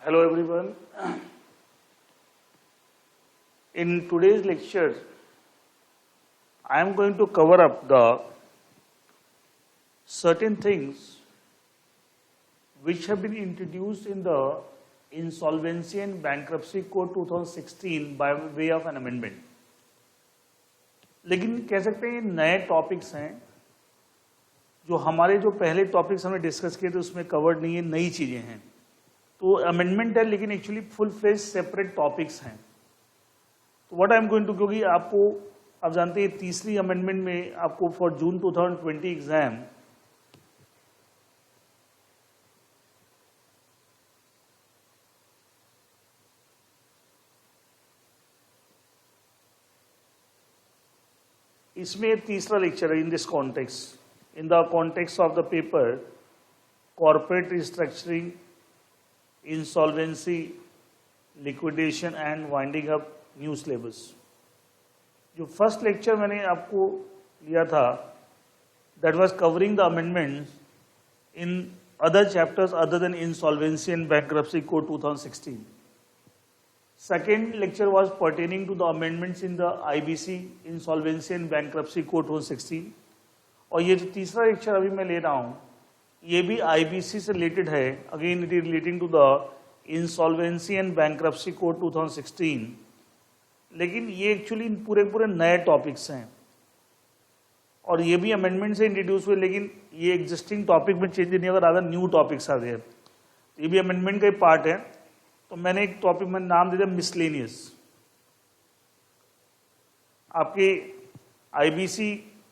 Hello everyone. In today's lecture, I am going to cover up the certain things which have been introduced in the Insolvency and Bankruptcy Code 2016 by way of an amendment. लेकिन कह सकते हैं ये नए topics हैं जो हमारे जो पहले टॉपिक्स हमने डिस्कस किए थे उसमें कवर्ड नहीं है, नई चीजें हैं. तो अमेंडमेंट है लेकिन actually full fledge separate topics हैं. तो what I am going to, क्योंकि आपको आप जानते हैं तीसरी अमेंडमेंट में आपको फॉर जून 2020 एग्जाम इसमें तीसरा लेक्चर है in this context, in the context of the paper corporate restructuring, insolvency, liquidation and winding up new syllabus. जो फर्स्ट लेक्चर मैंने आपको लिया था that was covering the amendments in other chapters other than insolvency and bankruptcy code 2016. Second lecture was pertaining to the amendments in the IBC, Insolvency and Bankruptcy Code 2016. और ये जो तीसरा lecture अभी मैं ले रहा हूँ ये भी IBC से रिलेटेड है. Again it is relating to the insolvency and bankruptcy code 2016. लेकिन ये एक्चुअली पूरे नए टॉपिक्स हैं और ये भी अमेंडमेंट से इंट्रोड्यूस हुए, लेकिन ये एग्जिस्टिंग टॉपिक में चेंज नहीं होगा, अदर न्यू टॉपिक्स आ गए. ये भी अमेंडमेंट का ही पार्ट है. तो मैंने एक टॉपिक में नाम दे दिया मिसलेनियस. आपके IBC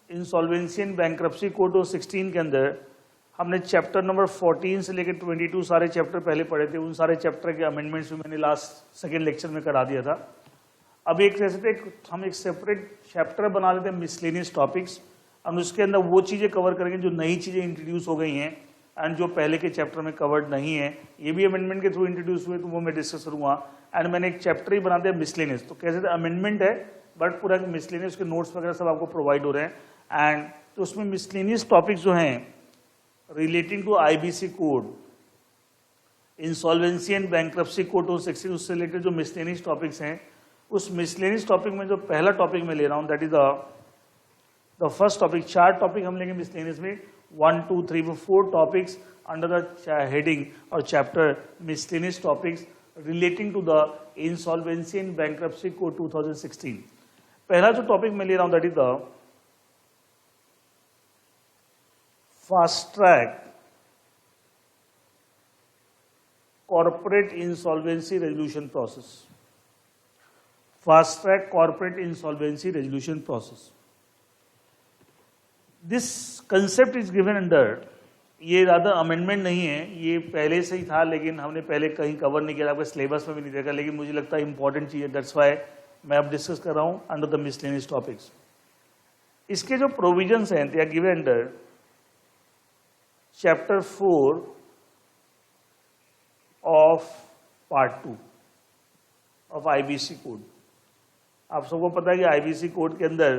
insolvency and bankruptcy code 2016 के अंदर हमने चैप्टर नंबर 14 से लेकर 22 सारे चैप्टर पहले पढ़े थे. उन सारे चैप्टर के अमेंडमेंट्स भी मैंने लास्ट सेकेंड लेक्चर में करा दिया था. अब एक जैसे हम एक सेपरेट चैप्टर बना लेते हैं मिसलेनियस टॉपिक्स. हम उसके अंदर वो चीजें कवर करेंगे जो नई चीजें इंट्रोड्यूस हो गई हैं एंड जो पहले के चैप्टर में कवर्ड नहीं है. ये भी अमेंडमेंट के थ्रू इंट्रोड्यूस हुए तो वो मैं डिस्कस करूंगा. एंड मैंने एक चैप्टर ही बना दिया मिसलेनियस. तो कैसे अमेंडमेंट है बट पूरा मिसलेनियस के नोट्स वगैरह सब आपको प्रोवाइड हो रहे हैं. एंड तो उसमें मिसलेनियस टॉपिक्स जो हैं relating to IBC code, insolvency and bankruptcy code 2016, उससे रिलेटेड जो मिसलेनियस टॉपिक्स हैं उस मिसलेनियस टॉपिक में जो पहला टॉपिक मैं ले रहा हूँ that is the first topic. 4 topic हम लेंगे मिसलेनियस में. 1, 2, 3, 4 topics under the heading or chapter miscellaneous topics relating to the Insolvency and Bankruptcy Code 2016. पहला जो टॉपिक मैं ले रहा हूं that is the fast track corporate insolvency resolution process. Fast track corporate insolvency resolution process. This concept is given under, ये ज़्यादा amendment नहीं है, ये पहले से ही था लेकिन हमने पहले कहीं कवर नहीं किया, आपके सिलेबस में भी नहीं देखा, लेकिन मुझे लगता है इंपॉर्टेंट चीज़ है. दैट्स वाई मैं अब डिस्कस कर रहा हूँ अंडर द मिसलेनियस टॉपिक्स. इसके जो प्रोविजंस हैं they are given under chapter 4 of part 2 of IBC code. आप सबको पता है कि आईबीसी कोड के अंदर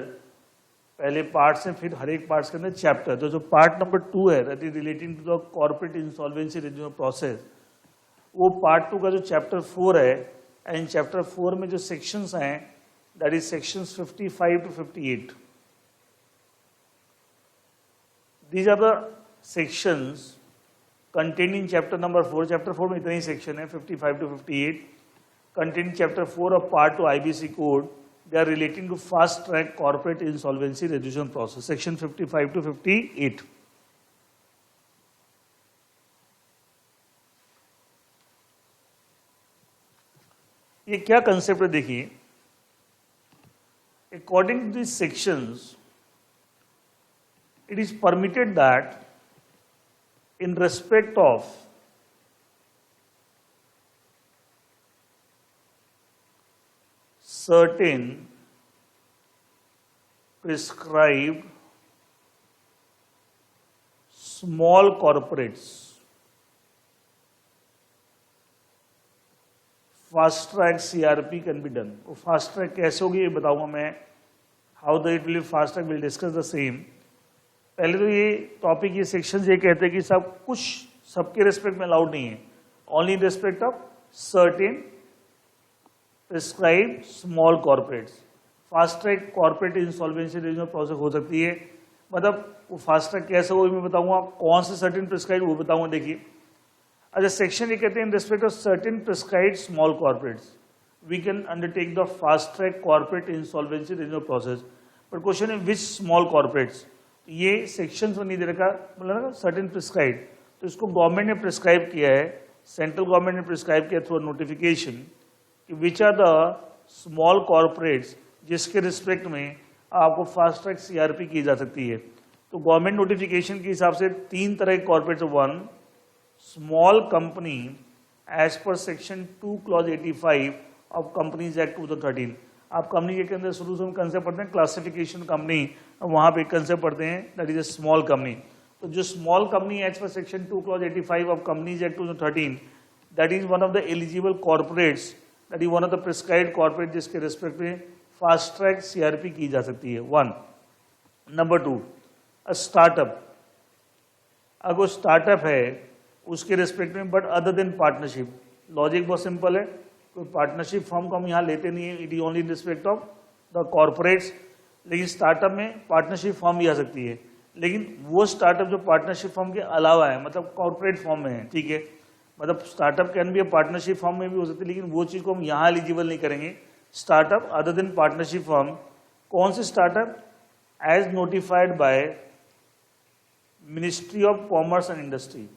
पहले पार्ट्स हैं, फिर हर एक पार्ट्स के अंदर चैप्टर. तो जो पार्ट नंबर 2 है that is relating to the corporate insolvency resolution process, वो पार्ट 2 का जो चैप्टर 4 है. एंड चैप्टर 4 में जो सेक्शंस हैं that is sections 55 to 58. These are the sections contained in chapter number 4. Chapter 4 में इतने ही सेक्शन है 55 to 58 contained chapter 4 of part 2 IBC code. They are relating to fast track corporate insolvency resolution process, section 55 to 58. ये क्या concept है देखिए. According to these sections, it is permitted that in respect of certain prescribed small corporates fast track CRP can be done. वो fast track कैसे होगी ये बताऊंगा मैं. How the it will fast track will discuss the same. पहले तो ये topic, ये सेक्शन ये कहते हैं कि सब कुछ सबके रेस्पेक्ट में अलाउड नहीं है, only in respect of certain prescribed small corporates. Fast track corporate insolvency registration process हो सकती है, मतलब वो फास्ट ट्रैक कैसे हो मैं बताऊंगा, कौन से सर्टेन प्रिस्क्राइब्ड वो बताऊंगा। देखिए अच्छा सेक्शन ये कहते हैं in respect of certain prescribed small corporates we can undertake the fast track corporate insolvency registration process. But question है विच स्मॉल कॉर्पोरेट्स, ये सेक्शन में नहीं दे रखा, मतलब सर्टेन प्रिस्क्राइब्ड, तो इसको गवर्नमेंट ने प्रिस्क्राइब किया है, सेंट्रल गवर्नमेंट ने प्रिस्क्राइब किया थ्रू नोटिफिकेशन कि which are the small corporates जिसके रिस्पेक्ट में आपको फास्ट ट्रैक सीआरपी की जा सकती है। तो गवर्नमेंट नोटिफिकेशन के हिसाब से 3 तरह के corporates, 1 small company as per section 2 clause 85 of companies act 2013। आप कंपनी के अंदर शुरू से हम कंसेप्ट पढ़ते हैं क्लासिफिकेशन कंपनी, वहां पे कंसेप्ट पढ़ते हैं that is a small company. तो जो small company as per section 2 clause 85 of companies act 2013 that is one of the eligible corporates, that is one of the prescribed corporate जिसके respect में fast track CRP की जा सकती है। 1 number 2 startup, अगर startup है उसके रिस्पेक्ट में but other than partnership, logic बहुत सिंपल है, कोई पार्टनरशिप फॉर्म को हम यहाँ लेते नहीं है, it is only in respect of the corporates. लेकिन स्टार्टअप में पार्टनरशिप फॉर्म भी आ सकती है, लेकिन वो स्टार्टअप जो पार्टनरशिप फॉर्म के अलावा है, मतलब कॉर्पोरेट फॉर्म में है, ठीक है, मतलब स्टार्टअप कैन भी पार्टनरशिप फॉर्म में भी हो सकती है, लेकिन वो चीज को हम यहाँ एलिजिबल नहीं करेंगे। Startup other than partnership form, कौन से startup, as notified by ministry of commerce and industry.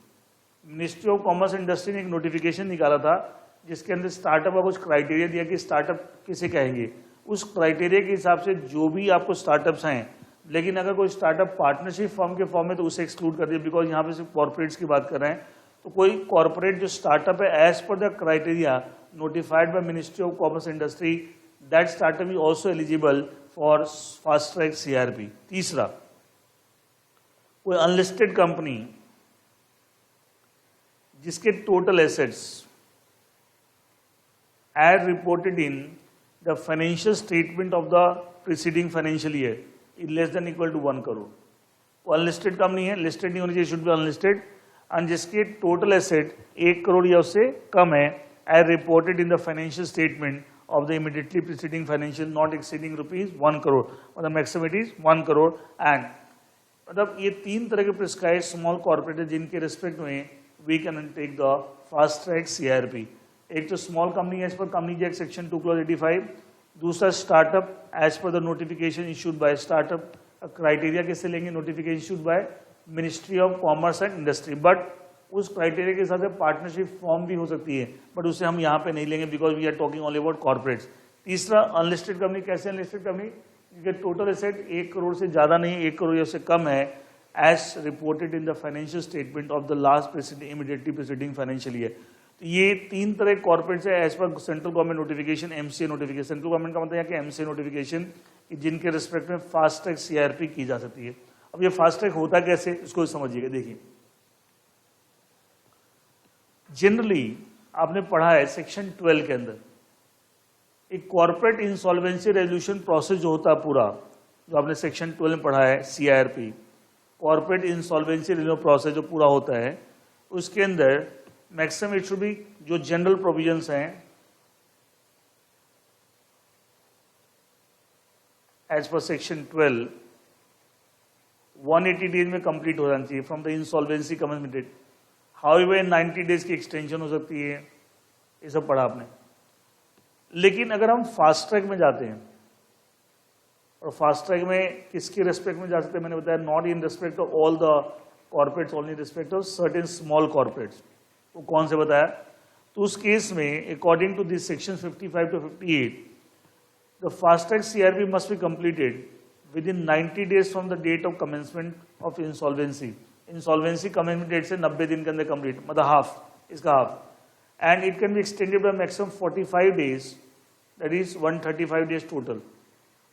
Ministry of commerce and industry ने एक नोटिफिकेशन निकाला था जिसके अंदर स्टार्टअप का कुछ क्राइटेरिया दिया कि स्टार्टअप किसे कहेंगे, उस क्राइटेरिया के हिसाब से जो भी आपको स्टार्टअप्स हैं, लेकिन अगर कोई स्टार्टअप पार्टनरशिप फॉर्म के फॉर्म में तो उसे एक्सक्लूड कर दिया, बिकॉज यहाँ पे सिर्फ कॉर्पोरेट्स की बात कर रहे हैं। तो कोई कॉर्पोरेट जो स्टार्टअप है as per the criteria notified by ministry of commerce industry, that startup is also eligible for fast track CRP. तीसरा, कोई अनलिस्टेड कंपनी जिसके total assets as reported in the financial statement of the preceding financial year is less than equal to 1 crore. वो unlisted company है, listed नहीं होनी चाहिए, should be unlisted, and जिसके total asset 1 crore या उससे कम है as reported in the financial statement of the immediately preceding financial not exceeding ₹1 crore, मतलब maximum it is 1 crore. And मतलब ये 3 तरह के प्रिस्क्राइब्ड स्मॉल कॉर्पोरेट है जिनके रिस्पेक्ट में we can take the fast track CRP. एक तो small company as per company act section 2 clause 85, दूसरा startup as per the notification issued by startup, criteria कैसे लेंगे, notification issued by ministry of commerce and industry, but उस criteria के साथ partnership form भी हो सकती है, बट उसे हम यहाँ पे नहीं लेंगे because we are talking only about corporates. तीसरा, अनलिस्टेड कंपनी, कैसे अनलिस्टेड कंपनी, जिनके टोटल एसेट 1 करोड़ से ज्यादा नहीं, 1 करोड़ या उससे कम है as reported in the financial statement of the last preceding immediately preceding financial year. तो ये 3 तरह के कॉर्पोरेट्स है as per central government notification, MCA notification. Central government का मतलब है कि एमसीए नोटिफिकेशन, जिनके रिस्पेक्ट में फास्ट ट्रैक सीआरपी की जा सकती है। अब ये फास्ट ट्रैक होता कैसे, इसको समझिएगा। देखिए जनरली आपने पढ़ा है सेक्शन 12 के अंदर एक कॉर्पोरेट इंसॉल्वेंसी रेजोल्यूशन प्रोसेस जो होता है पूरा, जो आपने सेक्शन 12 में पढ़ा है CRP, corporate insolvency resolution process जो पूरा होता है, उसके अंदर मैक्सिमम इट शुड बी जो जनरल प्रोविजंस हैं एज पर सेक्शन 12 180 डेज में कंप्लीट हो जाना चाहिए from the insolvency commencement date. However 90 days की एक्सटेंशन हो सकती है, ये सब पढ़ा आपने। लेकिन अगर हम फास्ट ट्रैक में जाते हैं, और फास्ट ट्रैक में किसके रिस्पेक्ट में जा सकते हैं, मैंने बताया not in respect of all the corporates, only respect of certain small corporates. वो कौन से बताया, तो उस केस में according to this section 55 to 58 the fast track CRP must be completed within 90 days from the date of commencement of insolvency. Insolvency commencement date से 90 दिन के अंदर कंप्लीट, मतलब हाफ, इसका half. And it can be extended by maximum 45 days, that is 135 days total,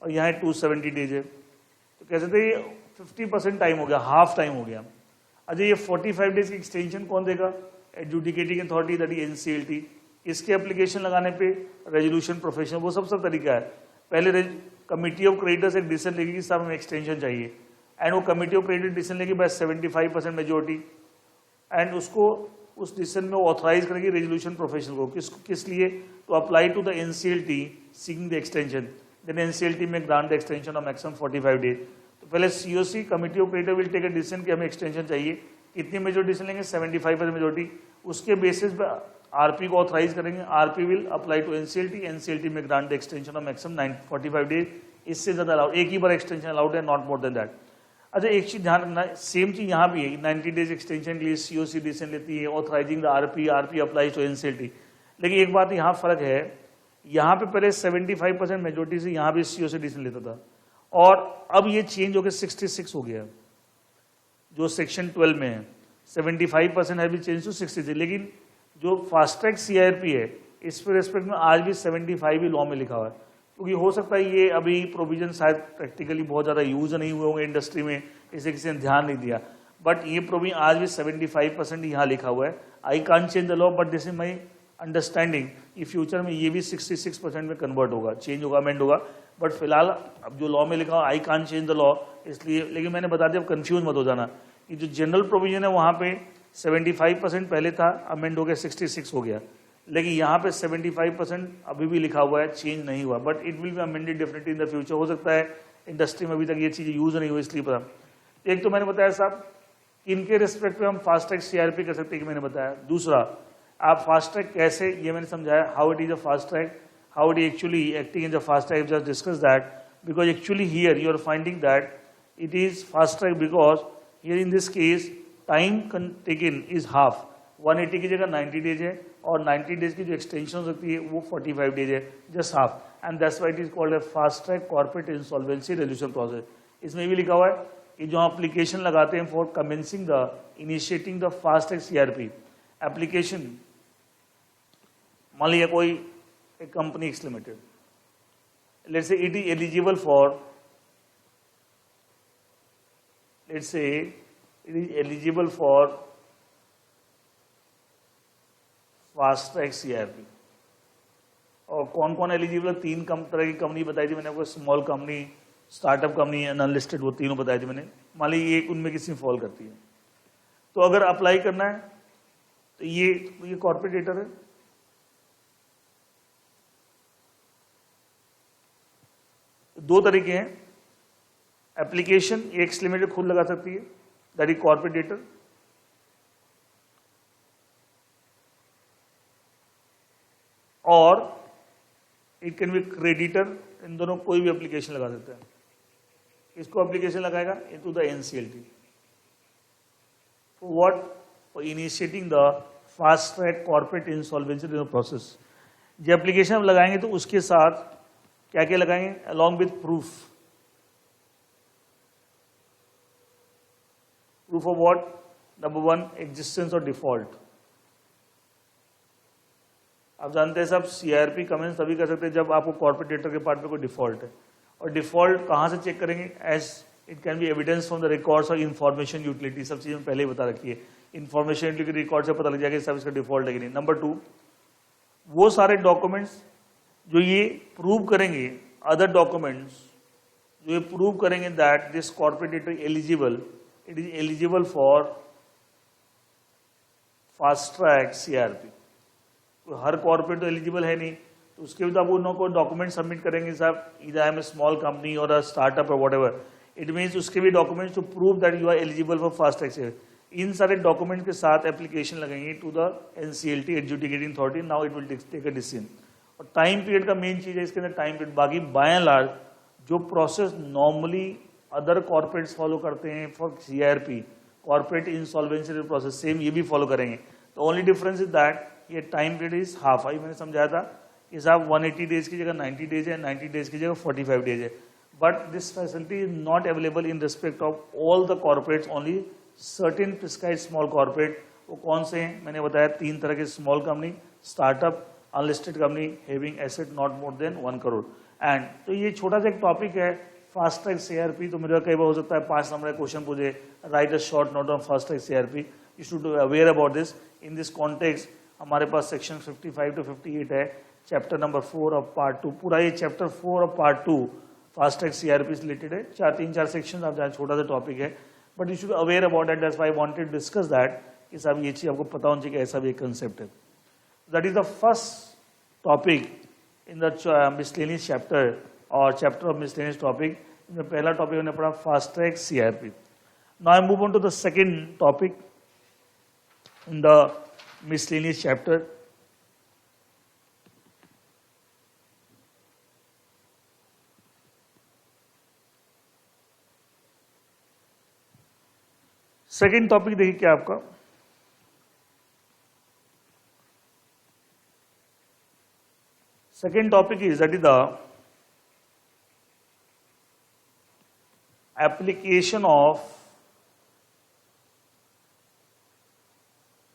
और यहाँ 270 days है। तो कैसे थे, 50% टाइम हो गया, हाफ टाइम हो गया। अच्छा, ये 45 डेज की एक्सटेंशन कौन देगा, adjudicating authority, that is NCLT. इसके एप्लीकेशन लगाने पे रेजोल्यूशन प्रोफेशनल, वो सब तरीका है। पहले कमिटी ऑफ क्रेडिटर्स एक डिसीजन लेगी कि साहब हमें एक्सटेंशन चाहिए, एंड वो कमिटी ऑफ क्रेडिट डिसीजन लेगी बाय 75% मेजोरिटी, एंड उसको उस डिसीजन में ऑथराइज करेंगे रेजोल्यूशन प्रोफेशनल को, किस लिए, to apply to the NCLT seeking the extension, then NCLT में grant the extension of maximum 45 days. तो पहले CoC committee of creditor will take a decision कि हमें एक्सटेंशन चाहिए, कितनी मेजोरिटी से लेंगे, 75% मेजोरिटी, उसके बेसिस पे आरपी को ऑथराइज करेंगे, RP will apply to NCLT, NCLT में grant the extension of maximum 45 days, इससे ज्यादा अलाउड, एक ही बार एक्सटेंशन अलाउड है, नॉट मोर देन दैट। अच्छा एक चीज ध्यान रखना, सेम चीज यहाँ भी है, 90 डेज एक्सटेंशन के लिए सीओसी डिसीजन लेती है, authorising the RP, RP apply to NCLT. लेकिन एक बात यहाँ फर्क है, यहाँ पे पहले 75% मेजोरिटी से यहाँ भी सीओसी डिसीजन लेता था, और अब ये चेंज होकर 66 हो गया, जो सेक्शन 12 में है। 75% है भी चेंज टू 66, लेकिन जो फास्ट ट्रैक सीआरपी है इस पे रेस्पेक्ट में आज भी 75 ही लॉ में लिखा हुआ है, क्योंकि हो सकता है ये अभी प्रोविजन शायद प्रैक्टिकली बहुत ज़्यादा यूज नहीं हुए होंगे इंडस्ट्री में, इसे किसी ने ध्यान नहीं दिया, बट ये प्रोविजन आज भी 75% यहाँ लिखा हुआ है। I can't change the law, but this is my understanding कि फ्यूचर में ये भी 66% में कन्वर्ट होगा, चेंज होगा, अमेंड होगा, बट फिलहाल अब जो लॉ में लिखा हुआ I can't change the law, इसलिए। लेकिन मैंने बता दिया, अब कंफ्यूज मत हो जाना कि जो जनरल प्रोविजन है वहाँ पे 75% पहले था, अमेंड हो गया 66 हो गया, लेकिन यहाँ पे 75% अभी भी लिखा हुआ है, चेंज नहीं हुआ, but it will be amended definitely in the future. हो सकता है इंडस्ट्री में अभी तक ये चीज़ यूज नहीं हुई, इसलिए पता। एक तो मैंने बताया साहब, इनके रिस्पेक्ट पे हम फास्ट ट्रैक सीआरपी कर सकते हैं कि मैंने बताया। दूसरा, आप फास्ट ट्रैक कैसे, ये मैंने समझाया, how it is a fast track, how it actually acting in the fast track, just discuss that, because actually here you are finding that it is fast track, because here in this case time taken is half, 180 की जगह 90 days है, और 90 days की जो extension हो सकती है वो 45 डेज है, just half, and that's why it is called a fast track corporate insolvency resolution process. इसमें भी लिखा हुआ है कि जो एप्लीकेशन लगाते हैं for commencing the initiating the fast track CRP application, मान लिया कोई एक company x limited, let's say it is eligible for, let's say it is eligible for fast track CRP. और कौन कौन एलिजिबल है, 3 तरह की कंपनी बताई थी मैंने आपको, small company, startup company, unlisted, वो तीनों बताई थी मैंने। मान लीजिए एक उनमें किसी में फॉल करती है, तो अगर अप्लाई करना है तो ये कॉर्पोरेट डेटर है, दो तरीके हैं, एप्लीकेशन एक्स लिमिटेड खुद लगा सकती है, दैट इज कॉर्पोरेट डेटर, और इट कैन बी क्रेडिटर, इन दोनों कोई भी एप्लीकेशन लगा सकता है। इसको एप्लीकेशन लगाएगा into the NCLT for what, for initiating the fast track corporate insolvency process. जो एप्लीकेशन हम लगाएंगे तो उसके साथ क्या क्या लगाएंगे, along with proof, proof of what, number 1 existence और डिफॉल्ट। आप जानते हैं सब, सीआरपी कमेंस तभी कर सकते हैं जब आपको कॉर्पोरेट डेटर के पार्ट पे कोई डिफॉल्ट है, और डिफॉल्ट कहां से चेक करेंगे, as it can be evidence from the records और इन्फॉर्मेशन यूटिलिटी, सब चीजें पहले ही बता रखी है, इन्फॉर्मेशन यूटिलिटी रिकॉर्ड से पता लग जाएगा सब इसका डिफॉल्ट है कि नहीं। नंबर 2, वो सारे डॉक्यूमेंट्स जो ये प्रूव करेंगे, अदर डॉक्यूमेंट्स जो ये प्रूव करेंगे that this corporate debtor eligible, it is eligible for fast track CRP. Her corporate तो एलिजिबल है नहीं, तो उसके बाद आप उनको डॉक्यूमेंट सबमिट करेंगे साहब, इधर I am a small company और अ स्टार्टअप और व्हाटएवर, इट मींस उसके भी documents to prove that you are eligible for fast track CRP. इन सारे डॉक्यूमेंट के साथ एप्लीकेशन लगेंगे to the NCLT adjudicating authority, now it will take a decision. और टाइम पीरियड का मेन चीज है इसके अंदर, टाइम पीरियड। बाकी बाय एंड लार्ज जो process normally other corporates follow करते हैं for CRP, corporate insolvency process, same ये भी फॉलो करेंगे। तो ओनली डिफरेंस इज दैट ये टाइम पीरियड इज हाफ। आई मैंने समझाया था कि साहब 180 डेज की जगह 90 डेज है, 90 डेज की जगह 45 डेज है, but this facility is not available in respect of all the corporates, only certain prescribed small corporate. वो कौन से हैं मैंने बताया, 3 तरह के, small company, startup, unlisted company having asset not more then 1 crore. And तो ये छोटा सा एक टॉपिक है फास्ट ट्रैक सीआरपी। तो मेरा कई बार हो सकता है 5 नंबर का क्वेश्चन पूछे, right a short note on fast track CRP, you should aware about this. In this context हमारे पास सेक्शन 55 to 58 है, चैप्टर नंबर 4 ऑफ पार्ट 2, पूरा ये chapter 4 of part 2 fast track CRP से रिलेटेड है। 3-4 section आप जाए, छोटा सा टॉपिक है, but you should aware about that, that's why I wanted to discuss that कि साहब ये चीज आपको पता होना चाहिए कि ऐसा भी एक कंसेप्ट है. That is the first topic in the miscellaneous chapter और चैप्टर ऑफ मिसलेनियस टॉपिक. इसमें पहला टॉपिक हमने पढ़ा fast track CRP. Now I move on to the second topic in the miscellaneous chapter. Second topic देखिए क्या आपका, second topic is that is the application of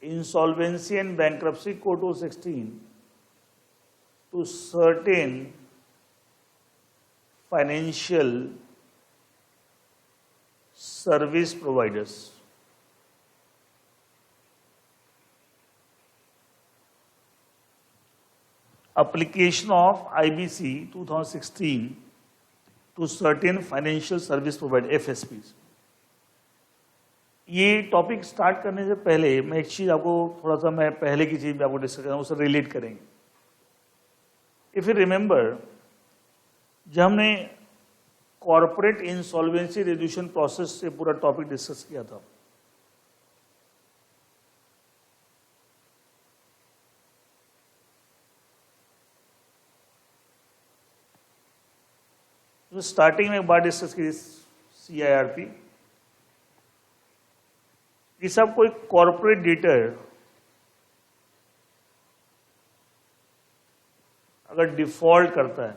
Insolvency and Bankruptcy Code 2016 to certain financial service providers. Application of IBC 2016 to certain financial service provider FSPs. ये topic start करने से पहले मैं एक चीज आपको थोड़ा सा मैं पहले की चीज में आपको डिस्कस करूँ, उससे रिलेट करेंगे. इफ यू रिमेंबर, जब हमने कॉर्पोरेट इंसॉल्वेंसी रेजोल्यूशन प्रोसेस से पूरा टॉपिक डिस्कस किया था, तो स्टार्टिंग में एक बार डिस्कस की CIRP कि सब कोई कॉर्पोरेट डेटर अगर डिफॉल्ट करता है,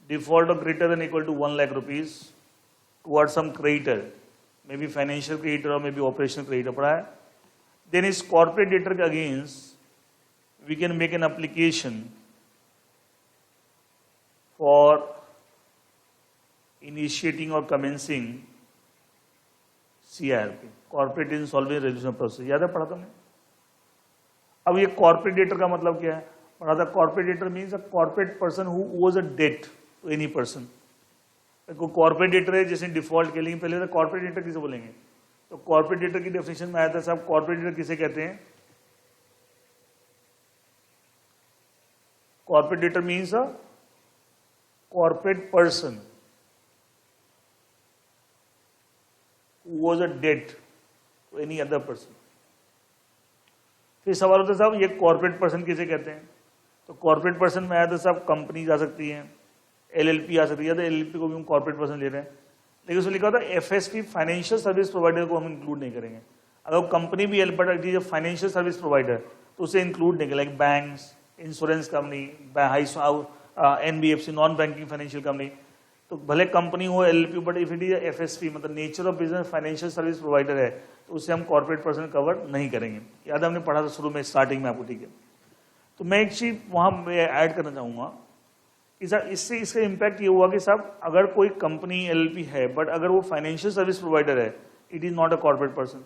default of greater than equal to 1 lakh rupees toward some creditor, may be financial creditor और मे बी ऑपरेशनल क्रेडिटर पड़ा है, देन इस कॉर्पोरेट डेटर के against we can make an application for initiating और commencing CIRP, corporate insolvency resolution process. याद है पढ़ा था मैंने. अब ये कॉर्पोरेट डेटर का मतलब क्या है, पढ़ा था. Corporate debtor means a corporate person who owes a debt to any person. Corporate debtor है जैसे डिफॉल्ट के लिए, पहले तो कॉर्पोरेट डेटर किसे बोलेंगे, तो कॉर्पोरेट डेटर की डेफिनेशन में आया था साहब, कॉर्पोरेट डेटर किसे कहते हैं. Corporate debtor means a corporate person who was a debt to any other person. फिर सवाल होता है साहब ये कॉर्पोरेट पर्सन किसे कहते हैं, तो कॉर्पोरेट पर्सन में आया था साहब कंपनी आ सकती है, LLP आ सकती है, तो LLP को भी हम कॉर्पोरेट पर्सन ले रहे हैं. लेकिन उसमें लिखा होता है FSP फाइनेंशियल सर्विस प्रोवाइडर को हम इंक्लूड नहीं करेंगे. अगर कंपनी भी एल फाइनेंशियल सर्विस प्रोवाइडर तो उसे इंक्लूड नहीं करेंगे, like banks, insurance company, NBFC non banking financial company. तो भले कंपनी हो LLP, but if it is FSP मतलब nature of business financial service provider है, तो उसे हम कॉर्पोरेट पर्सन कवर नहीं करेंगे. याद हमने पढ़ा था शुरू में स्टार्टिंग में आपको, ठीक है. तो मैं एक चीज वहां ऐड करना चाहूंगा कि साहब इससे इसका इम्पैक्ट ये हुआ कि साहब अगर कोई कंपनी LLP है बट अगर वो फाइनेंशियल सर्विस प्रोवाइडर है, it is not a corporate person.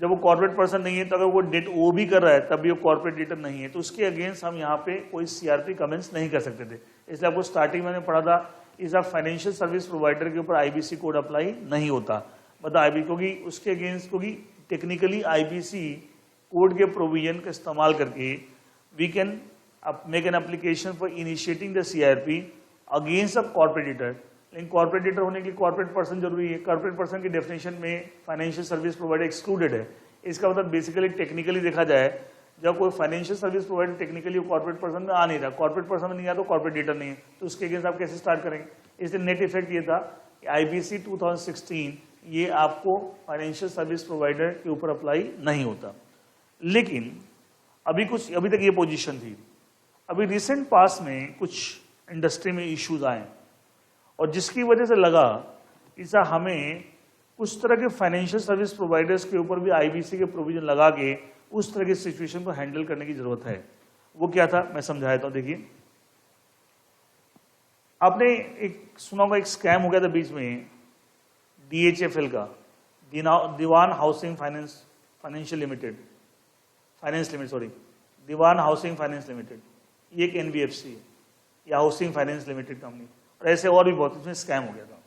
जब वो कॉर्पोरेट पर्सन नहीं है तो अगर वो डेट वो भी कर रहा है तब भी वो कॉर्पोरेट डेटर नहीं है, तो उसके अगेंस्ट हम यहाँ पे कोई CRP कमेंट्स नहीं कर सकते थे. इसलिए आपको स्टार्टिंग में पढ़ा था इस फाइनेंशियल सर्विस प्रोवाइडर के ऊपर IBC कोड अप्लाई नहीं होता, मतलब IBC क्योंकि उसके अगेंस्ट, क्योंकि टेक्निकली IBC कोड के प्रोविजन का इस्तेमाल करके we can make an application for initiating the CRP against a corporate debtor. लेकिन कॉर्पोरेट डेटर होने के लिए कॉर्पोरेट पर्सन जरूरी है. कॉर्पोरेट पर्सन की डेफिनेशन में फाइनेंशियल सर्विस प्रोवाइडर एक्सक्लूडेड है. इसका मतलब बेसिकली टेक्निकली देखा जाए, जब कोई financial service provider technically corporate person में आ नहीं रहा, कॉर्पोरेट पर्सन में नहीं आया तो कॉर्पोरेट डेटर नहीं है, तो उसके अगेंस्ट आप कैसे स्टार्ट करेंगे. इसलिए नेट इफेक्ट ये था कि IBC 2016 ये आपको फाइनेंशियल सर्विस प्रोवाइडर के ऊपर अप्लाई नहीं होता. लेकिन अभी तक ये पोजीशन थी. अभी रिसेंट पास में कुछ इंडस्ट्री में इश्यूज आए और जिसकी वजह से लगा कि सर हमें कुछ तरह के फाइनेंशियल सर्विस प्रोवाइडर्स के ऊपर भी IBC के प्रोविजन लगा के उस तरह की सिचुएशन को हैंडल करने की जरूरत है. वो क्या था मैं समझाया था. देखिए आपने एक सुना होगा, एक स्कैम हो गया था बीच में DHFL का, दीवान हाउसिंग फाइनेंशियल लिमिटेड, दीवान हाउसिंग फाइनेंस लिमिटेड. ये एक NBFC है या हाउसिंग फाइनेंस लिमिटेड कंपनी, और ऐसे और भी बहुत इसमें स्कैम हो गया था.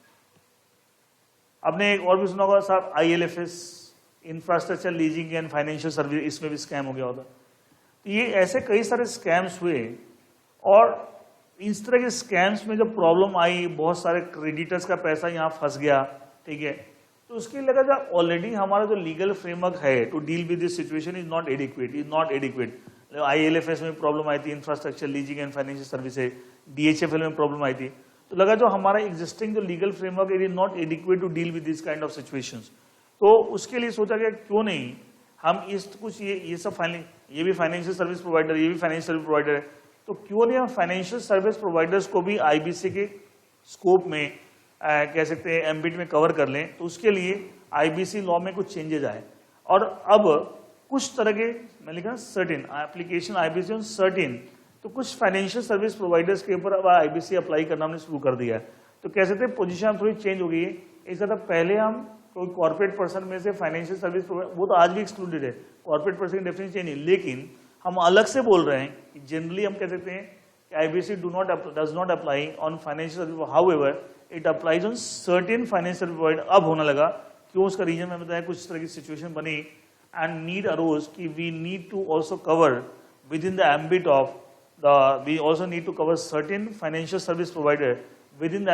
आपने एक और भी सुना होगा साहब ILFS, infrastructure leasing and financial service, इसमें भी स्कैम हो गया होता। तो ये ऐसे कई सारे स्कैम्स हुए, और इस तरह के स्कैम्स में जब प्रॉब्लम आई, बहुत सारे क्रेडिटर्स का पैसा यहाँ फंस गया, ठीक है, तो उसके लगा था ऑलरेडी हमारा जो लीगल फ्रेमवर्क है to deal with this situation is not adequate. IL&FS में प्रॉब्लम आई थी, infrastructure leasing and financial services, DHFL में प्रॉब्लम आई थी, तो लगा जो हमारा एग्जिस्टिंग जो legal framework is not adequate to deal with this kind of situations. तो उसके लिए सोचा गया क्यों नहीं हम इस कुछ ये सब ये भी फाइनेंशियल सर्विस प्रोवाइडर, ये भी फाइनेंशियल सर्विस प्रोवाइडर है, तो क्यों नहीं हम फाइनेंशियल सर्विस प्रोवाइडर्स को भी IBC के स्कोप में कह सकते हैं एम्बिट में कवर कर लें। तो उसके लिए IBC लॉ में कुछ चेंजेज आए, और अब कुछ तरह के मैं लिखा certain application IBC on certain, तो कुछ फाइनेंशियल सर्विस प्रोवाइडर्स के ऊपर अब IBC अप्लाई करना हमने शुरू कर दिया है। तो कह सकते हैं पोजीशन थोड़ी चेंज हो गई है। ऐसा था पहले हम कोई कॉर्पोरेट पर्सन में से फाइनेंशियल सर्विस प्रोवाइडर, वो तो आज भी एक्सक्लूडेड है, कॉर्पोरेट पर्सन की डेफिनेशन चेंज नहीं, लेकिन हम अलग से बोल रहे हैं कि जनरली हम कह सकते हैं कि IBC does not apply on financial service, however it applies on certain financial provider. अब होने लगा, क्यों उसका रीजन मैं बताया, कुछ तरह की सिचुएशन बनी एंड नीड अरोज कि we need to also cover within the ambit of we also need to cover certain financial service provider within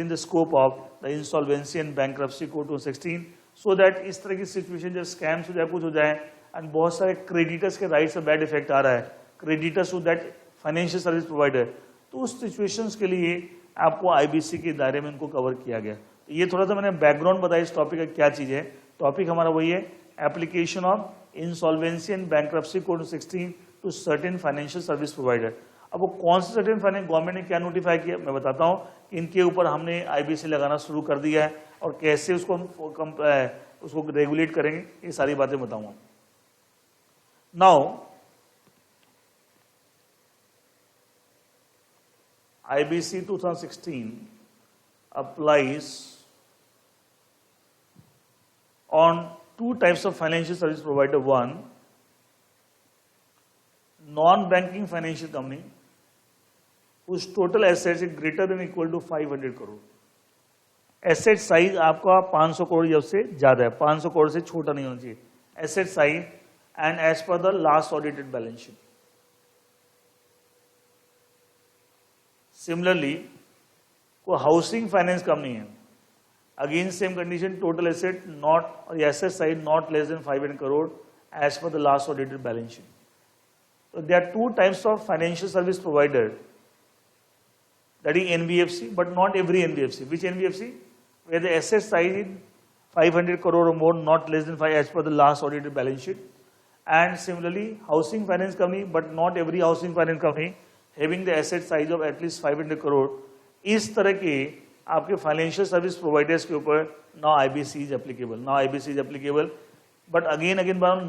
the scope of the insolvency and bankruptcy code 216, so that इस तरह की situation जब scams हो जाए, कुछ हो जाए, and बहुत सारे क्रेडिटर्स के राइट्स पे बैड इफेक्ट आ रहा है, creditors to that financial service provider, तो उस सिचुएशंस के लिए आपको IBC के दायरे में इनको कवर किया गया। तो ये थोड़ा सा मैंने बैकग्राउंड बताया इस टॉपिक का क्या चीज है। टॉपिक हमारा वही है, application of insolvency and bankruptcy code 16 to certain financial service provider. अब वो कौन से सर्टेन फाइनेंस गवर्नमेंट ने क्या नोटिफाई किया मैं बताता हूँ कि इनके ऊपर हमने IBC लगाना शुरू कर दिया है, और कैसे उसको उसको रेगुलेट करेंगे, ये सारी बातें बताऊंगा। Now IBC 2016 applies on two types of financial service provider. One, non-banking financial company whose total assets is greater than equal to 500 crore. Asset size आपका 500 करोड़ जब से ज्यादा है, 500 करोड़ से छोटा नहीं होना चाहिए asset size, and as per the last audited balance sheet. Similarly को हाउसिंग फाइनेंस कंपनी है, again same condition, total asset not और asset size not less than 500 crore as per the last audited balance sheet. So there are two types of financial service provider, that is NBFC, but not every NBFC. Which NBFC? Where the asset size is 500 crore or more, not less than 5 as per the last audited balance sheet. And similarly, housing finance company, but not every housing finance company having the asset size of at least 500 crore. इस तरह के आपके financial service providers के ऊपर now IBC is applicable, but again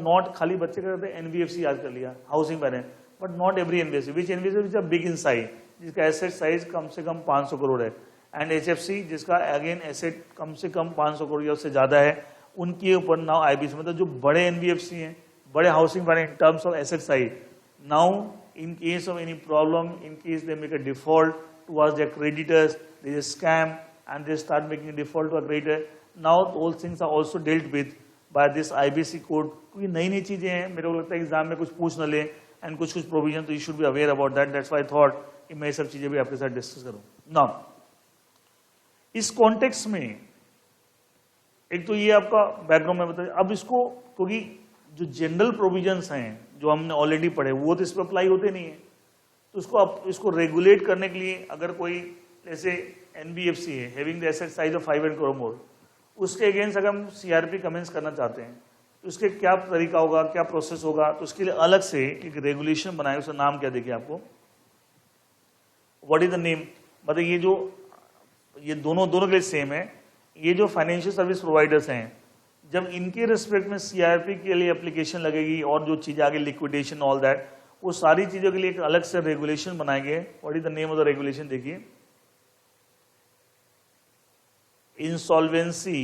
not खाली बच्चे करते हैं NBFC याद कर लिया, housing finance, but not every NBFC। Which NBFC which are big in size, जिसका एसेट साइज कम से कम 500 करोड़ है, एंड HFC जिसका अगेन एसेट कम से कम 500 करोड़ या उससे ज्यादा है, उनके ऊपर नाउ IBC, मतलब जो बड़े NBFC हैं, बड़े housing finance in terms of asset size, now in case of any problem, in case they make a default towards their creditors, there is a scam and they start making a default to a creditor, now all things are also dealt with by this IBC code। क्योंकि नई नई चीजें हैं, मेरे को लगता है exam में कुछ पूछ न ले, एंड कुछ प्रोविजन, तो you should be aware about that, that's why I thought कि मैं ये सब चीजें भी आपके साथ डिस्कस करूं। नाउ इस कॉन्टेक्स्ट में एक तो ये आपका बैकग्राउंड में बताया, अब इसको क्योंकि जो जनरल प्रोविजंस हैं जो हमने ऑलरेडी पढ़े वो तो इस पर अप्लाई होते नहीं है, तो इसको रेगुलेट करने के लिए अगर कोई जैसे NBFC है having the asset size of 500 crore more, उसके अगेंस्ट अगर हम CRP कमेंस करना चाहते हैं तो उसके क्या तरीका होगा, क्या प्रोसेस होगा, तो उसके लिए अलग से एक रेगुलेशन बनाया, उसका नाम क्या देखिए आपको, व्हाट इज द नेम, मतलब ये दोनों के लिए सेम है। ये जो फाइनेंशियल सर्विस प्रोवाइडर्स हैं, जब इनके रिस्पेक्ट में CRP के लिए एप्लीकेशन लगेगी और जो चीज आगे लिक्विडेशन ऑल दैट, वो सारी चीजों के लिए एक अलग से रेगुलेशन बनाएंगे। What is the name of the regulation देखिए, insolvency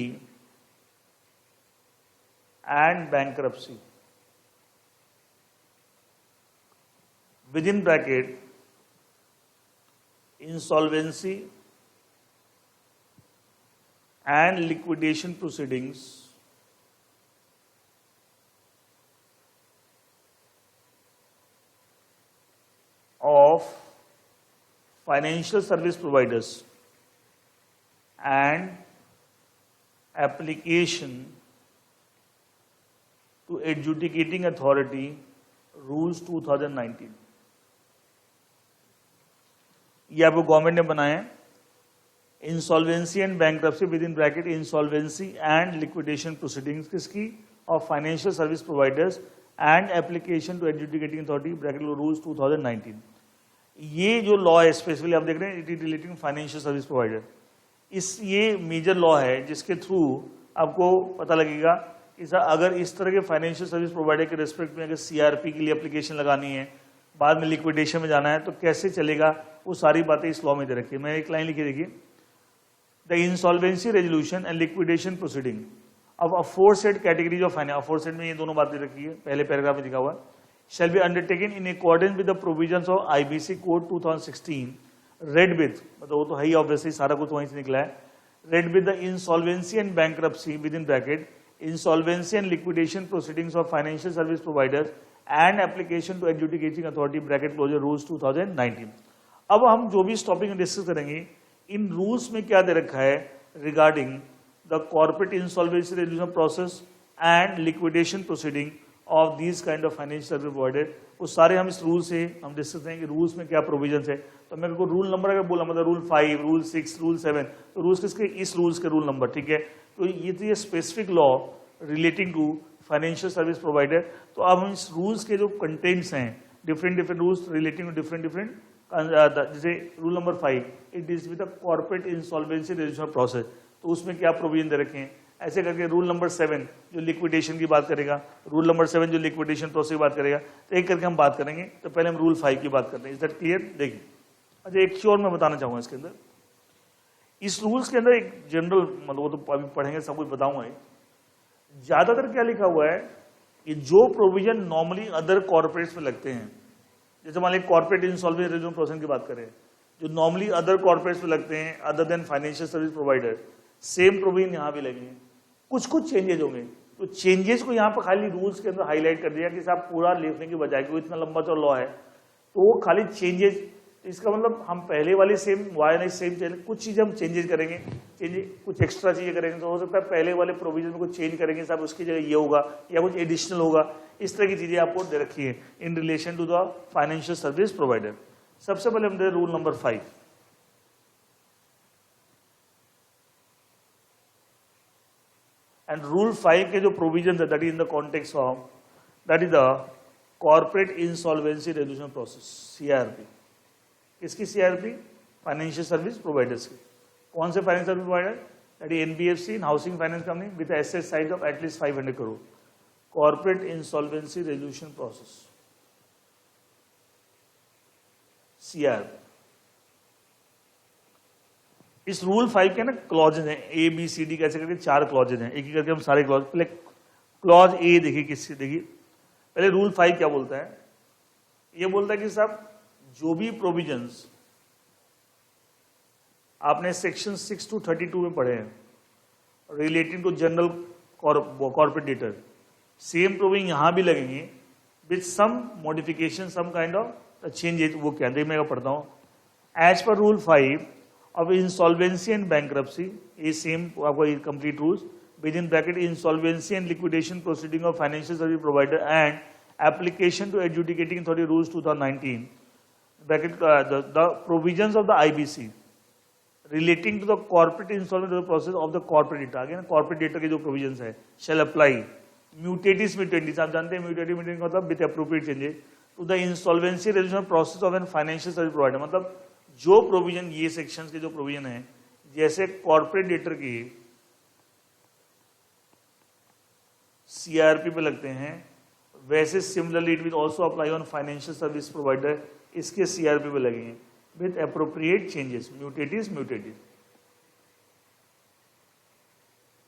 and bankruptcy, with in bracket insolvency and liquidation proceedings financial service providers and application to adjudicating authority rules 2019. ये आपको गवर्नमेंट ने बनाए हैं. Insolvency and bankruptcy with in bracket insolvency and liquidation proceedings किसकी? Of financial service providers and application to adjudicating authority bracket rules 2019. ये जो law है specifically आप देख रहे हैं, it is relating financial service provider. ये मेजर लॉ है जिसके थ्रू आपको पता लगेगा कि सर अगर इस तरह के फाइनेंशियल सर्विस प्रोवाइडर के रिस्पेक्ट में अगर सीआरपी के लिए एप्लीकेशन लगानी है, बाद में लिक्विडेशन में जाना है, तो कैसे चलेगा, वो सारी बातें इस लॉ में दे रखी है. मैं एक लाइन लिखी देखिए, the insolvency resolution and liquidation proceeding अब aforesaid categories of finance, aforesaid में ये दोनों बातें रखी है, पहले पैराग्राफ में लिखा हुआ है, shall be undertaken in accordance with the provisions of IBC Code 2016 read with, मतलब वो तो है ही ऑब्वियसली, सारा कुछ वहीं से निकला है, read with the insolvency and bankruptcy within bracket insolvency and liquidation proceedings of financial service providers and application to adjudicating authority bracket closure rules 2019. अब हम जो भी इस टॉपिक में डिस्कस करेंगे, इन रूल्स में क्या दे रखा है regarding the corporate insolvency resolution process and liquidation proceeding of these kind of financial service provider, वो सारे हम इस रूल से हम डिस्कस करेंगे कि रूल्स में क्या प्रोविजन है. तो मेरे को रूल नंबर अगर बोला, मतलब रूल 5, रूल 6, रूल 7, तो रूल्स किसके? इस रूल्स के रूल नंबर. ठीक है, तो ये specific law relating to financial service provider. तो अब हम इस रूल्स के जो कंटेंट्स हैं, different rules relating to different जैसे rule number 5 it deals with the corporate insolvency resolution process, तो उसमें क्या प्रोविजन दे रखे हैं. ऐसे करके रूल नंबर 7 जो लिक्विडेशन की बात करेगा, रूल नंबर 7 जो लिक्विडेशन प्रोसेस की बात करेगा, तो एक करके हम बात करेंगे. तो पहले हम रूल 5 की बात करते हैं. Is that clear? देखिए, अच्छा एक चीज और मैं बताना चाहूंगा इसके अंदर. इस रूल्स के अंदर एक जनरल, मतलब वो तो अभी पढ़ेंगे सब कुछ बताऊंगा. ज्यादातर क्या लिखा हुआ है कि जो प्रोविजन नॉर्मली अदर कॉर्पोरेट्स में लगते हैं, जैसे मान लीजिए कॉर्पोरेट इंसॉल्वेंसी रेजोल्यूशन प्रोसेस की बात करें, जो नॉर्मली अदर कॉर्पोरेट्स में लगते हैं other than financial service provider, same provision यहाँ भी लगेंगे. कुछ चेंजेस होंगे, तो चेंजेस को यहाँ पर खाली रूल्स के अंदर हाईलाइट कर दिया कि साहब पूरा लिखने के बजाय, क्योंकि इतना लंबा तो लॉ है, तो वो खाली चेंजेस, इसका मतलब हम पहले वाले सेम वाई नहीं सेम चले, कुछ चीजें हम चेंजेस करेंगे, कुछ एक्स्ट्रा चीजें करेंगे. तो हो सकता है पहले वाले प्रोविजन में कुछ चेंज करेंगे साहब, उसकी जगह ये होगा या कुछ एडिशनल होगा. इस तरह की चीजें आपको दे रखी है in relation to the financial service provider. सबसे पहले हम दे रूल नंबर 5. एंड रूल 5 के जो प्रोविजन है that is in the context of that is the corporate insolvency resolution process, CRP. किसकी सीआरपी? फाइनेंशियल सर्विस प्रोवाइडर्स की. कौन से financial service provider? That is NBFC in housing finance company with asset size of at least 500 crore. Corporate insolvency resolution process, CRP. इस rule 5 के ना clauses हैं, ए B C D कैसे करके 4 क्लॉजेज हैं, एक एक करके हम सारे क्लॉज. पहले क्लॉज ए देखिए, किससे देखिए, पहले रूल 5 क्या बोलता है. ये बोलता है कि साहब जो भी प्रोविजंस आपने सेक्शन 6 to 32 में पढ़े हैं relating to general corporate debtor, same provision यहां भी लगेंगे with some modification, some kind of changes. वो क्या है मैं पढ़ता हूं. As per rule 5 of insolvency and bankruptcy is same आपको complete rules within bracket insolvency and liquidation proceeding of financial service provider and application to adjudicating authority rules 2019 bracket the provisions of the IBC relating to the corporate insolvency process of the corporate data. again corporate data के जो provisions है shall apply mutatis mutandis. आप जानते हैं mutatis mutandis का मतलब with appropriate changes to the insolvency resolution process of a financial service provider. मतलब जो प्रोविजन, ये सेक्शंस के जो प्रोविजन है, जैसे कॉर्पोरेट डेटर की सीआरपी पे लगते हैं, वैसे similarly it will also apply on financial service provider, इसके सीआरपी पे लगेंगे विद एप्रोप्रिएट चेंजेस, म्यूटेटिस.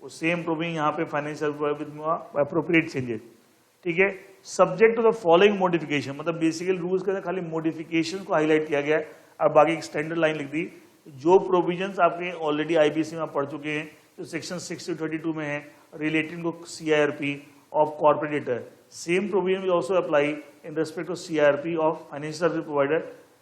वो सेम प्रोविजन यहाँ पे फाइनेंशियल विद एप्रोप्रिएट चेंजेस. ठीक है, subject to the following modification, मतलब बेसिकली रूल्स के अंदर खाली मॉडिफिकेशन को हाईलाइट किया गया है और बाकी एक स्टैंडर्ड लाइन लिख दी. जो प्रोविजंस आपके ऑलरेडी आईबीसी में आप पढ़ चुके हैं, जो सेक्शन 6 to 32 में है relating to CRP of corporate debtor, same provision will also apply in respect to CRP of financial service provider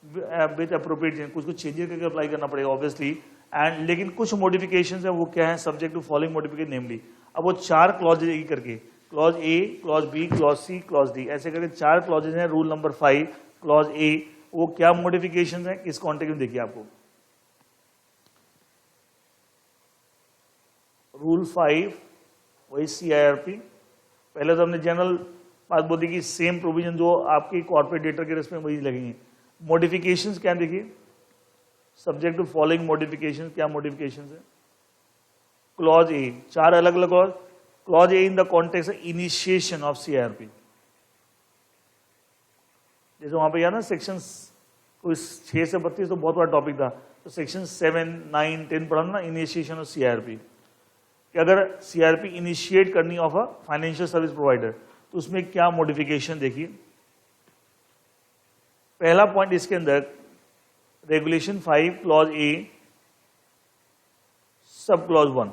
with appropriate change, कुछ कुछ चेंजेस करके अप्लाई करना पड़ेगा ऑब्वियसली, एंड लेकिन कुछ मॉडिफिकेशंस है वो क्या है, subject to following modification namely. अब वो 4 क्लॉज करके, clause A, clause B, clause C, clause D, ऐसे करके 4 क्लॉजेज हैं। रूल नंबर 5 क्लॉज ए, वो क्या मॉडिफिकेशन है किस कॉन्टेक्स्ट में देखिए आपको। रूल 5 वही CIRP, पहले तो हमने जनरल बात बोली कि सेम प्रोविजन जो आपकी कॉर्पोरेट डेटा के रेस्पेक्ट में वही लगेंगे। मॉडिफिकेशंस क्या देखिए, सब्जेक्ट टू फॉलोइंग मॉडिफिकेशंस, क्या मॉडिफिकेशंस है, क्लॉज ए, 4 अलग अलग clause. Clause A in the context initiation of CIRP, जैसे वहां पे यार ना सेक्शन 6 से 32 तो बहुत बड़ा टॉपिक था, तो सेक्शन 7, 9, 10 पढ़ा ना, इनिशिएशन ऑफ CIRP, कि अगर CIRP इनिशिएट करनी of a financial service provider तो उसमें क्या मॉडिफिकेशन देखिए। पहला पॉइंट इसके अंदर रेगुलेशन 5 क्लॉज ए सब क्लॉज 1,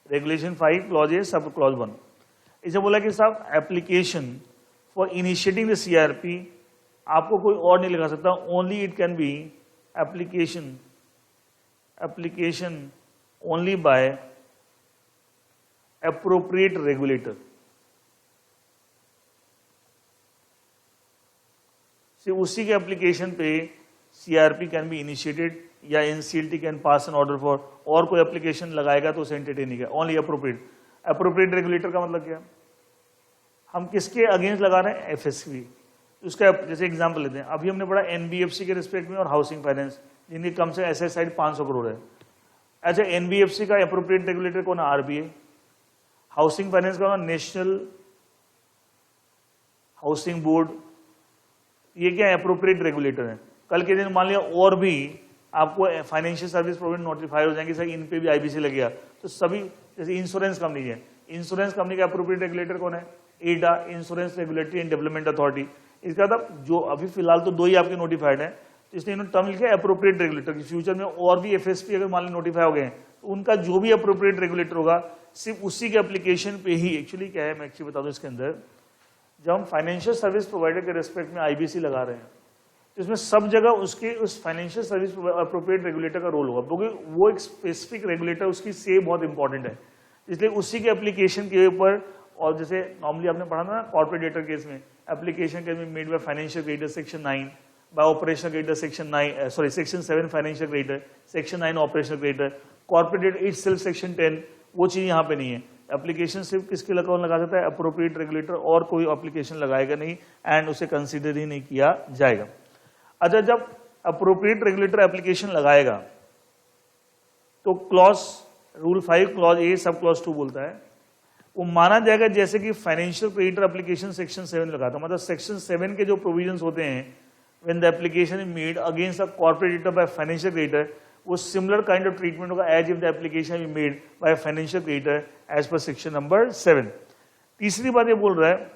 रेगुलेशन 5 क्लॉज ए सब क्लॉज 1, इसे बोला कि साहब application for initiating the CIRP आपको कोई और नहीं लगा सकता, only it can be application only by appropriate regulator। सिर्फ उसी के एप्लीकेशन पे CIRP कैन बी इनिशिएटेड या NCLT can pass an order for, और कोई एप्लीकेशन लगाएगा तो उसे एंटरटेन नहीं किया, ओनली अप्रोप्रिएट रेगुलेटर का मतलब क्या, हम किसके अगेंस्ट लगा रहे हैं, FSP। उसका जैसे एग्जांपल लेते हैं, अभी हमने पढ़ा NBFC के रिस्पेक्ट में और हाउसिंग फाइनेंस जिनकी कम से एसेट साइड 500 करोड़ है। अच्छा, NBFC का अप्रोप्रिएट रेगुलेटर कौन है, RBI। हाउसिंग फाइनेंस का नेशनल हाउसिंग बोर्ड, ये क्या अप्रोप्रिएट रेगुलेटर है। कल के दिन मान लिया और भी आपको फाइनेंशियल सर्विस प्रोवाइडर नोटिफाई हो जाएंगे, सर इन पे भी IBC लगेगा, तो सभी, जैसे इंश्योरेंस कंपनी है, इंश्योरेंस कंपनी का अप्रोप्रिएट रेगुलेटर कौन है, IRDA, insurance regulatory and development authority. इसका मतलब जो अभी फिलहाल तो 2 ही आपके नोटिफाइड है, तो इसलिए इन्होंने टर्म लिखा है अप्रोप्रिएट रेगुलेटर की। फ्यूचर में और भी FSP अगर मान ली नोटिफाई हो गए हैं तो उनका जो भी अप्रोप्रिएट रेगुलेटर होगा सिर्फ उसी के एप्लीकेशन पे ही, एक्चुअली क्या है मैं एक्चुअली बता दूं, इसके अंदर जब हम फाइनेंशियल सर्विस प्रोवाइडर के रेस्पेक्ट में IBC लगा रहे हैं तो इसमें सब जगह उसके उस फाइनेंशियल सर्विस अप्रोप्रिएट रेगुलेटर का रोल होगा, क्योंकि वो एक स्पेसिफिक रेगुलेटर उसकी से बहुत इंपॉर्टेंट है, इसलिए उसी के एप्लीकेशन के ऊपर। और जैसे नॉर्मली आपने पढ़ा ना कॉर्पोरेट डेटा केस में, application can be made by financial creditor section 9, by operational creditor section 9, sorry section 7 financial creditor, section 9 operational creditor, corporate debtor itself section 10, वो चीज यहाँ पे नहीं है। एप्लीकेशन सिर्फ किसके लगा सकता है, अप्रोप्रिएट रेगुलेटर, और कोई एप्लीकेशन लगाएगा नहीं एंड उसे कंसीडर ही नहीं किया जाएगा। अच्छा, जब अप्रोप्रिएट रेगुलेटर एप्लीकेशन लगाएगा तो क्लॉज रूल 5 क्लॉज ए सब क्लॉज 2 बोलता है वो माना जाएगा जैसे कि फाइनेंशियल क्रेडिटर एप्लीकेशन सेक्शन 7 लगाता, मतलब सेक्शन 7 के जो प्रोविजंस होते हैं when the application is made against a corporate creditor by financial creditor, वो सिमिलर काइंड ऑफ ट्रीटमेंट होगा as if the application is made by financial creditor as per section number 7। तीसरी बात ये बोल रहा है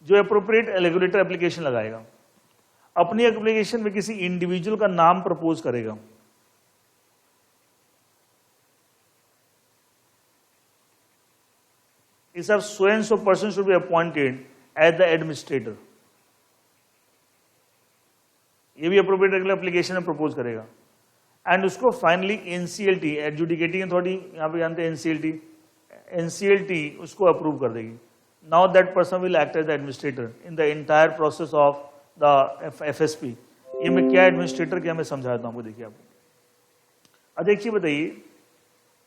जो एप्रोप्रिएट रेगुलेटर एप्लीकेशन लगाएगा अपनी एप्लीकेशन में किसी इंडिविजुअल का नाम प्रपोज करेगा, इस सब so and so person should be appointed as the administrator, ये भी अप्रोप्रिएट रेगुलेटर एप्लीकेशन में प्रपोज करेगा एंड उसको फाइनली NCLT एडजुडिकेटिंग अथॉरिटी, यहां पे जानते हैं NCLT उसको अप्रूव कर देगी। Now that person will act as the administrator in the entire process of the FSP। ये मैं क्या एडमिनिस्ट्रेटर क्या मैं समझाता हूं आपको, देखिए आपको। अब देखिए बताइए,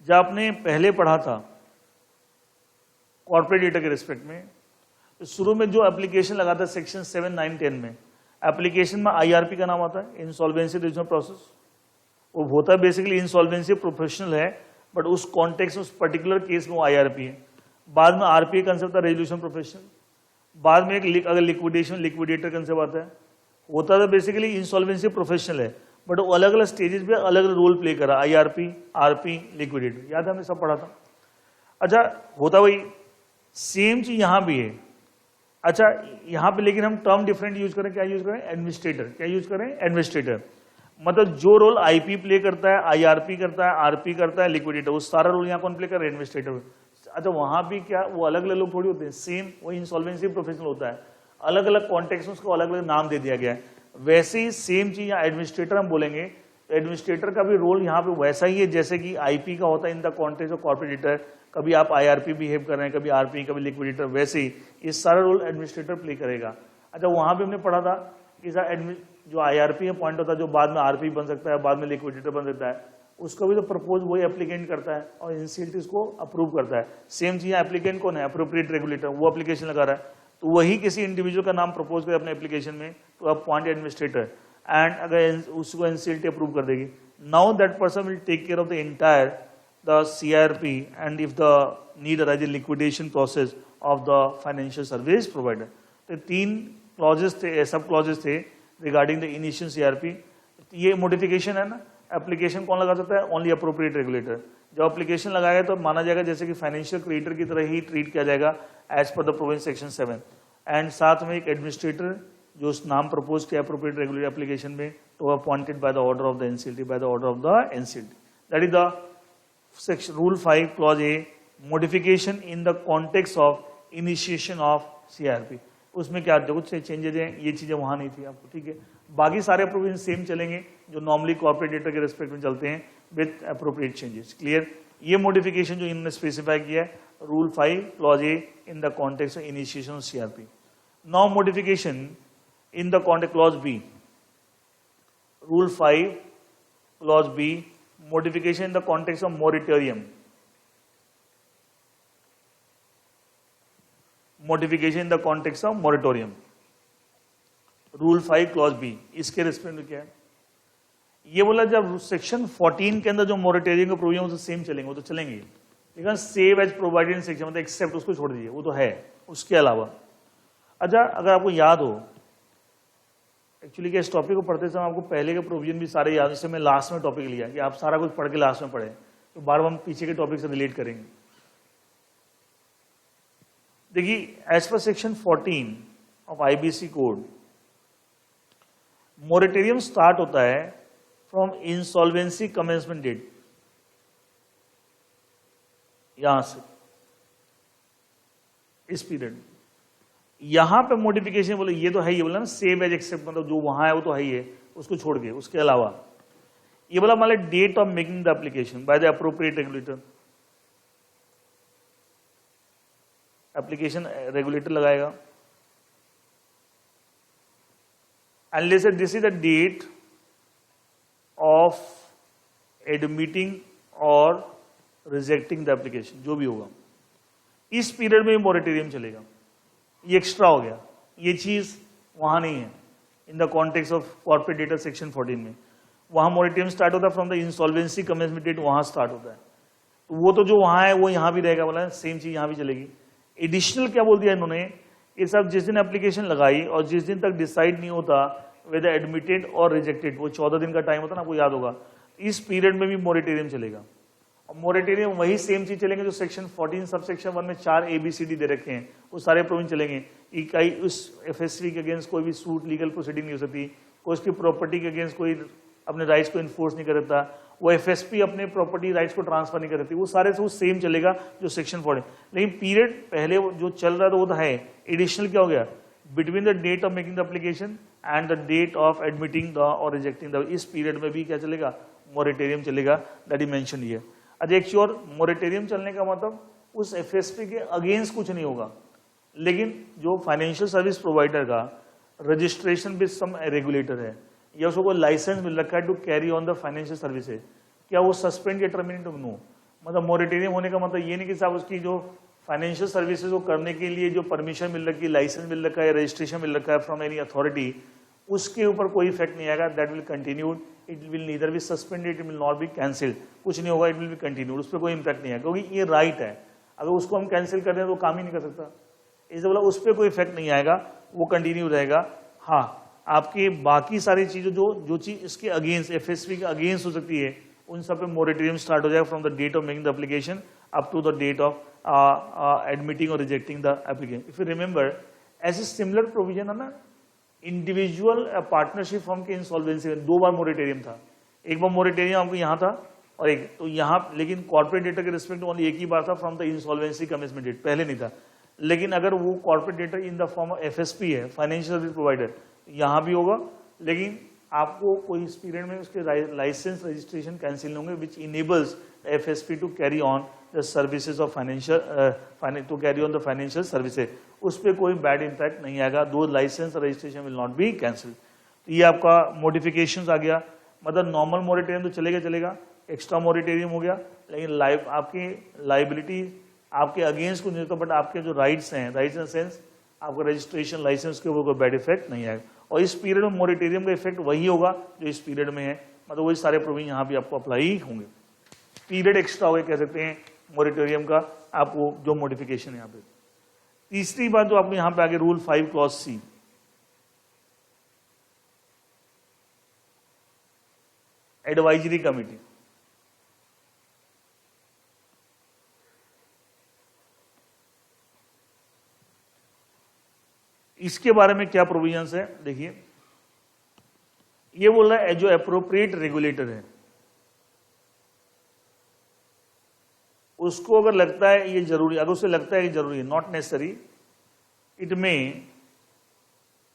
जब आपने पहले पढ़ा था कॉर्पोरेट डेटा के रिस्पेक्ट में, तो शुरू में जो एप्लीकेशन लगाता है सेक्शन 7, 9, 10 में, एप्लीकेशन में IRP का नाम आता है, इंसॉल्वेंसी रिजोल्यूशन प्रोसेस। वो होता है बेसिकली इंसॉल्वेंसी प्रोफेशनल है, बट उस कॉन्टेक्स्ट उस पर्टिकुलर केस में वो IRP है। बाद में RPA कंसेप्ट था, रेजोल्यूशन प्रोफेशनल। बाद में एक अगर लिक्विडेशन लिक्विडेटर कंसेप्ट आता है, होता था बेसिकली इंसॉल्वेंसी प्रोफेशनल है, बट वो अलग अलग स्टेजेस पे अलग अलग रोल प्ले करा, IRP, RP, लिक्विडेटर, याद है हमने सब पढ़ा था। अच्छा, होता वही सेम चीज यहां भी है। अच्छा, यहां पे लेकिन हम टर्म डिफरेंट यूज करें, क्या यूज करें, एडमिनिस्ट्रेटर, क्या यूज करें, एडमिनिस्ट्रेटर। मतलब जो रोल IP प्ले करता है, IRP करता है, RP करता है, लिक्विडेटर, वो सारा रोल यहाँ कौन प्ले कर रहा है, एडमिनिस्ट्रेटर। अच्छा, वहां भी क्या वो अलग अलग लोग थोड़ी होते हैं, सेम वही इंसॉल्वेंसी प्रोफेशनल होता है। अलग अलग कॉन्टेक्स्ट में उसको अलग अलग नाम दे दिया गया है। वैसे ही सेम चीज यहाँ एडमिनिस्ट्रेटर हम बोलेंगे, तो एडमिनिस्ट्रेटर का भी रोल यहाँ पे वैसा ही है जैसे कि आईपी का होता है in the context of corporate data. कभी आप आईआरपी बिहेव कर रहे हैं, कभी आरपी, कभी लिक्विडेटर, वैसे ही ये सारा रोल एडमिनिस्ट्रेटर प्ले करेगा। अच्छा, वहां पे हमने पढ़ा था कि जो आईआरपी है पॉइंट होता है जो बाद में आरपी बन सकता है, बाद में लिक्विडेटर बन सकता है, उसको भी तो प्रपोज वही एप्लीकेंट करता है और एनसीएलटी उसको अप्रूव करता है। सेम चीज एप्लीकेंट कौन है? अप्रोप्रिएट रेगुलेटर, वो एप्लीकेशन लगा रहा है, तो वही किसी इंडिविजुअल का नाम प्रपोज करे अपने एप्लीकेशन में तो आप पॉइंट एडमिनिस्ट्रेटर, एंड अगर उसको एनसीएलटी अप्रूव कर देगी, now that person will take care of the entire the CRP and if the need arise liquidation process of the financial service provider. तो 3 क्लॉजेस थे, सब क्लॉजेस थे रिगार्डिंग द इनिशियल सीआरपी। ये modification है ना, application कौन लगा सकता है? Only appropriate regulator. जब एप्लीकेशन लगाएगा तो माना जाएगा जैसे कि फाइनेंशियल क्रेडिटर की तरह ही ट्रीट किया जाएगा as per the provision section 7, and साथ में एक एडमिनिस्ट्रेटर जो उस नाम प्रपोज किया अप्रोप्रिएट रेगुलेटर एप्लीकेशन में, तो appointed by the order of the NCLT, bye the order of the NCLT. That is the section rule 5 clause A, modification in the context of initiation of CRP. उसमें क्या कुछ changes हैं, ये चीजें वहां नहीं थी आपको, ठीक है। बाकी सारे प्रोविजन सेम चलेंगे जो नॉर्मली कॉर्पोरेट डेटा के रिस्पेक्ट में चलते हैं विद अप्रोप्रिएट चेंजेस। क्लियर? ये मॉडिफिकेशन जो इन्होंने स्पेसिफाई किया है rule 5 clause A in the context of initiation of CRP. Now modification in the context clause B, rule 5 clause B, modification in the context of moratorium. Modification in the context of moratorium. Rule 5 clause B, इसके respect में क्या है? ये बोला जब section 14 के अंदर जो मोरेटोरियम का प्रोविजन वो सेम चलेंगे, वो तो चलेंगे, लेकिन save as provided in section, मतलब एक्सेप्ट उसको छोड़ दीजिए, वो तो है उसके अलावा। अच्छा, अगर आपको याद हो एक्चुअली क्या इस टॉपिक को पढ़ते समय आपको पहले के प्रोविजन भी सारे याद, इससे मैं लास्ट में टॉपिक लिया कि आप सारा कुछ पढ़ के लास्ट में पढ़े, तो बार बार हम पीछे के टॉपिक से रिलेट करेंगे। देखिए, as per section 14 of IBC code, moratorium start होता है फ्रॉम इंसॉल्वेंसी कमेंसमेंट डेट, यहां से इस पीरियड। यहां पे मॉडिफिकेशन बोले ये तो है ही, बोला ना सेव एज एक्सेप्ट, मतलब जो वहां है वो तो है ही है, उसको छोड़ के उसके अलावा ये बोला मान लो date of making the application by the appropriate regulator, application regulator लगाएगा, and let's say this is the date of admitting or rejecting the application, जो भी होगा इस पीरियड में मोरेटोरियम चलेगा। ये एक्स्ट्रा हो गया, ये चीज वहां नहीं है in the context of corporate debtor section 14 में। वहां मोरेटोरियम स्टार्ट होता है from the insolvency commencement date, वहां स्टार्ट होता है, तो वो तो जो वहां है वो यहां भी रहेगा, बोला सेम चीज यहां भी चलेगी। एडिशनल क्या बोल दिया इन्होंने, ये सब जिस दिन एप्लीकेशन लगाई और जिस दिन तक डिसाइड नहीं होता वेदर एडमिटेड और रिजेक्टेड, वो 14 दिन का टाइम होता है ना, आपको याद होगा, इस पीरियड में भी मोरेटोरियम चलेगा। और मोरेटोरियम वही सेम चीज चलेंगे जो सेक्शन 14 सब सेक्शन 1 में 4 ABCD दे रखे हैं, वो सारे प्रोविजन चलेंगे कि कहीं उस FSV के अगेंस्ट कोई भी सूट लीगल प्रोसीडिंग नहीं हो सकती, कोई उसकी प्रॉपर्टी के अगेंस्ट कोई अपने राइट्स को इन्फोर्स नहीं कर सकता, वो FSP अपने प्रॉपर्टी राइट्स को ट्रांसफर नहीं कर सकती, वो सारे से सेम चलेगा जो सेक्शन 14। लेकिन पीरियड पहले जो चल रहा था वो तो है, एडिशनल क्या हो गया, between the date of making the application and the date of admitting the और रिजेक्टिंग द, इस पीरियड में भी क्या चलेगा, मोरेटोरियम चलेगा, दैट इज मेंशन हियर। अच्छा, एक श्योर मोरेटोरियम चलने का मतलब उस FSP के अगेंस्ट कुछ नहीं होगा, लेकिन जो फाइनेंशियल सर्विस प्रोवाइडर का रजिस्ट्रेशन विद सम रेगुलेटर है या उसको कोई लाइसेंस मिल रखा है to carry on the financial services, क्या वो सस्पेंड या टर्मिनेट? नो, मतलब मोरेटोरियम होने का मतलब ये नहीं कि साहब उसकी जो फाइनेंशियल सर्विसेज को करने के लिए जो परमिशन मिल रखी है, लाइसेंस मिल रखा है, रजिस्ट्रेशन मिल रखा है फ्रॉम एनी अथॉरिटी, उसके ऊपर कोई इफेक्ट नहीं आएगा, that will continued, it will neither be suspended, it will not B cancelled, कुछ नहीं होगा, इट विल बी कंटिन्यूड, उस पर कोई इंपैक्ट नहीं आएगा, क्योंकि ये राइट है, अगर उसको हम कैंसिल कर दें तो काम ही नहीं कर सकता, इसलिए बोला उस पर कोई इफेक्ट नहीं आएगा, वो कंटिन्यू रहेगा। हाँ, आपकी बाकी सारी चीजें जो चीज इसके अगेंस्ट FSP के अगेंस्ट हो सकती है, उन सब पे मोरेटोरियम स्टार्ट हो जाएगा from the date of making the application up to the date of admitting और rejecting the application. If you remember, ऐसे सिमिलर प्रोविजन है ना इंडिविजुअल पार्टनरशिप फॉर्म के इंसॉल्वेंसी में, 2 बार मोरेटोरियम था, एक बार मोरेटोरियम आपको यहाँ था और एक तो यहाँ, लेकिन कॉर्पोरेट डेटा के रिस्पेक्ट ओनली एक ही बार था from the insolvency commencement date, पहले नहीं था। लेकिन अगर वो corporate debtor in the form of FSP है, फाइनेंशियल सर्विस प्रोवाइडर, यहाँ भी होगा, लेकिन आपको कोई इस पीरियड में उसके लाइसेंस रजिस्ट्रेशन कैंसिल होंगे, which enables FSP to carry on the services of financial to carry on the financial services, उस पर कोई बैड इंपैक्ट नहीं आएगा, दो licence registration will not be cancel. तो ये आपका मॉडिफिकेशन आ गया, मतलब नॉर्मल मॉरिटेरियम तो चलेगा, एक्स्ट्रा मॉरिटेरियम हो गया, लेकिन आपकी लाइबिलिटी आपके अगेंस्ट कुछ नहीं होता, बट आपके जो राइट्स हैं, राइट्स इन सेंस आपका रजिस्ट्रेशन लाइसेंस के ऊपर कोई बैड इफेक्ट नहीं आएगा। और इस पीरियड में मॉरिटेरियम का इफेक्ट वही होगा जो इस पीरियड में है, मतलब वही सारे प्रोविजन यहाँ भी आपको अप्लाई होंगे। पीरियड एक्स्ट्रा हो गया कह सकते हैं मॉरिटेरियम का, आपको जो मॉडिफिकेशन है यहाँ पे। तीसरी बात जो आपको यहाँ पे आगे rule 5 clause C, advisory committee. इसके बारे में क्या प्रोविजंस है देखिए, ये बोल रहा है जो एप्रोप्रिएट रेगुलेटर है उसको अगर लगता है ये जरूरी, अगर उसे लगता है ये जरूरी है, not necessary, it may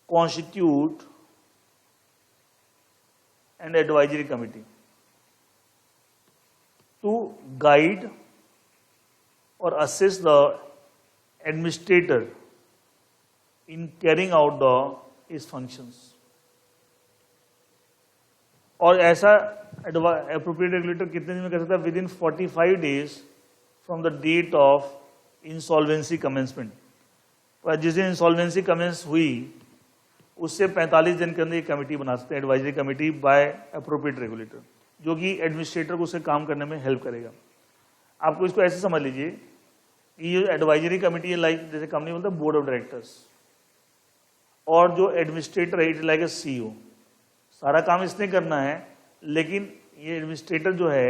constitute and advisory committee to guide और assist the administrator in carrying out his functions। और ऐसा एप्रोप्रिएट रेगुलेटर कितने दिन में कर सकता है? Within 45 days from the date of insolvency commencement. जिस दिन इंसॉल्वेंसी कमेंस हुई उससे 45 दिन के अंदर ये कमेटी बना सकते हैं, advisory committee by appropriate regulator, जो कि एडमिनिस्ट्रेटर को उसे काम करने में हेल्प करेगा। आपको इसको ऐसे समझ लीजिए, ये एडवाइजरी कमेटी है लाइक जैसे कंपनी बोलता है बोर्ड ऑफ डायरेक्टर्स, और जो एडमिनिस्ट्रेटर है इट लाइक ए सीईओ, सारा काम इसने करना है, लेकिन ये एडमिनिस्ट्रेटर जो है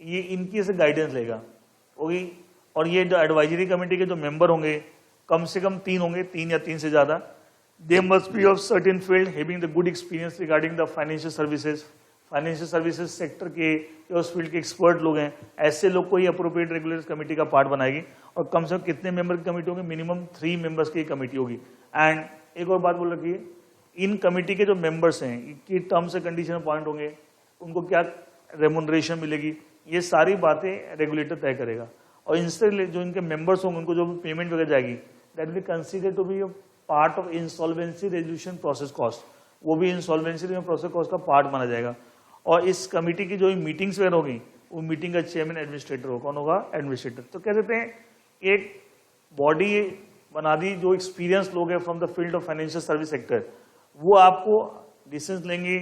ये इनकी से गाइडेंस लेगा होगी। और ये जो एडवाइजरी कमेटी के जो मेंबर होंगे कम से कम 3 होंगे, 3 या 3 से ज्यादा। They must be of certain field having the good experience regarding the financial services. Financial services sector के उस फील्ड के एक्सपर्ट लोग हैं, ऐसे लोग को ही अप्रोप्रिएट रेगुलेटर्स कमेटी का पार्ट बनाएगी। और कम से कम कितने मेंबर की कमेटी होगी? मिनिमम 3 मेंबर्स की कमेटी होगी। एंड एक और बात बोल रखी है, इन कमेटी के जो मेंबर्स हैं इनकी टर्म्स एंड कंडीशन अपॉइंट होंगे, उनको क्या रेमुनरेशन मिलेगी, ये सारी बातें रेगुलेटर तय करेगा। और इनसे जो इनके मेंबर्स होंगे उनको जो भी पेमेंट वगैरह जाएगी that will consider to be part of insolvency resolution process cost, वो भी इंसॉल्वेंसी प्रोसेस कॉस्ट का पार्ट माना जाएगा। और इस कमेटी की जो मीटिंग्स वगैरह होगी वो मीटिंग का चेयरमैन एडमिनिस्ट्रेटर होगा। कौन होगा? एडमिनिस्ट्रेटर। तो कह देते हैं एक बॉडी बना दी जो एक्सपीरियंस लोग हैं from the field of financial service sector, वो आपको डिसीजन लेंगे,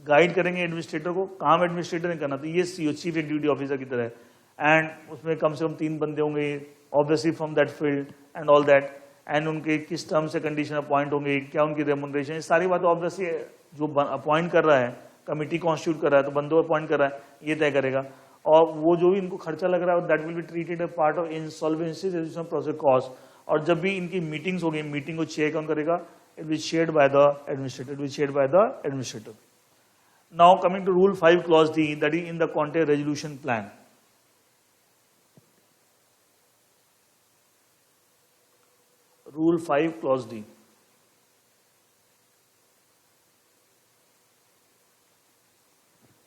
गाइड करेंगे एडमिनिस्ट्रेटर को। काम एडमिनिस्ट्रेटर ने करना, तो ये सीईओ चीफ एक्जीक्यूटिव ऑफिसर की तरह है। एंड उसमें कम से कम 3 बंदे होंगे obviously from that field and all that. And उनके किस टर्म से कंडीशन अपॉइंट होंगे, क्या उनकी रेमुनरेशन, सारी बातें ऑब्वियसली जो अपॉइंट कर रहा है, कमिटी कॉन्स्टिट्यूट कर रहा है, तो बंदों अपॉइंट कर रहा है, ये तय करेगा। और वो जो भी इनको खर्चा लग रहा है that will be treated A part of insolvency resolution process cost. और जब भी इनकी मीटिंग्स होगी, मीटिंग को चेयर कौन करेगा? It will shared by the administrator, will shared by the administrator. Now coming to rule 5 clause D, that is in the context resolution plan. Rule 5 clause D,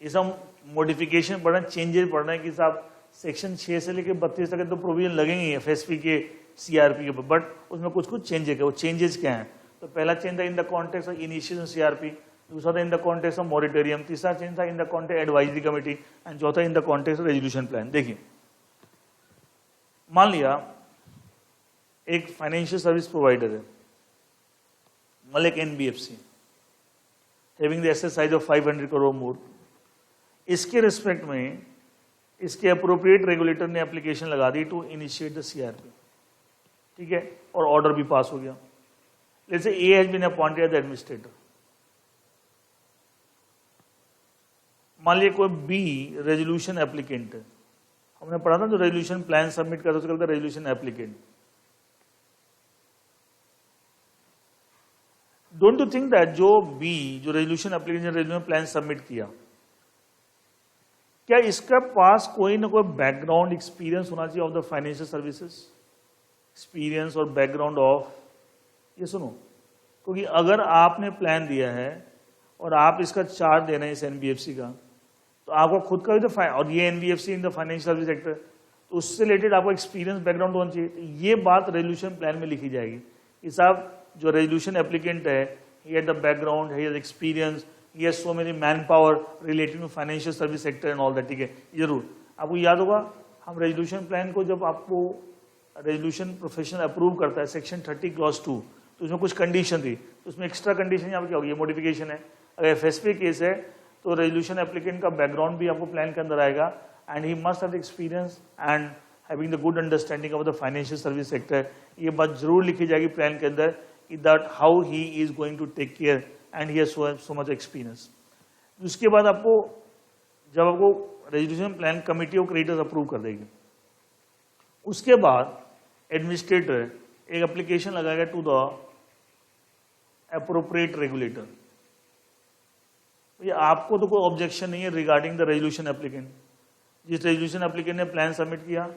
ये सब मॉडिफिकेशन पढ़ना, changes पढ़ना है कि साहब सेक्शन 6 से लेकर 32 तक तो प्रोविजन लगेंगे एफएसपी के, सीआरपी के, बट उसमें कुछ कुछ चेंजेस है। वो चेंजेस क्या हैं? तो पहला चेंज था in the context of initiation CRP, दूसरा था in the context of moratorium, तीसरा चेंज था in the context advisory committee, and चौथा in the context of resolution plan. देखिए, मान लिया एक फाइनेंशियल सर्विस प्रोवाइडर है, मतलब एक NBFC having the asset size of 500 crore more. इसके रिस्पेक्ट में इसके अप्रोप्रिएट रेगुलेटर ने एप्लीकेशन लगा दी टू इनिशिएट द सीआरपी, ठीक है, और ऑर्डर भी पास हो गया। Let's say A has been appointed as administrator. मान लिया कोई बी रेजोल्यूशन एप्लीकेंट है, हमने पढ़ा था जो रेजोल्यूशन प्लान सबमिट करता है उसे कहते हैं resolution applicant. Don't you think that जो बी जो resolution application resolution plan submit किया, क्या इसका पास कोई ना कोई बैकग्राउंड एक्सपीरियंस होना चाहिए of the financial services? Experience और बैकग्राउंड ऑफ, ये सुनो, क्योंकि अगर आपने प्लान दिया है और आप इसका चार्ज दे रहे हैं इस एनबीएफसी का, तो आपको खुद का भी तो और ये NBFC in the financial service sector, तो उससे रिलेटेड आपको एक्सपीरियंस बैकग्राउंड होना चाहिए। तो ये बात रेजोल्यूशन प्लान में लिखी जाएगी कि साहब जो रेजोल्यूशन एप्लीकेंट है, he had the background, he has experience, he has so many manpower related to financial service sector and all that. ठीक है, जरूर आपको याद होगा, हम रेजोल्यूशन प्लान को जब आपको रेजोल्यूशन प्रोफेशनल अप्रूव करता है सेक्शन 30 क्लॉज 2, तो उसमें कुछ कंडीशन थी, तो उसमें एक्स्ट्रा कंडीशन यहाँ पर क्या होगी, ये मॉडिफिकेशन है। अगर एफएसपी केस है तो रेजोल्यूशन एप्लीकेंट का बैकग्राउंड भी आपको प्लान के अंदर आएगा, and he must have experience and having the good understanding of the financial service sector. ये बात जरूर लिखी जाएगी प्लान के अंदर कि that how he is going to take care and he has so much experience. उसके बाद आपको जब आपको resolution plan committee of creditors approve कर देगी, उसके बाद एडमिनिस्ट्रेटर एक एप्लीकेशन लगाएगा टू द एप्रोप्रिएट रेगुलेटर। ये आपको तो कोई ऑब्जेक्शन नहीं है रिगार्डिंग द रेजोल्यूशन एप्लीकेंट। जिस रेजोल्यूशन एप्लीकेंट ने प्लान सबमिट किया,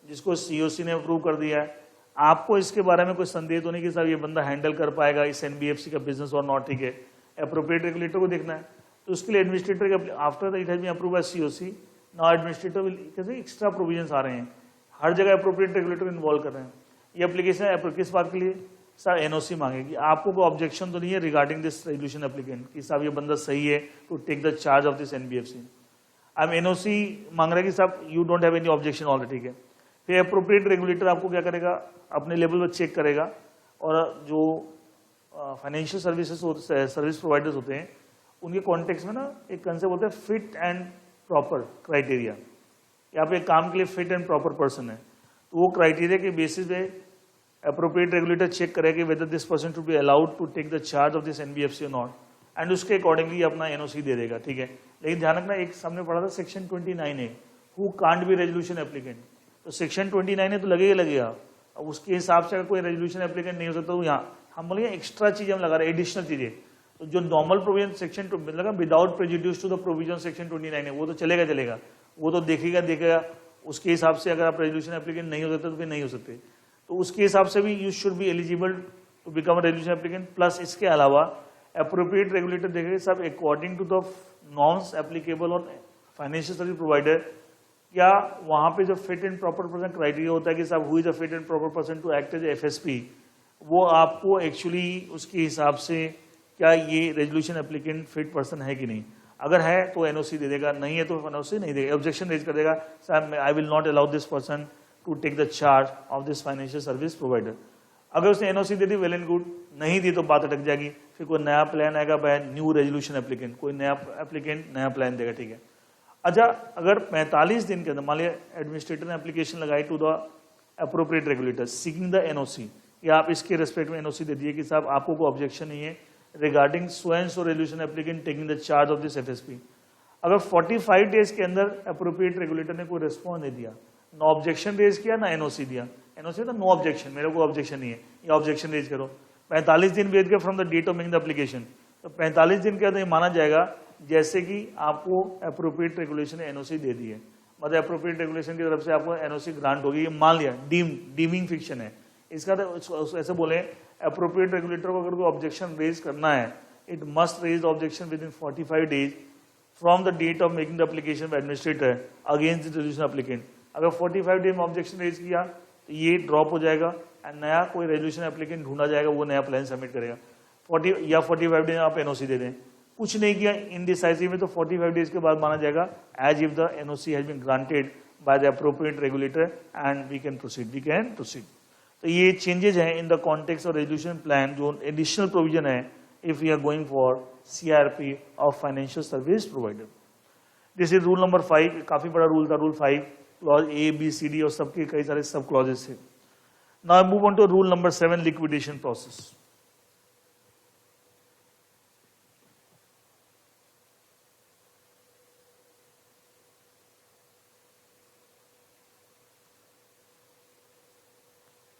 जिसको सीओसी ने अप्रूव कर दिया है, आपको इसके बारे में कोई संदेह तो नहीं कि साहब ये बंदा हैंडल कर पाएगा इस एनबीएफसी का बिजनेस और नॉट। ठीक है, एप्रोप्रिएट रेगुलेटर को देखना है, तो उसके लिए administrator after it has been approved by COC, now administrator will, कैसे एक्स्ट्रा प्रोविजंस आ रहे हैं, हर जगह एप्रोप्रिएट रेगुलेटर इन्वॉल्व कर रहे हैं। ये एप्लीकेशन किस बात के लिए, सर एनओसी मांगेगी। आपको कोई ऑब्जेक्शन तो नहीं है रिगार्डिंग दिस रेजोल्यूशन एप्लीकेंट कि साहब ये बंदा सही है to take the charge of this NBFC. अब एनओसी मांग रहा है कि साहब you don't have any objection already. ठीक है, फिर एप्रोप्रिएट रेगुलेटर आपको क्या करेगा, अपने लेवल पर चेक करेगा, और जो फाइनेंशियल सर्विस प्रोवाइडर्स होते हैं उनके कॉन्टेक्स्ट में ना एक कंसेप्ट होता है फिट एंड प्रॉपर क्राइटेरिया। यहाँ पे काम के लिए फिट एंड प्रॉपर पर्सन है, तो वो क्राइटेरिया के बेसिस पे appropriate regulator चेक करेगा whether this person to be allowed to take the charge of this NBFC or not, and उसके अकॉर्डिंगली अपना एनओसी दे देगा। ठीक है, लेकिन ध्यान रखना, एक सामने पढ़ा था सेक्शन 29 है, who can't be resolution applicant, तो सेक्शन 29 है तो लगेगा लगेगा। अब उसके हिसाब से अगर कोई रेजोल्यूशन एप्लीकेंट नहीं हो सकता, तो यहाँ हम बोलेंगे एक्स्ट्रा चीज हम लगा रहे हैं, एडिशनल चीजें। तो जो नॉर्मल प्रोविजन सेक्शन लगा without prejudice to the provision section 29 है, वो तो चलेगा, वो तो देखेगा उसके हिसाब से। अगर आप रेजोल्यूशन एप्लीकेंट नहीं हो सकते तो फिर नहीं हो सकते, तो उसके हिसाब से भी you should be eligible to become a resolution applicant. Plus इसके अलावा एप्रोप्रिएट रेगुलेटर देखेगा सब according to the norms applicable on financial service provider, क्या वहां पे जो fit and proper person criteria होता है कि साहब who is a fit and proper person to act as FSP, वो आपको एक्चुअली उसके हिसाब से क्या ये रेजोल्यूशन एप्लीकेंट फिट पर्सन है कि नहीं। अगर है तो एनओसी दे देगा, नहीं है तो एनओसी नहीं देगा, ऑब्जेक्शन रेज कर देगा, साहब I will not allow this person to take the charge of this financial service provider. अगर उसने एनओसी दे दी वेल एंड गुड, नहीं दी तो बात अटक जाएगी, फिर कोई नया प्लान आएगा बाय न्यू रेजोल्यूशन एप्लीकेंट, कोई नया एप्लीकेंट नया प्लान देगा। ठीक है, अच्छा अगर 45 दिन के अंदर मान लिया एडमिनिस्ट्रेटर ने एप्लीकेशन लगाई to the appropriate regulator seeking the NOC, या आप इसके रेस्पेक्ट में एनओसी दे दिए कि साहब आपको कोई ऑब्जेक्शन नहीं है regarding so and so resolution applicant taking the charge of this FSP. अगर 45 डेज के अंदर एप्रोप्रिएट रेगुलेटर ने कोई रिस्पॉन्स नहीं दिया, नो ऑब्जेक्शन रेज किया ना एनओसी दिया, एनओसी तो नो ऑब्जेक्शन, मेरे को ऑब्जेक्शन नहीं है, या ऑब्जेक्शन रेज करो, 45 दिन वेट के from the date of making the application, तो 45 दिन के अंदर ये माना जाएगा जैसे कि आपको एप्रोप्रिएट रेगुलेशन ने एनओसी दे दी है, मतलब एप्रोप्रिएट रेगुलेशन की तरफ से आपको एनओसी ग्रांट होगी। ये मान लिया डीमिंग फिक्शन है, इसका तो ऐसे बोले एप्रोप्रिएट रेगुलेटर को अगर कोई ऑब्जेक्शन रेज करना है, it must raise the objection within 45 days from the date of making the application by administrator against the resolution applicant. अगर 45 डे में ऑब्जेक्शन रेज किया तो ये ड्रॉप हो जाएगा एंड नया कोई रेजोल्यूशन एप्लीकेंट ढूंढा जाएगा, वो नया प्लान सबमिट करेगा। 45 डे आप एनओसी दे दें, कुछ नहीं किया इनडिसाइसिव में, तो 45 डेज के बाद माना जाएगा as if the NOC has been granted by the appropriate regulator and we can proceed. तो ये चेंजेस हैं in the context of resolution plan, जो एडिशनल प्रोविजन है if we are going for CRP of financial service provider. This is rule number 5, काफी बड़ा rule था rule 5, clause A B C D और सबके कई सारे सब क्लॉजेस थे। Now move on to rule number 7, liquidation process.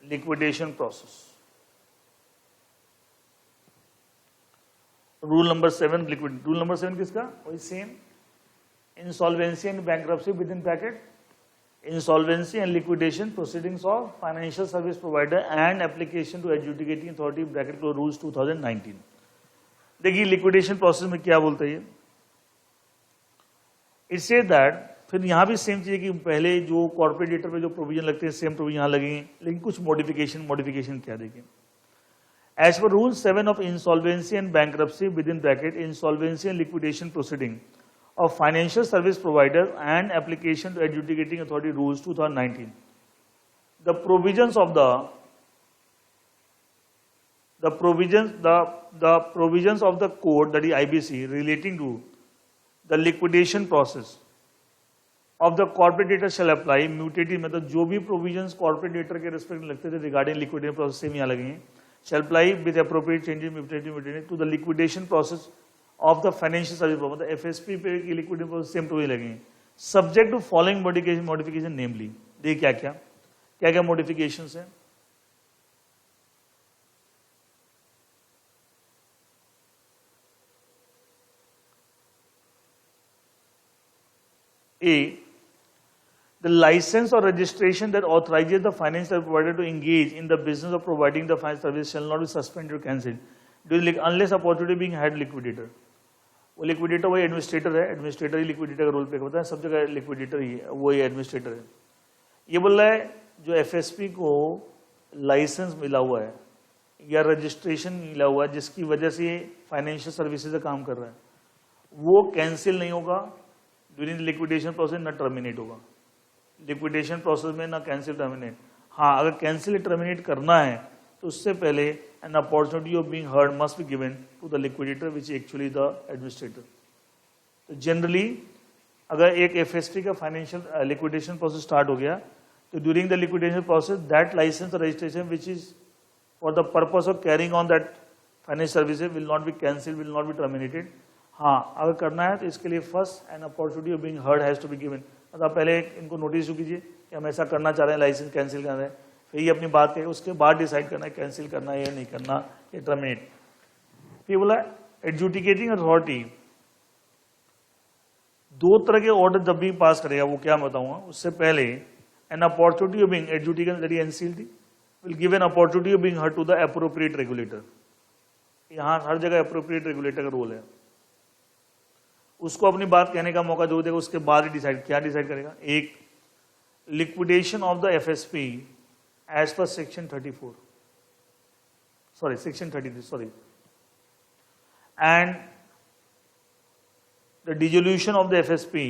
Liquidation process, rule number 7 liquid. Rule number 7 किसका, वही same, insolvency and bankruptcy with in bracket insolvency and liquidation proceedings of financial service provider and application to adjudicating authority bracket close rules 2019. देखिए liquidation process में क्या बोलते हैं, it say that, फिर यहाँ भी सेम चीज कि पहले जो कॉर्पोरेट डेटर पे जो प्रोविजन लगते हैं सेम प्रोविजन यहाँ लगेंगे, लेकिन कुछ मॉडिफिकेशन क्या देखें. As per rule 7 of insolvency and bankruptcy with in bracket insolvency and liquidation proceeding of financial service provider and application to adjudicating authority rules 2019. The provisions of the provisions of the code, that is IBC, relating to the liquidation process of the corporate debtor shall apply. Mutative मतलब जो भी provisions corporate debtor के respect में लगते थे regarding liquidation process same यहाँ लगेंगे, shall apply with appropriate changes mutative to the liquidation process of the financial service provider. मतलब FSP पे की liquidation process सेम टू ही लगेंगे, subject to following modification namely. देखिए क्या modifications हैं. A, the license or registration that authorizes the financial service provider to engage in the business of providing the financial service shall not be suspended or cancelled unless opportunity being had liquidator. वो liquidator वही administrator है, administrator ही liquidator का role play करता है, सब जगह liquidator ही है, वही एडमिनिस्ट्रेटर है. ये बोल रहा है जो एफएसपी को लाइसेंस मिला हुआ है या रजिस्ट्रेशन मिला हुआ है जिसकी वजह से ये फाइनेंशियल सर्विसेज का काम कर रहा है, वो कैंसिल नहीं होगा ड्यूरिंग लिक्विडेशन प्रोसेस, ना टर्मिनेट होगा लिक्विडेशन प्रोसेस में, ना कैंसिल टर्मिनेट. हाँ, अगर कैंसिल टर्मिनेट करना है तो उससे पहले an opportunity of being heard must be given to the liquidator which is actually the administrator. तो जनरली अगर एक एफएसपी का फाइनेंशियल लिक्विडेशन प्रोसेस स्टार्ट हो गया तो during the liquidation process that licence registration which is for the purpose of carrying on that financial services will not be cancel, will not be terminated. हाँ, अगर करना है तो इसके लिए first an opportunity of being heard has to be given. मतलब पहले इनको नोटिस कीजिए कि हम ऐसा करना चाह रहे हैं, लाइसेंस कैंसिल कर रहे हैं, फिर ये अपनी बात करें, उसके बाद डिसाइड करना है कैंसिल करना है या नहीं करना, या टर्मिनेट. फिर बोला एडजुडिकेटिंग अथॉरिटी दो तरह के ऑर्डर जब भी पास करेगा, वो क्या मैं बताऊंगा. उससे पहले an opportunity of being adjudicate that is NCLT will give an opportunity of being heard to the appropriate regulator. यहां हर जगह एप्रोप्रिएट रेगुलेटर का रोल है, उसको अपनी बात कहने का मौका जो देगा, उसके बाद ही डिसाइड क्या डिसाइड करेगा. एक, liquidation of the FSP as per section 34, sorry section 33, sorry, and the dissolution of the FSP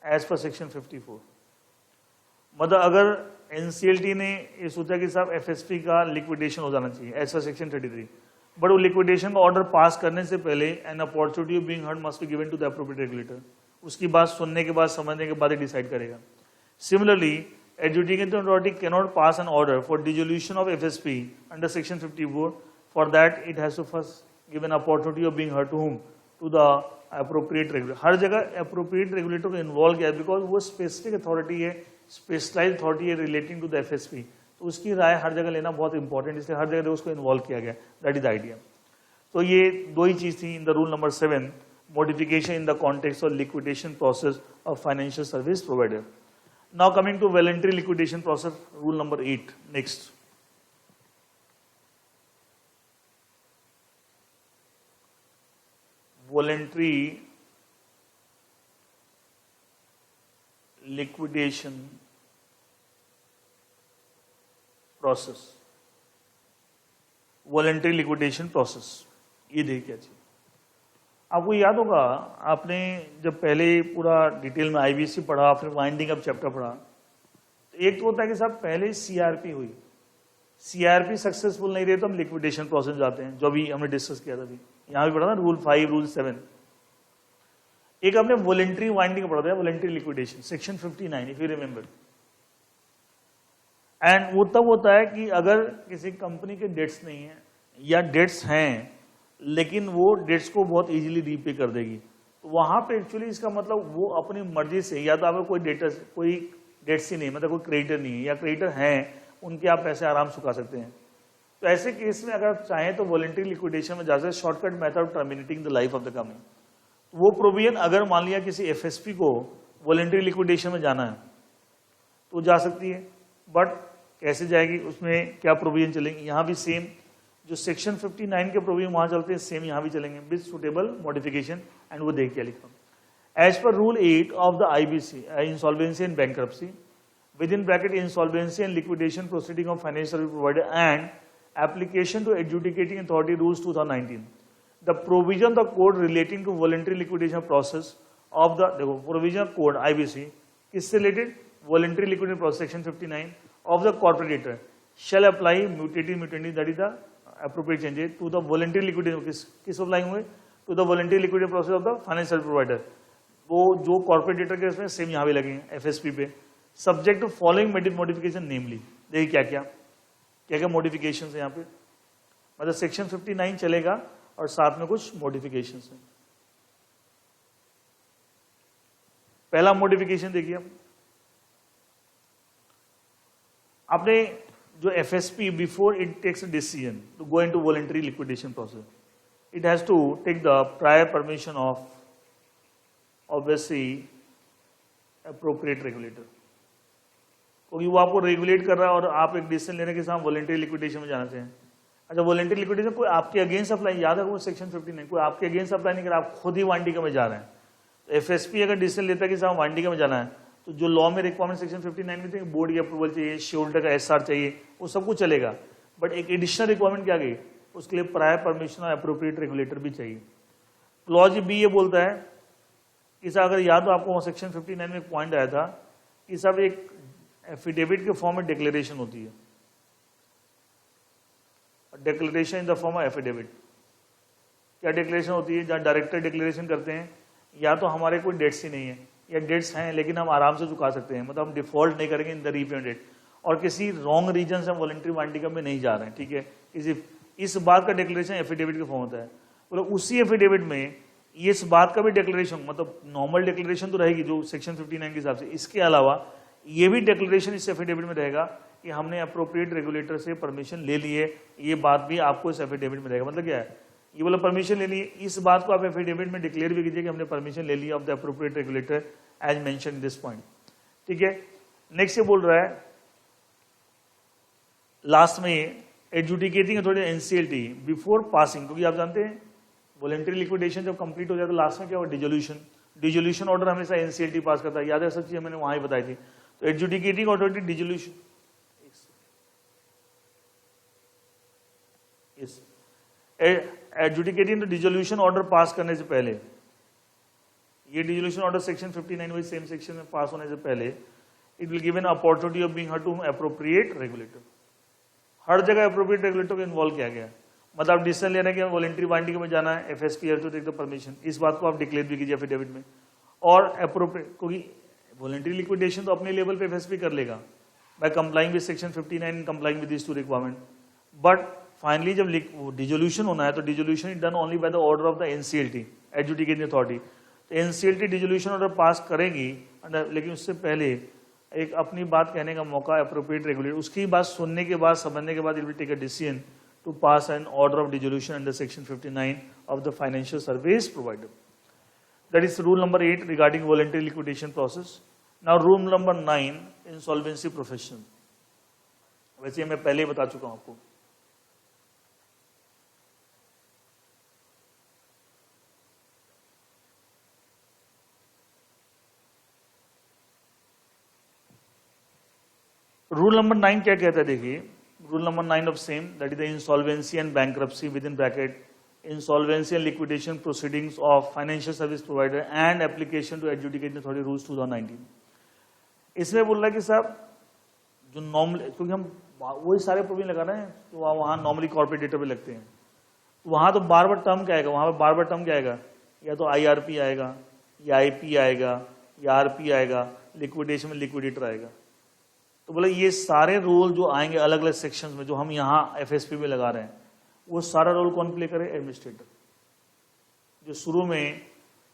as per section 54. मतलब अगर NCLT ने ये सोचा कि साहब FSP का लिक्विडेशन हो जाना चाहिए as per section 33, बट वो लिक्विडेशन का ऑर्डर पास करने से पहले an opportunity of being heard must be given to the appropriate regulator. उसकी बात सुनने के बाद, समझने के बाद ही डिसाइड करेगा. Similarly, adjudicating authority cannot pass an order for dissolution of FSP under section 54. For that it has to first give an opportunity of being heard to whom? To the appropriate regulator. हर जगह appropriate regulator को involve किया because वो specific authority है, specialized authority है relating to the FSP. तो उसकी राय हर जगह लेना बहुत important, इसलिए हर जगह उसको involve किया गया. That is the idea. तो ये दो ही चीज थी in the rule number 7, modification in the context of liquidation process of financial service provider. Now coming to voluntary liquidation process, rule number 8. Next, voluntary liquidation process. Voluntary liquidation process. ये देखिए क्या चीज. आपको याद होगा, आपने जब पहले पूरा डिटेल में आईबीसी पढ़ा, फिर वाइंडिंग अप चैप्टर पढ़ा, तो एक तो होता है कि साहब पहले सीआरपी हुई, सीआरपी सक्सेसफुल नहीं रहे तो हम लिक्विडेशन प्रोसेस जाते हैं, जो भी हमने डिस्कस किया था. अभी यहाँ भी पढ़ा था रूल 5, रूल 7. एक हमने वॉलंटरी वाइंडिंग पढ़ा था, voluntary liquidation, section 59 if you remember. And वो तब होता है कि अगर किसी कंपनी के डेट्स नहीं है या डेट्स हैं लेकिन वो डेट्स को बहुत इजीली रीपे कर देगी, तो वहां पे एक्चुअली इसका मतलब वो अपनी मर्जी से, या तो आपको कोई डेट्स ही नहीं, मतलब कोई क्रेडिटर नहीं है, या क्रेडिटर हैं उनके आप पैसे आराम चुका सकते हैं. तो ऐसे केस में अगर आप चाहें तो वॉलंटरी लिक्विडेशन में जा सकते, shortcut method of terminating the life of the company. वो प्रोविजन अगर मान लिया किसी एफएसपी को वॉलंटरी लिक्विडेशन में जाना है तो जा सकती है, बट कैसे जाएगी, उसमें क्या प्रोविजन चलेंगे, यहाँ भी सेम जो सेक्शन 59 के प्रोविजन वहां चलते हैं सेम यहाँ भी चलेंगे विद सुटेबल मॉडिफिकेशन, एंड वो देख क्या लिखा। As per rule 8 of the IBC, insolvency and bankruptcy, within bracket insolvency and liquidation proceeding of financial service provider and application to adjudicating authority rules 2019, the provision of the code relating to voluntary liquidation process of the देखो provision code IBC किससे related, voluntary liquidation process section 59 of the corporator shall apply mutative that is the appropriate changes to the voluntary liquidation, किस apply हुए, to the voluntary liquidation process of the financial service provider, वो जो corporator के इसमें same यहाँ भी लगेंगे FSP पे, सब्जेक्ट टू फॉलोइंग मॉडिफिकेशन नेमली, देखिए क्या क्या क्या क्या मॉडिफिकेशन है यहाँ पे, मतलब सेक्शन 59 चलेगा और साथ में कुछ मॉडिफिकेशन है। पहला मॉडिफिकेशन देखिए, आपने जो FSP before it takes a decision to go into voluntary liquidation process, it has to take the prior permission of obviously appropriate regulator, क्योंकि वो आपको रेगुलेट कर रहा है और आप एक डिसीजन लेने के साथ वॉलंटरी लिक्विडेशन में जाना चाहिए। अच्छा, वॉलंटरी लिक्विडेशन कोई आपके अगेंस्ट अप्लाई, याद है वो सेक्शन 59, कोई आपके अगेंस्ट अप्लाई नहीं कर रहा, आप खुद ही वांडिका में जा रहे हैं। तो FSP अगर डिसीजन लेता है कि साहब वांडिका में जाना है, तो जो लॉ में रिक्वायरमेंट सेक्शन 59 में थे, बोर्ड की अप्रूवल चाहिए, शेयर का SR चाहिए, वो सब कुछ चलेगा, बट एक एडिशनल रिक्वायरमेंट क्या गई, उसके लिए प्रायर परमिशन और अप्रोप्रिएट रेगुलेटर भी चाहिए। क्लॉज B ये बोलता है कि साहब अगर याद हो आपको सेक्शन 59 में एक पॉइंट आया था कि साहब एक एफिडेविट के फॉर्म में डिक्लेरेशन होती है, declaration in the form of affidavit. क्या डिक्लेरेशन होती है, जहाँ डायरेक्टर डिक्लेरेशन करते हैं या तो हमारे कोई डेट्स ही नहीं है या डेट्स हैं लेकिन हम आराम से चुका सकते हैं, मतलब हम डिफॉल्ट नहीं करेंगे इन द रीपेमेंट डेट, और किसी रॉन्ग रीजन से हम वॉलंटरी वांडिका में नहीं जा रहे हैं, ठीक है, इस बात का डिक्लेरेशन एफिडेविट के फॉर्म होता है। मतलब उसी एफिडेविट में इस बात का भी डिक्लेरेशन, मतलब नॉर्मल डिक्लेरेशन तो रहेगी जो सेक्शन 59 के हिसाब से, इसके अलावा ये भी डिक्लेरेशन इस एफिडेविट में रहेगा कि हमने अप्रोप्रिएट रेगुलेटर से परमिशन ले ली है, ये बात भी आपको इस एफिडेविट में रहेगा। मतलब क्या है, ये बोला परमिशन ले ली, इस बात को आप एफिडेविट में डिक्लेयर भी कीजिए कि हमने परमिशन ले ली of the appropriate regulator as mention this point, ठीक है। नेक्स्ट ये बोल रहा है लास्ट में adjudicating authority NCLT before passing, क्योंकि आप जानते हैं वॉलंटरी लिक्विडेशन जब कंप्लीट हो जाए तो लास्ट में क्या हुआ, डिजोल्यूशन ऑर्डर हमेशा NCLT पास करता है, याद है सब चीजें मैंने वहां ही बताई थी। तो adjudicating authority dissolution, adjudicating dissolution order pass करने से पहले, ये डिजोल्यूशन ऑर्डर सेक्शन 59 वही सेम सेक्शन में पास होने से पहले, it will give an opportunity of being heard to appropriate regulator, हर जगह अप्रोप्रिएट रेगुलेटर को इन्वॉल्व किया गया, मतलब आप डिसीजन ले रहे हैं कि वॉलंटरी वांडिंग में जाना है, FSP has to take the permission, इस बात को आप डिक्लेयर भी कीजिए एफिडेविट में, और अप्रोप्रिएट, क्योंकि वॉलंटरी लिक्विडेशन तो अपने लेवल पे FSP कर लेगा by complying with section 59 and complying with this two requirement, but finally जब डिजोल्यूशन होना है तो dissolution is done only by the order of the NCLT adjudicating authority. तो NCLT डिजोल्यूशन ऑर्डर पास करेगी, लेकिन उससे पहले एक अपनी बात कहने का मौका अप्रोप्रिएट रेगुलेटर, उसकी बात सुनने के बाद समझने के बाद it will take a decision to pass an order of dissolution under section 59 of the financial service provider. That is rule number 8 regarding voluntary liquidation process. Now rule number 9 insolvency profession. वैसे मैं पहले ही बता चुका हूं आपको। Rule number 9 क्या कहता है, देखिए rule number 9 of same, that is the insolvency and bankruptcy with in bracket insolvency and liquidation proceedings of financial service provider and application to adjudicating authority rules 2019। इसमें बोल रहा है कि साहब जो नॉर्मल, क्योंकि हम वही सारे प्रोविजन लगा रहे हैं तो वहाँ नॉर्मली कॉर्पोरेट डेटा पे लगते हैं, वहाँ तो बार बार टर्म क्या आएगा, वहाँ पर बार बार टर्म क्या आएगा, या तो IRP आएगा या IP आएगा या RP आएगा, लिक्विडेशन में लिक्विडेटर आएगा। तो बोले ये सारे रोल जो आएंगे अलग अलग सेक्शंस में जो हम यहाँ FSP में लगा रहे हैं, वो सारा रोल कौन प्ले करे, एडमिनिस्ट्रेटर, जो शुरू में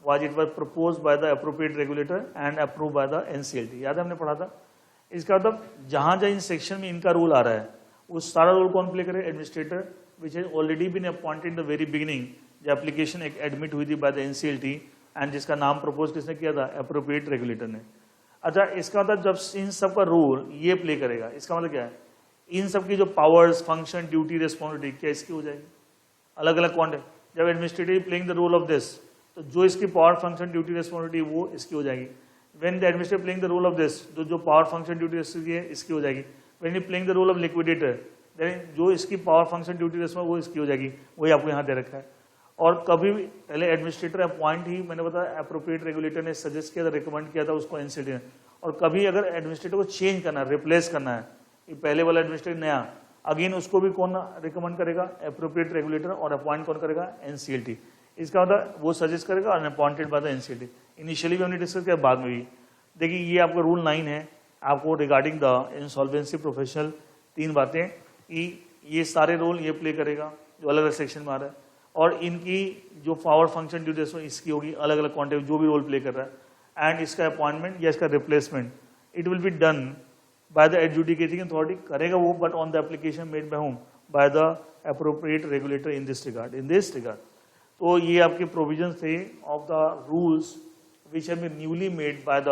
was it was proposed by the appropriate regulator and approve by the NCLT, याद है हमने पढ़ा था। इसका मतलब जहां जहां इन सेक्शन में इनका रूल आ रहा है वो सारा रोल कौन प्ले करे, administrator, which has already been appointed in the very beginning, जो एप्लीकेशन एडमिट हुई थी बाय द NCLT एंड जिसका नाम प्रपोज किसने किया था, अप्रोप्रिएट रेगुलेटर ने। अच्छा, इसका मतलब जब इन सब का रोल ये प्ले करेगा, इसका मतलब क्या है, इन सब की जो पावर्स, फंक्शन, ड्यूटी, रिस्पॉन्सिबिलिटी क्या इसकी हो जाएगी, अलग अलग कौन है। जब administrative playing the role of this, तो जो इसकी पावर, फंक्शन, ड्यूटी, रिस्पॉन्सिबिलिटी वो इसकी हो जाएगी। When the administrative playing the role of this, जो पावर, फंक्शन, ड्यूटी है इसकी हो जाएगी। When you playing the role of liquidator, जो इसकी पावर, फंक्शन, ड्यूटी, रिस्पॉन्सिबिलिटी वो इसकी हो जाएगी। वही आपको यहाँ दे रखा है। और कभी भी पहले एडमिनिस्ट्रेटर अपॉइंट ही, मैंने बताया अप्रोप्रिएट रेगुलेटर ने सजेस्ट किया था, रिकमेंड किया था उसको एनसीएलटी ने। और कभी अगर एडमिनिस्ट्रेटर को चेंज करना है, रिप्लेस करना है, ये पहले वाला एडमिनिस्ट्रेटर नया, अगेन उसको भी कौन रिकमेंड करेगा, अप्रोप्रिएट रेगुलेटर, और अपॉइंट कौन करेगा, एनसीएलटी। इसका मतलब वो सजेस्ट करेगा और appointed by the NCLT. Initially भी हमने डिस्कस किया, बाद में भी। देखिए ये आपका रूल 9 है आपको रिगार्डिंग द इंसॉल्वेंसी प्रोफेशनल, 3 बातें कि ये सारे रोल ये प्ले करेगा जो अलग अलग सेक्शन में आ रहा है, और इनकी जो पावर, फंक्शन, ड्यूटी इसकी होगी, अलग अलग कॉन्टेक्ट जो भी रोल प्ले कर रहा है, एंड इसका अपॉइंटमेंट या इसका replacement it will be done by the adjudicating authority, करेगा वो, but on the application made by whom, by the appropriate regulator in this regard. तो ये आपके प्रोविजन थे of the rules which have been newly made by the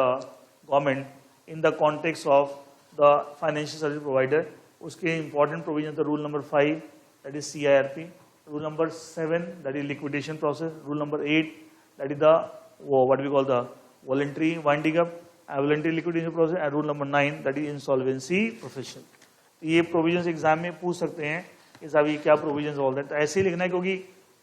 government in the context of the financial service provider. उसके important provision थे rule number 5 that is CIRP, rule number 7 that is liquidation process, rule number 8 that is the what we call the voluntary winding up, voluntary liquidation process, and rule number 9 that is insolvency profession। ये provisions exam में पूछ सकते हैं कि साहब ये क्या provisions all that, ऐसे ही लिखना है क्योंकि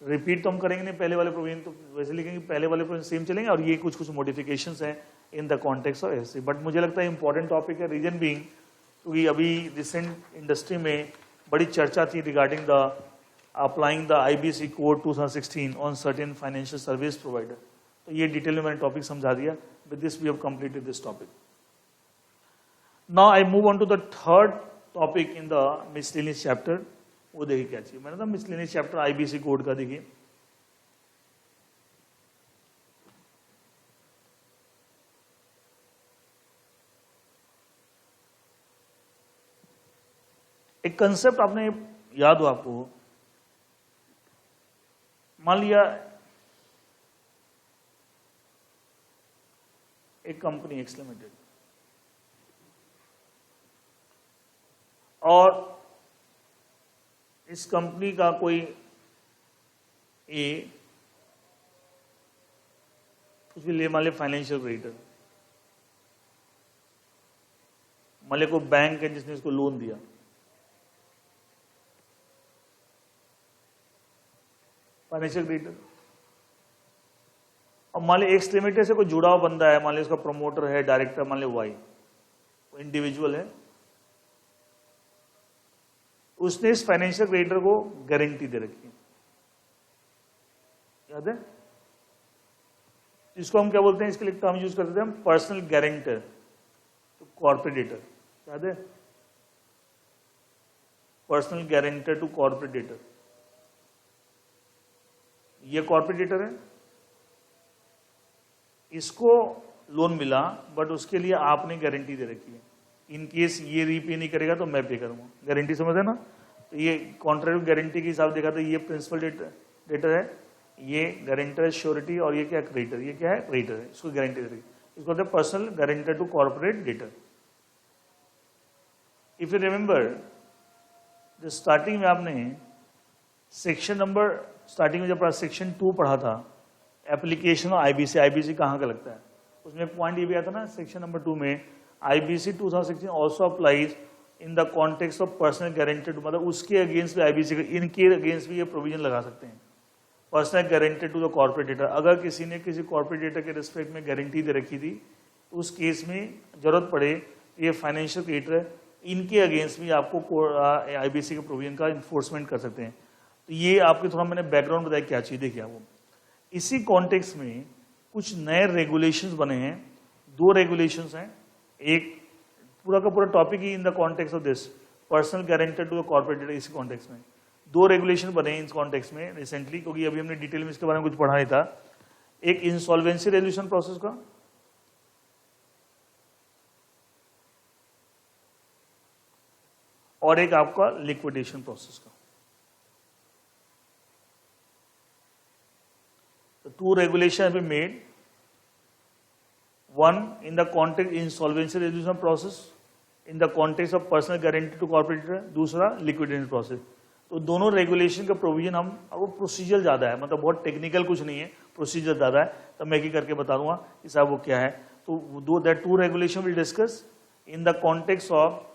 रिपीट तो हम करेंगे नहीं पहले वाले प्रोविजन, तो वैसे लिखेंगे पहले वाले प्रोविजन सेम चलेंगे और ये कुछ कुछ मॉडिफिकेशंस हैं इन द कॉन्टेक्स्ट ऑफ ऐसे। बट मुझे लगता है इंपॉर्टेंट टॉपिक है, रीजन बीइंग क्योंकि अभी रिसेंट इंडस्ट्री में बड़ी चर्चा थी regarding the applying the IBC code 2016 on certain financial service provider. तो ये डिटेल में मैंने टॉपिक समझा दिया। With this we have completed this topic. Now I move on to the third topic in the miscellaneous chapter. वो देखिए क्या चाहिए, मैंने कहा मिसलेनियस चैप्टर IBC कोड का देखिए। एक कंसेप्ट आपने याद हो आपको, मान लिया एक कंपनी एक्स लिमिटेड, और इस कंपनी का कोई कुछ भी ले, मान लिया फाइनेंशियल क्रेडिटर, मान लिया कोई बैंक है जिसने इसको लोन दिया, फाइनेंशियल क्रेडिटर, और मान लिया एक्स लिमिटेड से कोई जुड़ा हुआ बंदा है, मान लिया उसका प्रमोटर है, डायरेक्टर मान लिया वाई, वो इंडिविजुअल है, उसने इस फाइनेंशियल क्रेडिटर को गारंटी दे रखी है, याद है? इसको हम क्या बोलते हैं, इसके लिए टर्म यूज करते थे हम, पर्सनल गारंटर टू कॉर्पोरेटर, याद है? पर्सनल गारंटर टू कॉर्पोरेटर, ये कॉर्पोरेटर है, इसको लोन मिला बट उसके लिए आपने गारंटी दे रखी है, इन केस ये रीपे नहीं करेगा तो मैं पे करूंगा, गारंटी समझ है ना? तो ये कॉन्ट्रैक्ट गारंटी के हिसाब देखा तो ये प्रिंसिपल डेटर है, ये गारंटर श्योरिटी, और ये क्या क्रेडिटर, ये क्या है क्रेडिटर है, इसको गारंटी दे रखी, इसको कहते हैं personal guarantor to corporate debtor. If you remember जो स्टार्टिंग में आपने सेक्शन नंबर, स्टार्टिंग में जब सेक्शन 2 पढ़ा था, एप्लीकेशन ऑफ IBC, IBC कहाँ का लगता है, उसमें पॉइंट ये भी आता ना सेक्शन नंबर 2 में, IBC 2016 also applies in the context of personal guaranteed, मतलब उसके अगेंस्ट भी IBC, इनके अगेंस्ट भी ये प्रोविजन लगा सकते हैं, personal guaranteed to the corporate debtor. अगर किसी ने किसी कॉर्पोरेट डेटर के रिस्पेक्ट में गारंटी दे रखी थी, तो उस केस में जरूरत पड़े, ये फाइनेंशियल क्रेडिटर है, इनके अगेंस्ट भी आपको IBC के प्रोविजन का इन्फोर्समेंट कर सकते हैं। तो ये आपके थोड़ा मैंने बैकग्राउंड बताया क्या चीज, देखिए वो इसी कॉन्टेक्स्ट में कुछ नए रेगुलेशंस बने हैं, 2 रेगुलेशंस हैं, एक पूरा का पूरा टॉपिक ही in the context of this personal guarantor to the corporate debtor, इसी कॉन्टेक्स्ट में 2 रेगुलेशन बने इस कॉन्टेक्स्ट में रिसेंटली, क्योंकि अभी हमने डिटेल में इसके बारे में कुछ पढ़ा नहीं था। एक इंसॉल्वेंसी रेजोल्यूशन प्रोसेस का, और एक आपका लिक्विडेशन प्रोसेस का। तो 2 regulations have been made, one in the context insolvency resolution process, in the context of personal guarantee to corporator, दूसरा लिक्विडेशन प्रोसेस। तो दोनों रेगुलेशन का प्रोविजन हम, अब प्रोसीजर ज्यादा है, मतलब बहुत टेक्निकल कुछ नहीं है, प्रोसीजर ज्यादा है, तो मैं एक करके बता दूंगा कि साहब वो क्या है। तो दो that two regulation will discuss in the context of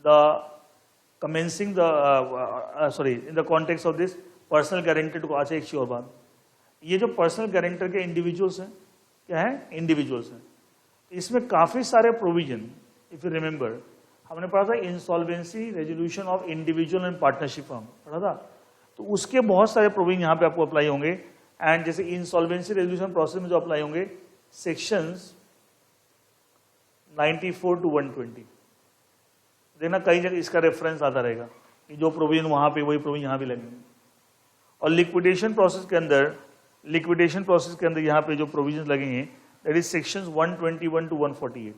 the commencing the sorry in the context of this personal guarantee to. अच्छा एक और बात, ये जो पर्सनल गारंटर के इंडिविजुअल्स हैं, क्या है, इंडिविजुअल्स हैं, इसमें काफी सारे प्रोविजन, इफ यू रिमेंबर हमने पढ़ा था insolvency resolution of individual and partnership firm पढ़ा था, तो उसके बहुत सारे प्रोविजन यहाँ पे आपको अप्लाई होंगे। एंड जैसे इंसॉल्वेंसी रेजोल्यूशन प्रोसेस में जो अप्लाई होंगे सेक्शंस 94 to 120, देखना कई जगह इसका रेफरेंस आता रहेगा कि जो प्रोविजन वहां पे वही प्रोविजन यहाँ भी लगेंगे। और लिक्विडेशन प्रोसेस के अंदर यहाँ पे जो प्रोविजन लगेंगे दैट इज सेक्शंस 121 to 148।